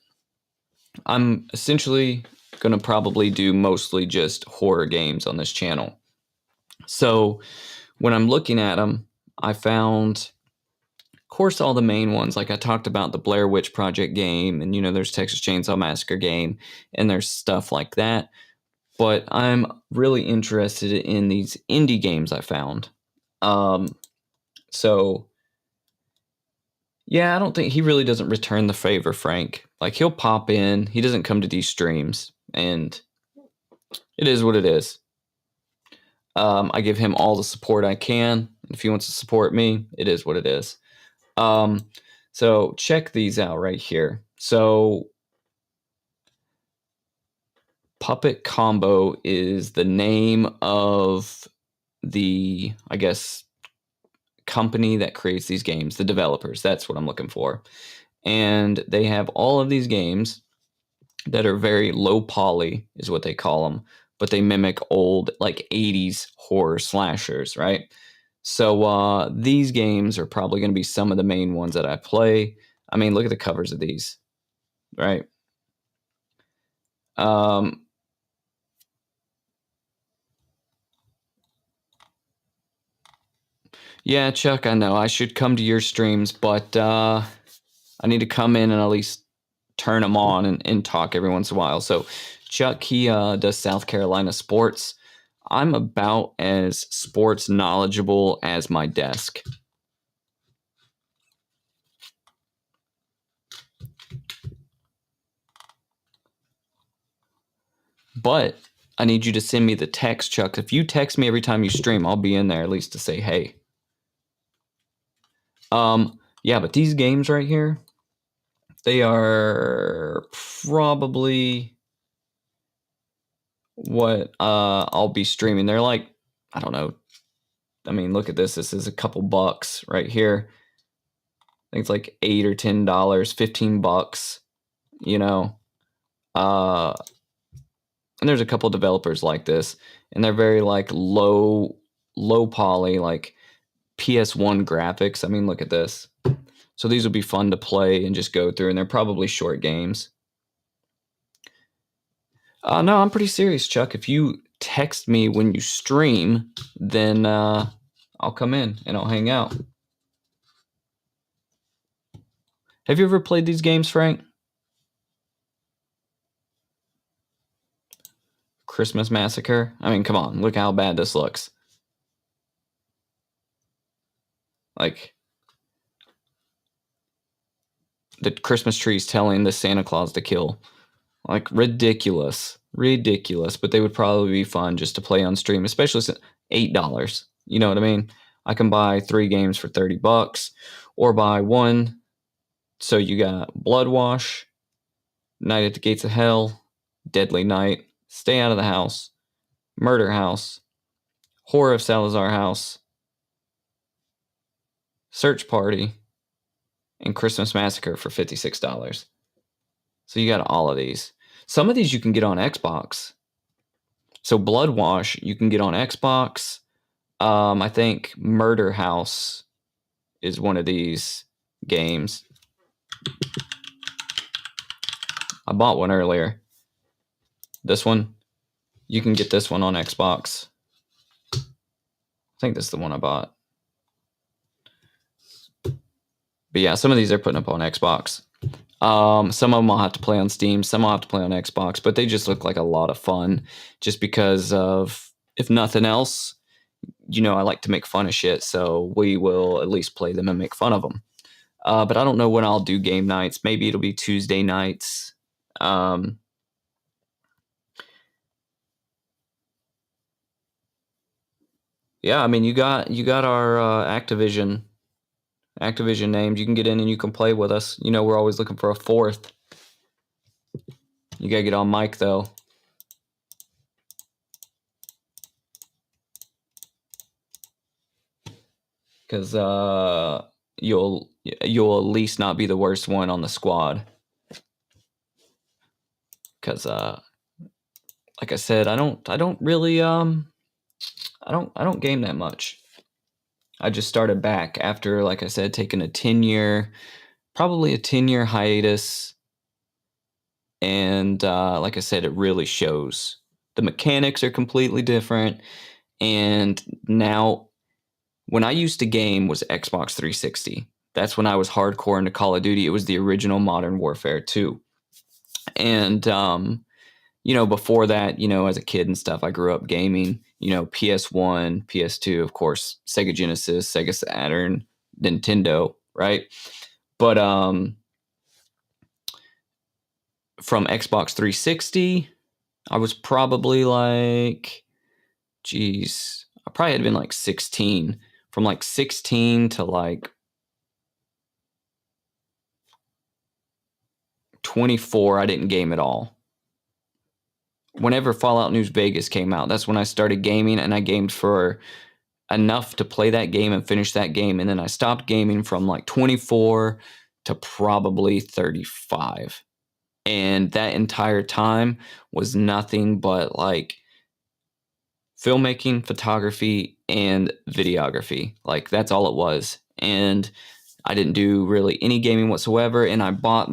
I'm essentially going to probably do mostly just horror games on this channel. So when I'm looking at them, I found, of course, all the main ones. Like I talked about the Blair Witch Project game, and there's Texas Chainsaw Massacre game, and there's stuff like that. But I'm really interested in these indie games I found. So yeah, I don't think he really doesn't return the favor, Frank. Like he'll pop in, he doesn't come to these streams, and it is what it is. I give him all the support I can. If he wants to support me, it is what it is. So check these out right here. So Puppet Combo is the name of the, I guess, company that creates these games, the developers. That's what I'm looking for. And they have all of these games that are very low poly, is what they call them, but they mimic old, like 80s horror slashers, right? So these games are probably going to be some of the main ones that I play. I mean, look at the covers of these, right? Yeah, Chuck, I know I should come to your streams, but I need to come in and at least turn them on and talk every once in a while. So Chuck, he does South Carolina sports. I'm about as sports knowledgeable as my desk. But I need you to send me the text, Chuck. If you text me every time you stream, I'll be in there at least to say hey. Yeah, but these games right here, they are probably what I'll be streaming. They're like, I don't know. I mean, look at this. This is a couple bucks right here. I think it's like $8 or $10, $15, and there's a couple developers like this, and they're very like low poly, like PS1 graphics. I mean, look at this. So these will be fun to play and just go through, and they're probably short games. No, I'm pretty serious, Chuck. If you text me when you stream, then I'll come in and I'll hang out. Have you ever played these games, Frank? Christmas Massacre? I mean, come on. Look how bad this looks. Like, the Christmas tree's telling the Santa Claus to kill. Like, ridiculous. Ridiculous. But they would probably be fun just to play on stream, especially $8. You know what I mean? I can buy 3 games for $30 or buy one. So you got Blood Wash, Night at the Gates of Hell, Deadly Night, Stay Out of the House, Murder House, Horror of Salazar House, Search Party, and Christmas Massacre for $56. So you got all of these. Some of these you can get on Xbox. So Blood Wash you can get on Xbox. I think Murder House is one of these games. I bought one earlier. This one, you can get this one on Xbox. I think this is the one I bought. But yeah, some of these are putting up on Xbox. Some of them I'll have to play on Steam. Some I'll have to play on Xbox. But they just look like a lot of fun. Just because of, if nothing else, I like to make fun of shit. So we will at least play them and make fun of them. But I don't know when I'll do game nights. Maybe it'll be Tuesday nights. Yeah, I mean, you got our Activision named. You can get in and you can play with us. We're always looking for a fourth. You gotta get on mic though. Because you'll at least not be the worst one on the squad. Because like I said, I don't really I don't game that much. I just started back after, like I said, taking a 10-year hiatus. And like I said, it really shows. The mechanics are completely different. And now, when I used to game was Xbox 360. That's when I was hardcore into Call of Duty. It was the original Modern Warfare 2. And, before that, as a kid and stuff, I grew up gaming, PS1, PS2, of course, Sega Genesis, Sega Saturn, Nintendo, right? But from Xbox 360, I was probably like, I probably had been like 16. From like 16 to like 24, I didn't game at all. Whenever Fallout New Vegas came out, that's when I started gaming, and I gamed for enough to play that game and finish that game. And then I stopped gaming from like 24 to probably 35. And that entire time was nothing but like filmmaking, photography, and videography. Like, that's all it was. And I didn't do really any gaming whatsoever. And I bought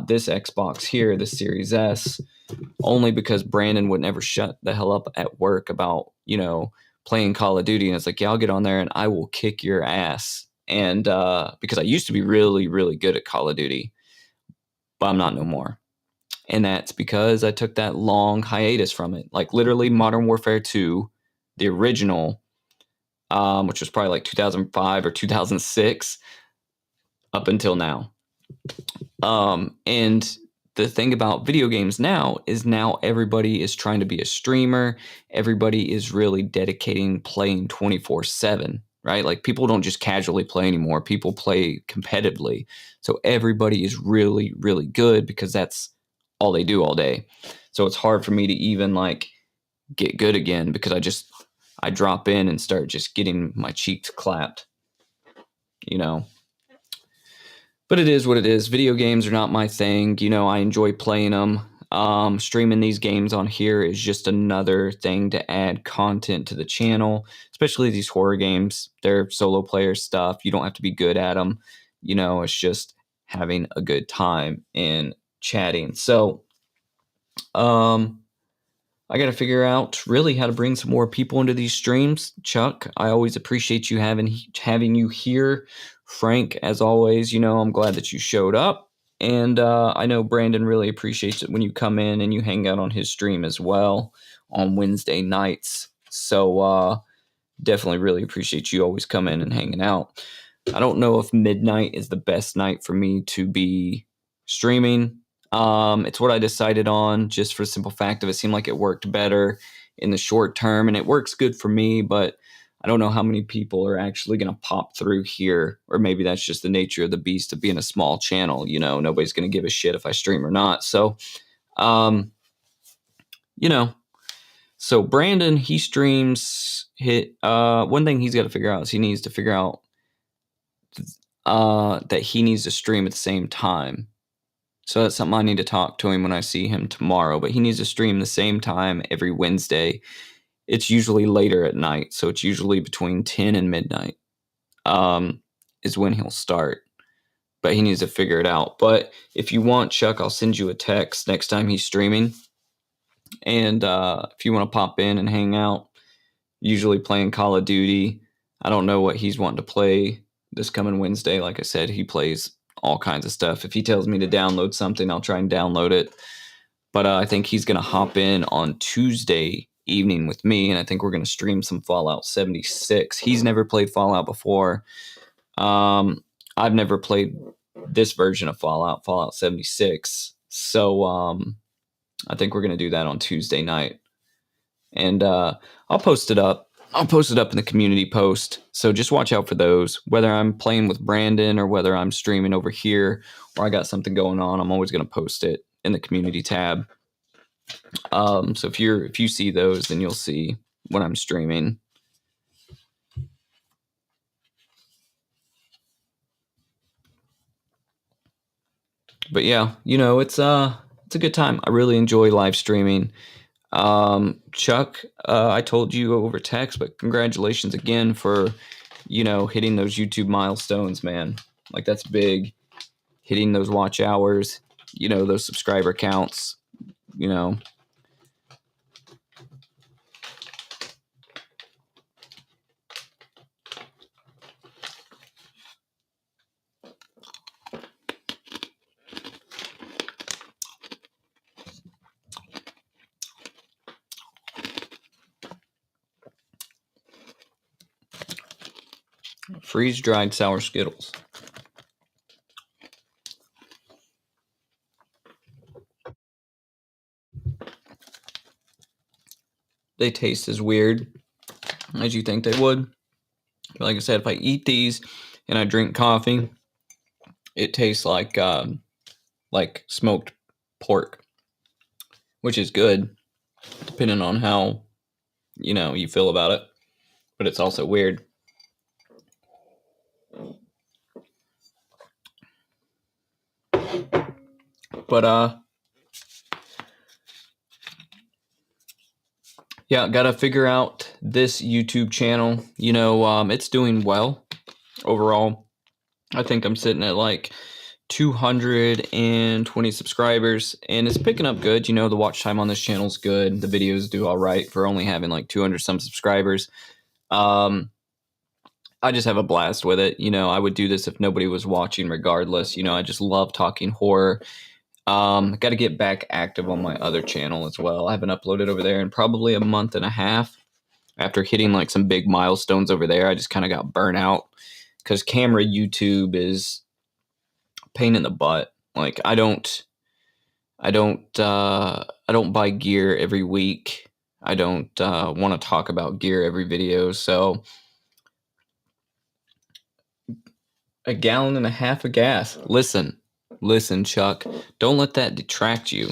this Xbox here, the Series S, only because Brandon would never shut the hell up at work about, playing Call of Duty. And it's like, yeah, I'll get on there and I will kick your ass. And because I used to be really, really good at Call of Duty, but I'm not no more. And that's because I took that long hiatus from it. Like, literally Modern Warfare 2, the original, which was probably like 2005 or 2006, up until now. And the thing about video games now is everybody is trying to be a streamer. Everybody is really dedicating playing 24/7, right? Like, people don't just casually play anymore. People play competitively. So everybody is really, really good because that's all they do all day. So it's hard for me to even like get good again because I drop in and start just getting my cheeks clapped, But it is what it is. Video games are not my thing. I enjoy playing them. Streaming these games on here is just another thing to add content to the channel, especially these horror games. They're solo player stuff. You don't have to be good at them. It's just having a good time and chatting. So, I got to figure out really how to bring some more people into these streams. Chuck, I always appreciate you having you here. Frank, as always, I'm glad that you showed up. And I know Brandon really appreciates it when you come in and you hang out on his stream as well on Wednesday nights. So definitely really appreciate you always coming in and hanging out. I don't know if midnight is the best night for me to be streaming. It's what I decided on just for the simple fact of it seemed like it worked better in the short term, and it works good for me, but I don't know how many people are actually going to pop through here, or maybe that's just the nature of the beast of being a small channel. Nobody's going to give a shit if I stream or not. So, so Brandon, he streams one thing he's got to figure out is he needs to figure out that he needs to stream at the same time. So that's something I need to talk to him when I see him tomorrow. But he needs to stream the same time every Wednesday. It's usually later at night, so it's usually between 10 and midnight is when he'll start. But he needs to figure it out. But if you want, Chuck, I'll send you a text next time he's streaming. And if you want to pop in and hang out, usually playing Call of Duty. I don't know what he's wanting to play this coming Wednesday. Like I said, he plays all kinds of stuff. If he tells me to download something, I'll try and download it. But I think he's going to hop in on Tuesday evening with me, and I think we're going to stream some Fallout 76. He's never played Fallout before. I've never played this version of Fallout 76. So I think we're going to do that on Tuesday night. And I'll post it up. I'll post it up in the community post. So just watch out for those. Whether I'm playing with Brandon or whether I'm streaming over here or I got something going on, I'm always going to post it in the community tab. So if you see those, then you'll see when I'm streaming. But yeah, it's a good time. I really enjoy live streaming. Chuck, I told you over text, but congratulations again for, hitting those YouTube milestones, man. Like, that's big. Hitting those watch hours, those subscriber counts, freeze-dried sour Skittles. They taste as weird as you think they would. Like I said, if I eat these and I drink coffee, it tastes like smoked pork, which is good, depending on how, you feel about it. But it's also weird. But yeah, gotta figure out this YouTube channel. It's doing well overall. I think I'm sitting at like 220 subscribers, and it's picking up good. The watch time on this channel is good. The videos do all right for only having like 200 some subscribers. I just have a blast with it. I would do this if nobody was watching regardless. I just love talking horror. Got to get back active on my other channel as well. I haven't uploaded over there in probably a month and a half. After hitting like some big milestones over there, I just kind of got burnt out because camera YouTube is a pain in the butt. Like, I don't buy gear every week. I don't want to talk about gear every video. So a gallon and a half of gas. Listen, Chuck, don't let that detract you.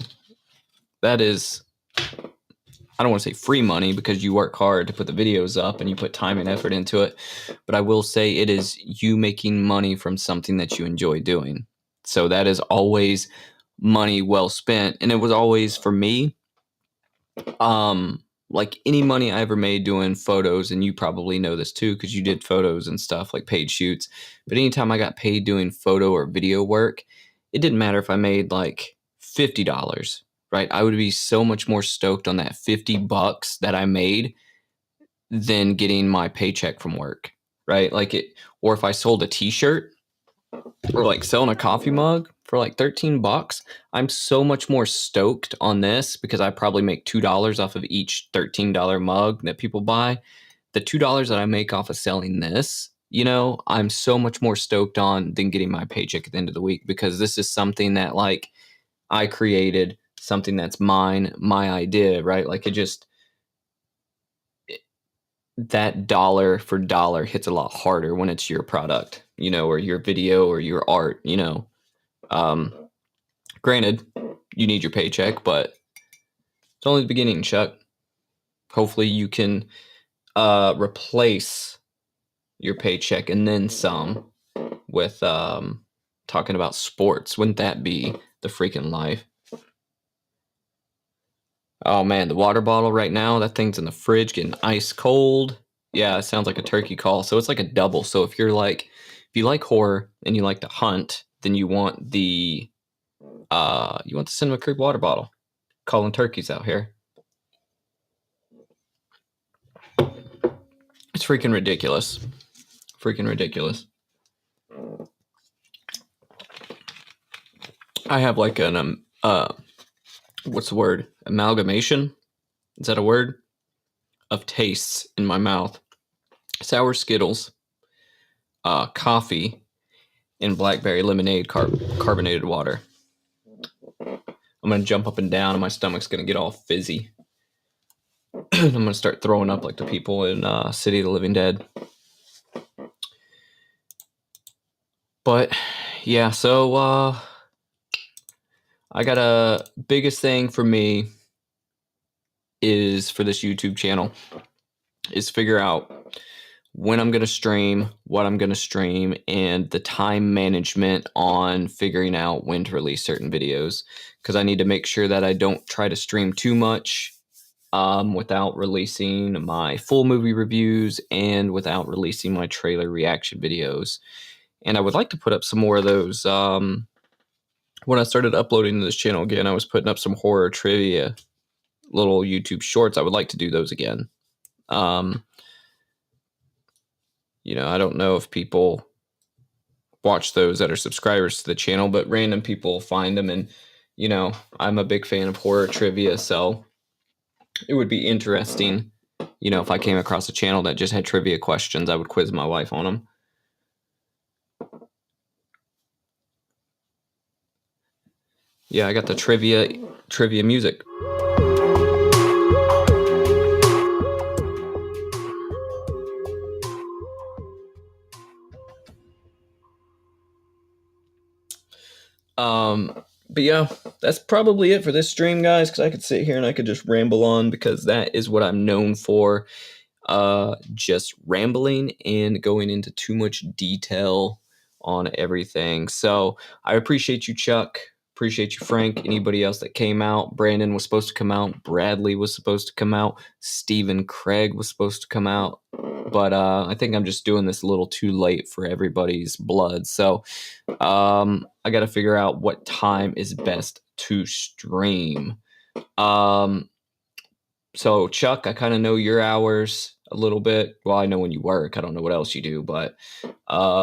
That is, I don't want to say free money because you work hard to put the videos up and you put time and effort into it. But I will say it is you making money from something that you enjoy doing. So that is always money well spent. And it was always, for me, like any money I ever made doing photos, and you probably know this too because you did photos and stuff like paid shoots. But anytime I got paid doing photo or video work, it didn't matter if I made like $50, right? I would be so much more stoked on that $50 that I made than getting my paycheck from work, right? Like it, or if I sold a t-shirt or like selling a coffee mug for like $13, I'm so much more stoked on this because I probably make $2 off of each $13 mug that people buy. The $2 that I make off of selling this, I'm so much more stoked on than getting my paycheck at the end of the week because this is something that like I created, something that's mine, my idea, right? Like that dollar for dollar hits a lot harder when it's your product, or your video or your art, Granted, you need your paycheck, but it's only the beginning, Chuck. Hopefully you can replace your paycheck and then some with talking about sports. Wouldn't that be the freaking life? Oh man, the water bottle right now, that thing's in the fridge getting ice cold. Yeah, it sounds like a turkey call. So it's like a double. So if you like horror and you like to hunt, then you want the Cinema Creek water bottle. Calling turkeys out here. It's freaking ridiculous. Freaking ridiculous. I have like an what's the word? Amalgamation? Is that a word? Of tastes in my mouth. Sour Skittles, coffee, and blackberry lemonade carbonated water. I'm gonna jump up and down, and my stomach's gonna get all fizzy. I'm gonna start throwing up like the people in City of the Living Dead. But yeah, so I got a biggest thing for me is for this YouTube channel is figure out when I'm going to stream, what I'm going to stream, and the time management on figuring out when to release certain videos. Because I need to make sure that I don't try to stream too much without releasing my full movie reviews and without releasing my trailer reaction videos. And I would like to put up some more of those. When I started uploading to this channel again, I was putting up some horror trivia, little YouTube shorts. I would like to do those again. You know, I don't know if people watch those that are subscribers to the channel, but random people find them. And, you know, I'm a big fan of horror trivia, so it would be interesting, you know, if I came across a channel that just had trivia questions, I would quiz my wife on them. Yeah, I got the trivia music. But yeah, that's probably it for this stream, guys, because I could sit here and I could just ramble on, because that is what I'm known for. Just rambling and going into too much detail on everything. So I appreciate you, Chuck. Appreciate you, Frank. Anybody else that came out. Brandon was supposed to come out. Bradley was supposed to come out. Stephen Craig was supposed to come out. But I think I'm just doing this a little too late for everybody's blood. So I got to figure out what time is best to stream. So Chuck, I kind of know your hours a little bit. Well, I know when you work. I don't know what else you do, but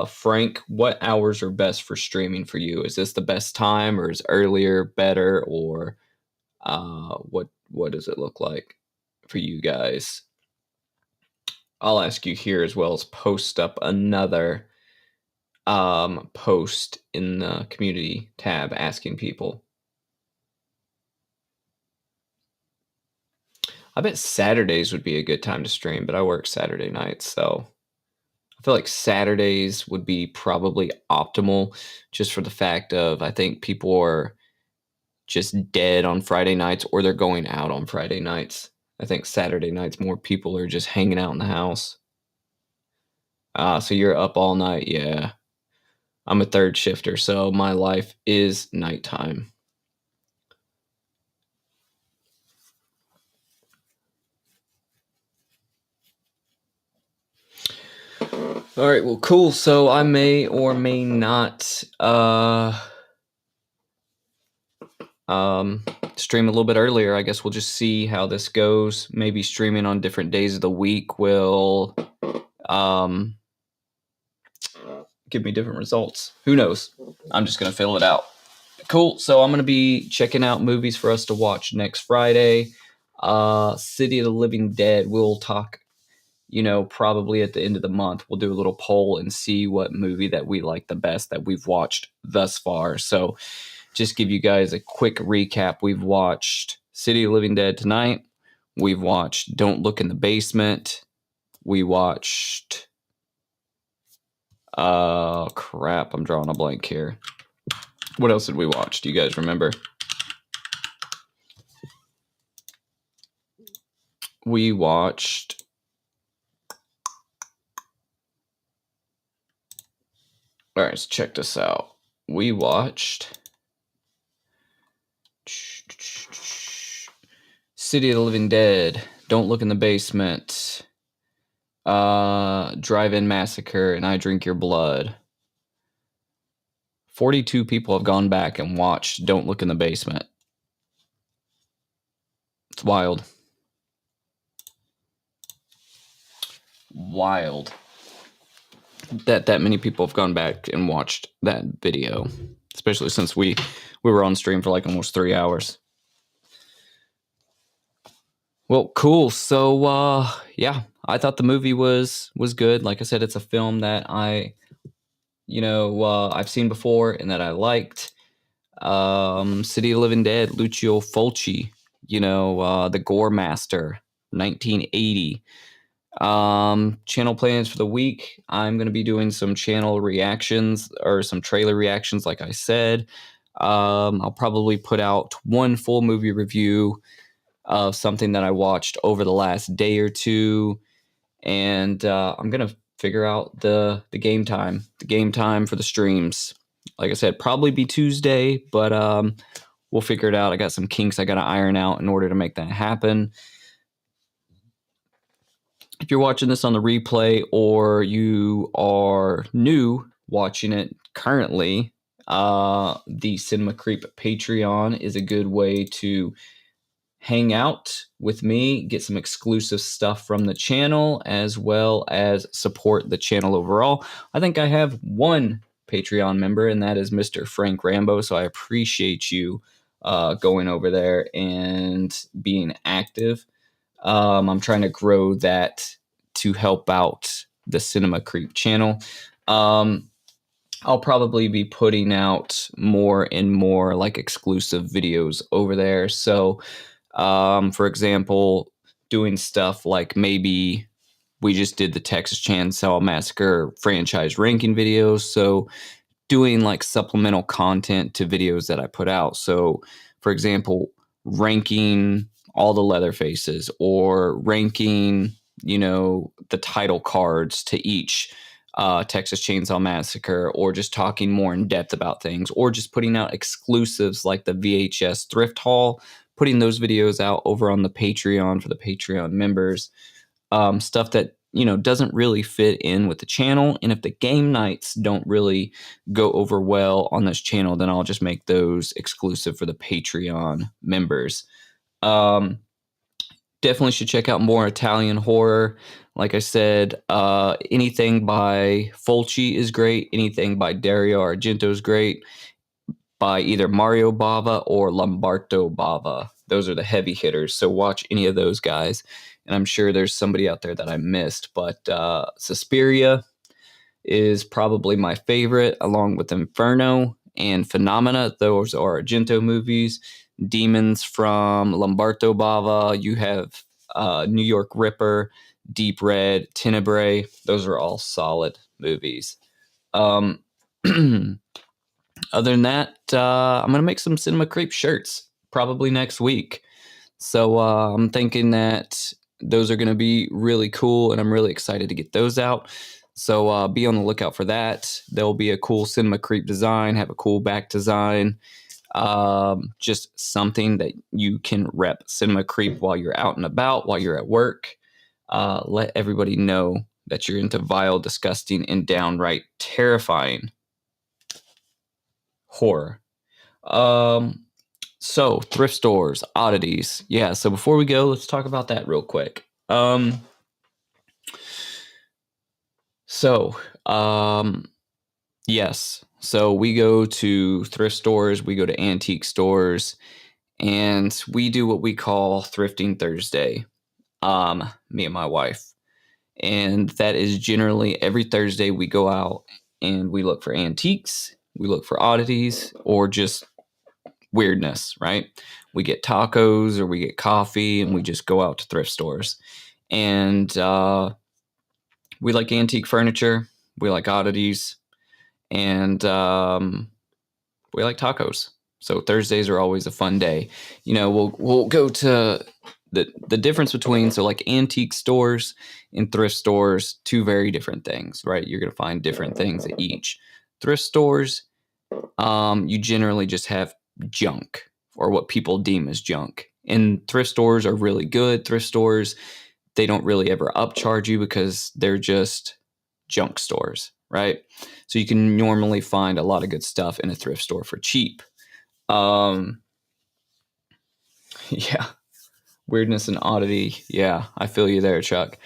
Frank, what hours are best for streaming for you? Is this the best time, or is earlier better, or what does it look like for you guys? I'll ask you here as well as post up another post in the community tab asking people. I bet Saturdays would be a good time to stream, but I work Saturday nights, so I feel like Saturdays would be probably optimal, just for the fact of I think people are just dead on Friday nights, or they're going out on Friday nights. I think Saturday nights more people are just hanging out in the house. So you're up all night. Yeah. I'm a third shifter, so my life is nighttime. All right, well, cool. So I may or may not stream a little bit earlier. I guess we'll just see how this goes. Maybe streaming on different days of the week will give me different results. Who knows? I'm just going to fill it out. Cool. So I'm going to be checking out movies for us to watch next Friday. City of the Living Dead. We'll talk, you know, probably at the end of the month. We'll do a little poll and see what movie that we like the best that we've watched thus far. So just give you guys a quick recap. We've watched City of the Living Dead tonight. We've watched Don't Look in the Basement. We watched... crap, I'm drawing a blank here. What else did we watch? Do you guys remember? We watched... All right, let's check this out. We watched City of the Living Dead, Don't Look in the Basement, Drive-In Massacre, and I Drink Your Blood. 42 people have gone back and watched Don't Look in the Basement. It's wild. Wild. that many people have gone back and watched that video, especially since we were on stream for like almost 3 hours. Well, cool. So yeah, I thought the movie was good. Like I said, it's a film that I've seen before and that I liked. City of the Living Dead, Lucio Fulci, the Gore Master, 1980. Channel plans for the week. I'm going to be doing some channel reactions or some trailer reactions, like I said. I'll probably put out one full movie review of something that I watched over the last day or two. And I'm going to figure out the game time for the streams. Like I said, probably be Tuesday, but we'll figure it out. I got some kinks I got to iron out in order to make that happen. If you're watching this on the replay or you are new watching it currently, the Cinema Creep Patreon is a good way to hang out with me, get some exclusive stuff from the channel, as well as support the channel overall. I think I have one Patreon member, and that is Mr. Frank Rambo, so I appreciate you going over there and being active. I'm trying to grow that to help out the Cinema Creep channel. I'll probably be putting out more and more like exclusive videos over there. So, for example, doing stuff like maybe we just did the Texas Chainsaw Massacre franchise ranking videos. So doing like supplemental content to videos that I put out. So, for example, ranking all the Leatherfaces or ranking, the title cards to each Texas Chainsaw Massacre, or just talking more in depth about things, or just putting out exclusives like the VHS thrift haul, putting those videos out over on the Patreon for the Patreon members. Stuff that doesn't really fit in with the channel, and if the game nights don't really go over well on this channel, then I'll just make those exclusive for the Patreon members. Definitely should check out more Italian horror. Like I said, anything by Fulci is great. Anything by Dario Argento is great. By either Mario Bava or Lamberto Bava. Those are the heavy hitters. So watch any of those guys. And I'm sure there's somebody out there that I missed. But Suspiria is probably my favorite, along with Inferno and Phenomena. Those are Argento movies. Demons from Lamberto Bava. You have New York Ripper, Deep Red, Tenebrae. Those are all solid movies. Other than that, I'm going to make some Cinema Creep shirts probably next week. So I'm thinking that those are going to be really cool, and I'm really excited to get those out. So be on the lookout for that. There'll be a cool Cinema Creep design, have a cool back design. Just something that you can rep Cinema Creep while you're out and about, while you're at work. Let everybody know that you're into vile, disgusting, and downright terrifying horror. So thrift stores, oddities. Yeah, so before we go, let's talk about that real quick. Yes. So we go to thrift stores, we go to antique stores, and we do what we call Thrifting Thursday. Me and my wife. And that is generally every Thursday we go out and we look for antiques, we look for oddities, or just weirdness, right? We get tacos or we get coffee, and we just go out to thrift stores. And we like antique furniture, we like oddities, and we like tacos. So Thursdays are always a fun day. We'll go to the difference between, so like antique stores and thrift stores, two very different things, right? You're going to find different things at each. Thrift stores, you generally just have junk, or what people deem as junk. And thrift stores are really good. Thrift stores, they don't really ever upcharge you because they're just junk stores, right? So you can normally find a lot of good stuff in a thrift store for cheap. Yeah. Weirdness and oddity. Yeah, I feel you there, Chuck.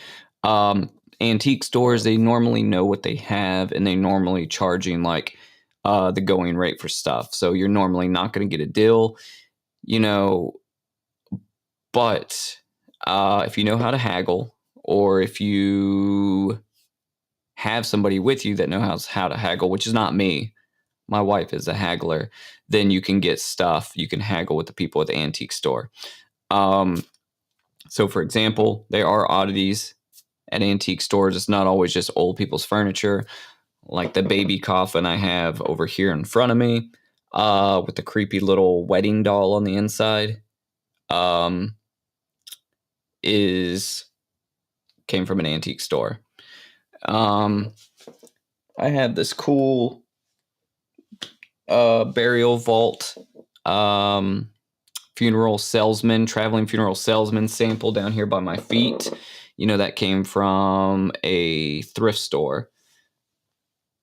antique stores, they normally know what they have, and they normally charging like the going rate for stuff. So you're normally not going to get a deal, you know. But if you know how to haggle, or if you have somebody with you that knows how to haggle, which is not me, my wife is a haggler, then you can get stuff. You can haggle with the people at the antique store. So, for example, there are oddities at antique stores. It's not always just old people's furniture, like the baby coffin I have over here in front of me, with the creepy little wedding doll on the inside. Came from an antique store. I have this cool burial vault, traveling funeral salesman sample down here by my feet. You know, that came from a thrift store.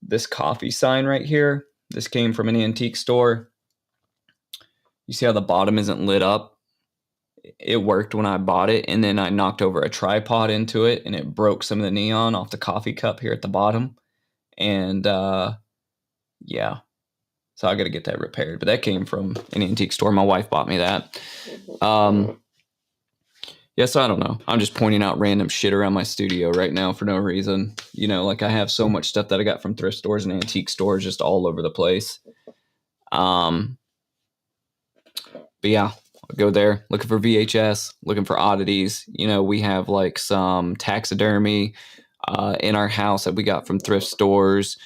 This coffee sign right here, this came from an antique store. You see how the bottom isn't lit up? It worked when I bought it, and then I knocked over a tripod into it, and it broke some of the neon off the coffee cup here at the bottom. And yeah, so I got to get that repaired. But that came from an antique store. My wife bought me that. Yeah, so I don't know. I'm just pointing out random shit around my studio right now for no reason. You know, like I have so much stuff that I got from thrift stores and antique stores just all over the place. But yeah, I'll go there looking for VHS, looking for oddities. You know, we have like some taxidermy in our house that we got from thrift stores.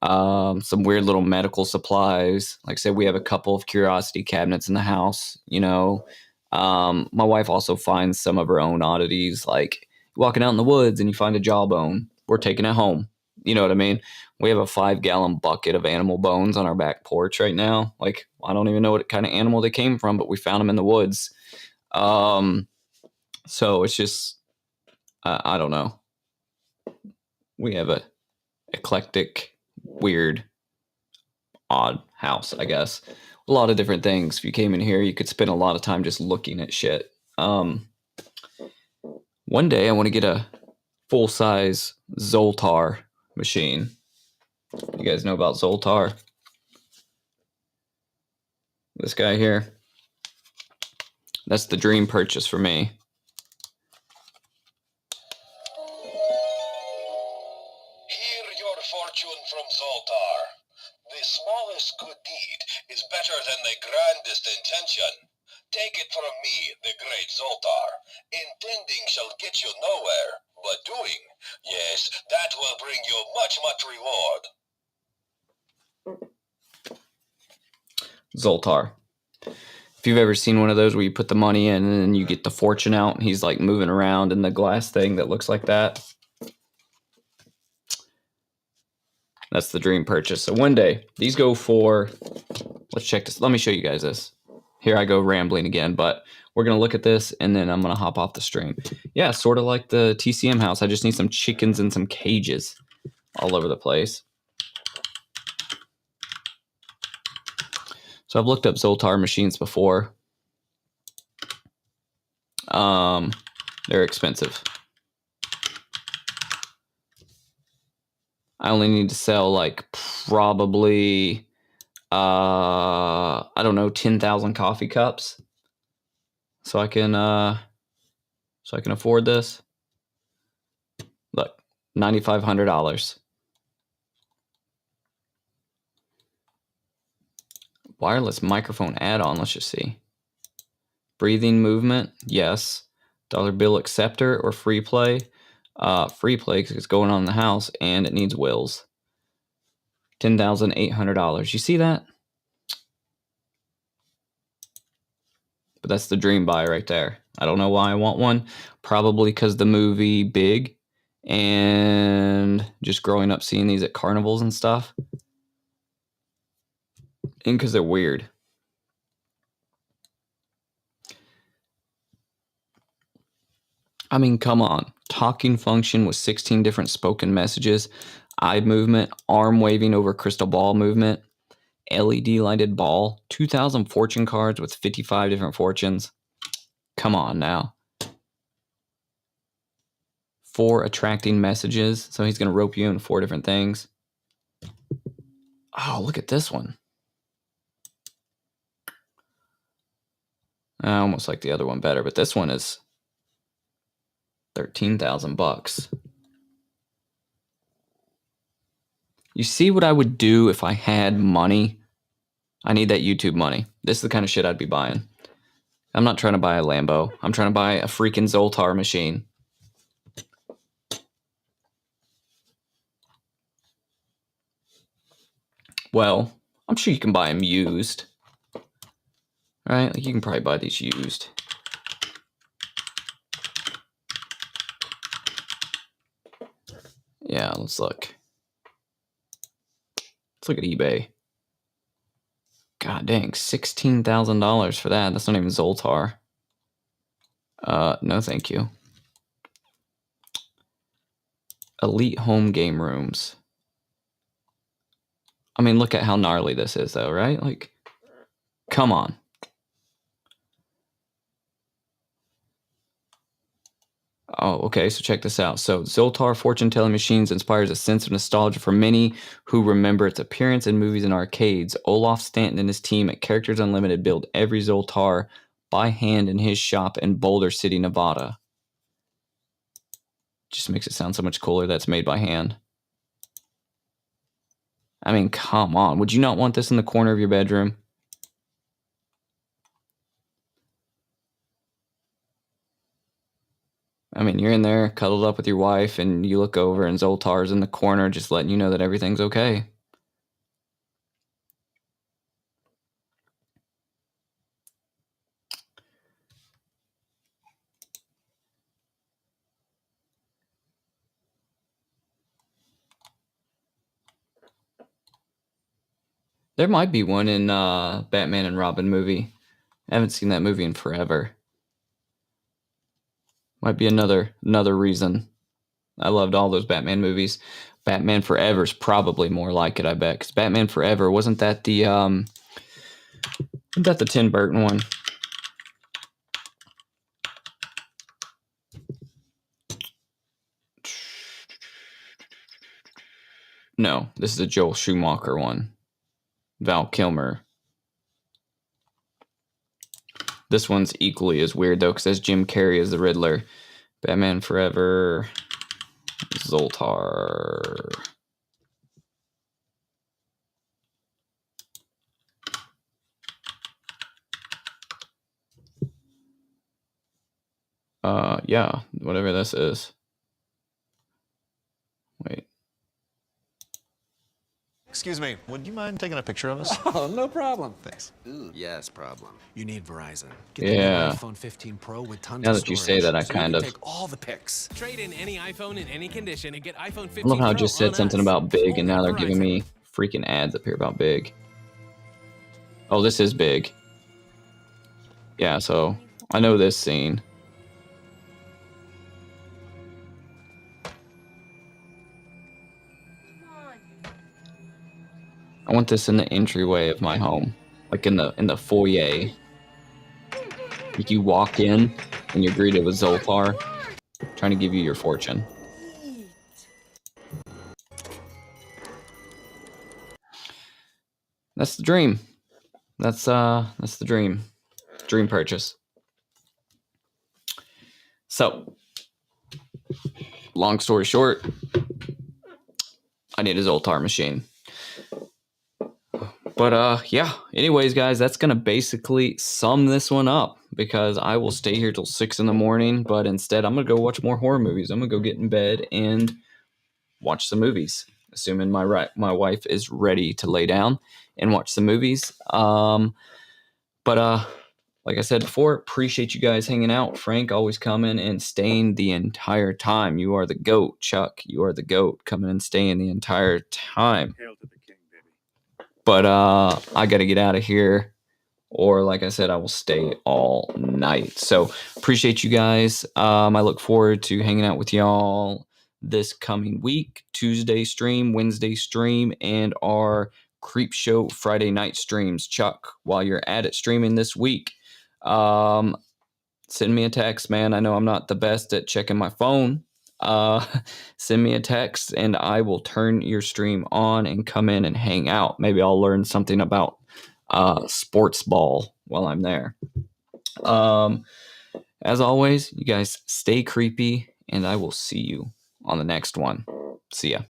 Some weird little medical supplies. Like I said, we have a couple of curiosity cabinets in the house, you know. My wife also finds some of her own oddities, like walking out in the woods and you find a jawbone. We're taking it home. You know what I mean? We have a 5-gallon bucket of animal bones on our back porch right now. Like, I don't even know what kind of animal they came from, but we found them in the woods. So it's just, I don't know. We have a eclectic, weird, odd house, I guess. A lot of different things. If you came in here, you could spend a lot of time just looking at shit. One day I want to get a full-size Zoltar machine. You guys know about Zoltar? This guy here. That's the dream purchase for me. Hear your fortune from Zoltar. The smallest good deed is better than the grandest intention. Take it from me, the great Zoltar. Intending shall get you nowhere, but doing, yes, that will bring you much, much reward. Zoltar. If you've ever seen one of those where you put the money in and then you get the fortune out and he's like moving around in the glass thing that looks like that. That's the dream purchase. So one day, these go for, let's check this. Let me show you guys this. Here I go rambling again, but we're going to look at this and then I'm going to hop off the stream. Yeah, sort of like the TCM house. I just need some chickens and some cages all over the place. So I've looked up Zoltar machines before. They're expensive. I only need to sell like probably, I don't know, 10,000 coffee cups. So I can afford this. Look, $9,500. Wireless microphone add-on, let's just see. Breathing movement, yes. Dollar bill acceptor or free play. Free play because it's going on in the house and it needs wheels. $10,800. You see that? But that's the dream buy right there. I don't know why I want one. Probably because the movie Big and just growing up seeing these at carnivals and stuff. And because they're weird. I mean, come on. Talking function with 16 different spoken messages. Eye movement. Arm waving over crystal ball movement. LED lighted ball. 2,000 fortune cards with 55 different fortunes. Come on now. 4 attracting messages. So he's going to rope you in 4 different things. Oh, look at this one. I almost like the other one better, but this one is $13,000. You see what I would do if I had money? I need that YouTube money. This is the kind of shit I'd be buying. I'm not trying to buy a Lambo. I'm trying to buy a freaking Zoltar machine. Well, I'm sure you can buy them used. Right? Like you can probably buy these used. Yeah, let's look. Let's look at eBay. God dang, $16,000 for that. That's not even Zoltar. No thank you. Elite home game rooms. I mean, look at how gnarly this is though, right? Like, come on. Oh, okay, so check this out. So Zoltar fortune-telling machines inspires a sense of nostalgia for many who remember its appearance in movies and arcades. Olaf Stanton and his team at Characters Unlimited build every Zoltar by hand in his shop in Boulder City, Nevada. Just makes it sound so much cooler that's made by hand. I mean, come on. Would you not want this in the corner of your bedroom? I mean, you're in there cuddled up with your wife and you look over and Zoltar's in the corner just letting you know that everything's okay. There might be one in Batman and Robin movie. I haven't seen that movie in forever. Might be another reason. I loved all those Batman movies. Batman Forever's probably more like it, I bet. Because Batman Forever, wasn't that the Tim Burton one? No, this is a Joel Schumacher one. Val Kilmer. This one's equally as weird though, because it says Jim Carrey as the Riddler. Batman Forever. Zoltar. Yeah, whatever this is. Wait. Excuse me, would you mind taking a picture of us? Oh, no problem. Thanks. Ooh, yes, problem. You need Verizon. Get the new iPhone 15 Pro with tons now of that you storage, say that, I so kind you of can take all the pics. Trade in any iPhone in any condition and get iPhone 15 I love how I Pro just said on something us. about big, and Only now they're Verizon. giving me freaking ads up here about big. Oh, this is big. Yeah, so I know this scene. I want this in the entryway of my home, like in the foyer. Like you walk in and you're greeted with Zoltar, trying to give you your fortune. That's the dream. That's the dream. Dream purchase. So, long story short, I need a Zoltar machine. But yeah, anyways, guys, that's going to basically sum this one up because I will stay here till 6 in the morning, but instead I'm going to go watch more horror movies. I'm going to go get in bed and watch some movies, assuming my wife is ready to lay down and watch some movies. But like I said before, appreciate you guys hanging out. Frank always coming and staying the entire time. You are the GOAT. Chuck, you are the GOAT, coming and staying the entire time. Hail to the king, baby. But I got to get out of here. Or like I said, I will stay all night. So appreciate you guys. I look forward to hanging out with y'all this coming week. Tuesday stream, Wednesday stream, and our Creep Show Friday night streams. Chuck, while you're at it streaming this week, send me a text, man. I know I'm not the best at checking my phone. send me a text and I will turn your stream on and come in and hang out. Maybe I'll learn something about sports ball while I'm there. As always, you guys stay creepy, and I will see you on the next one. See ya.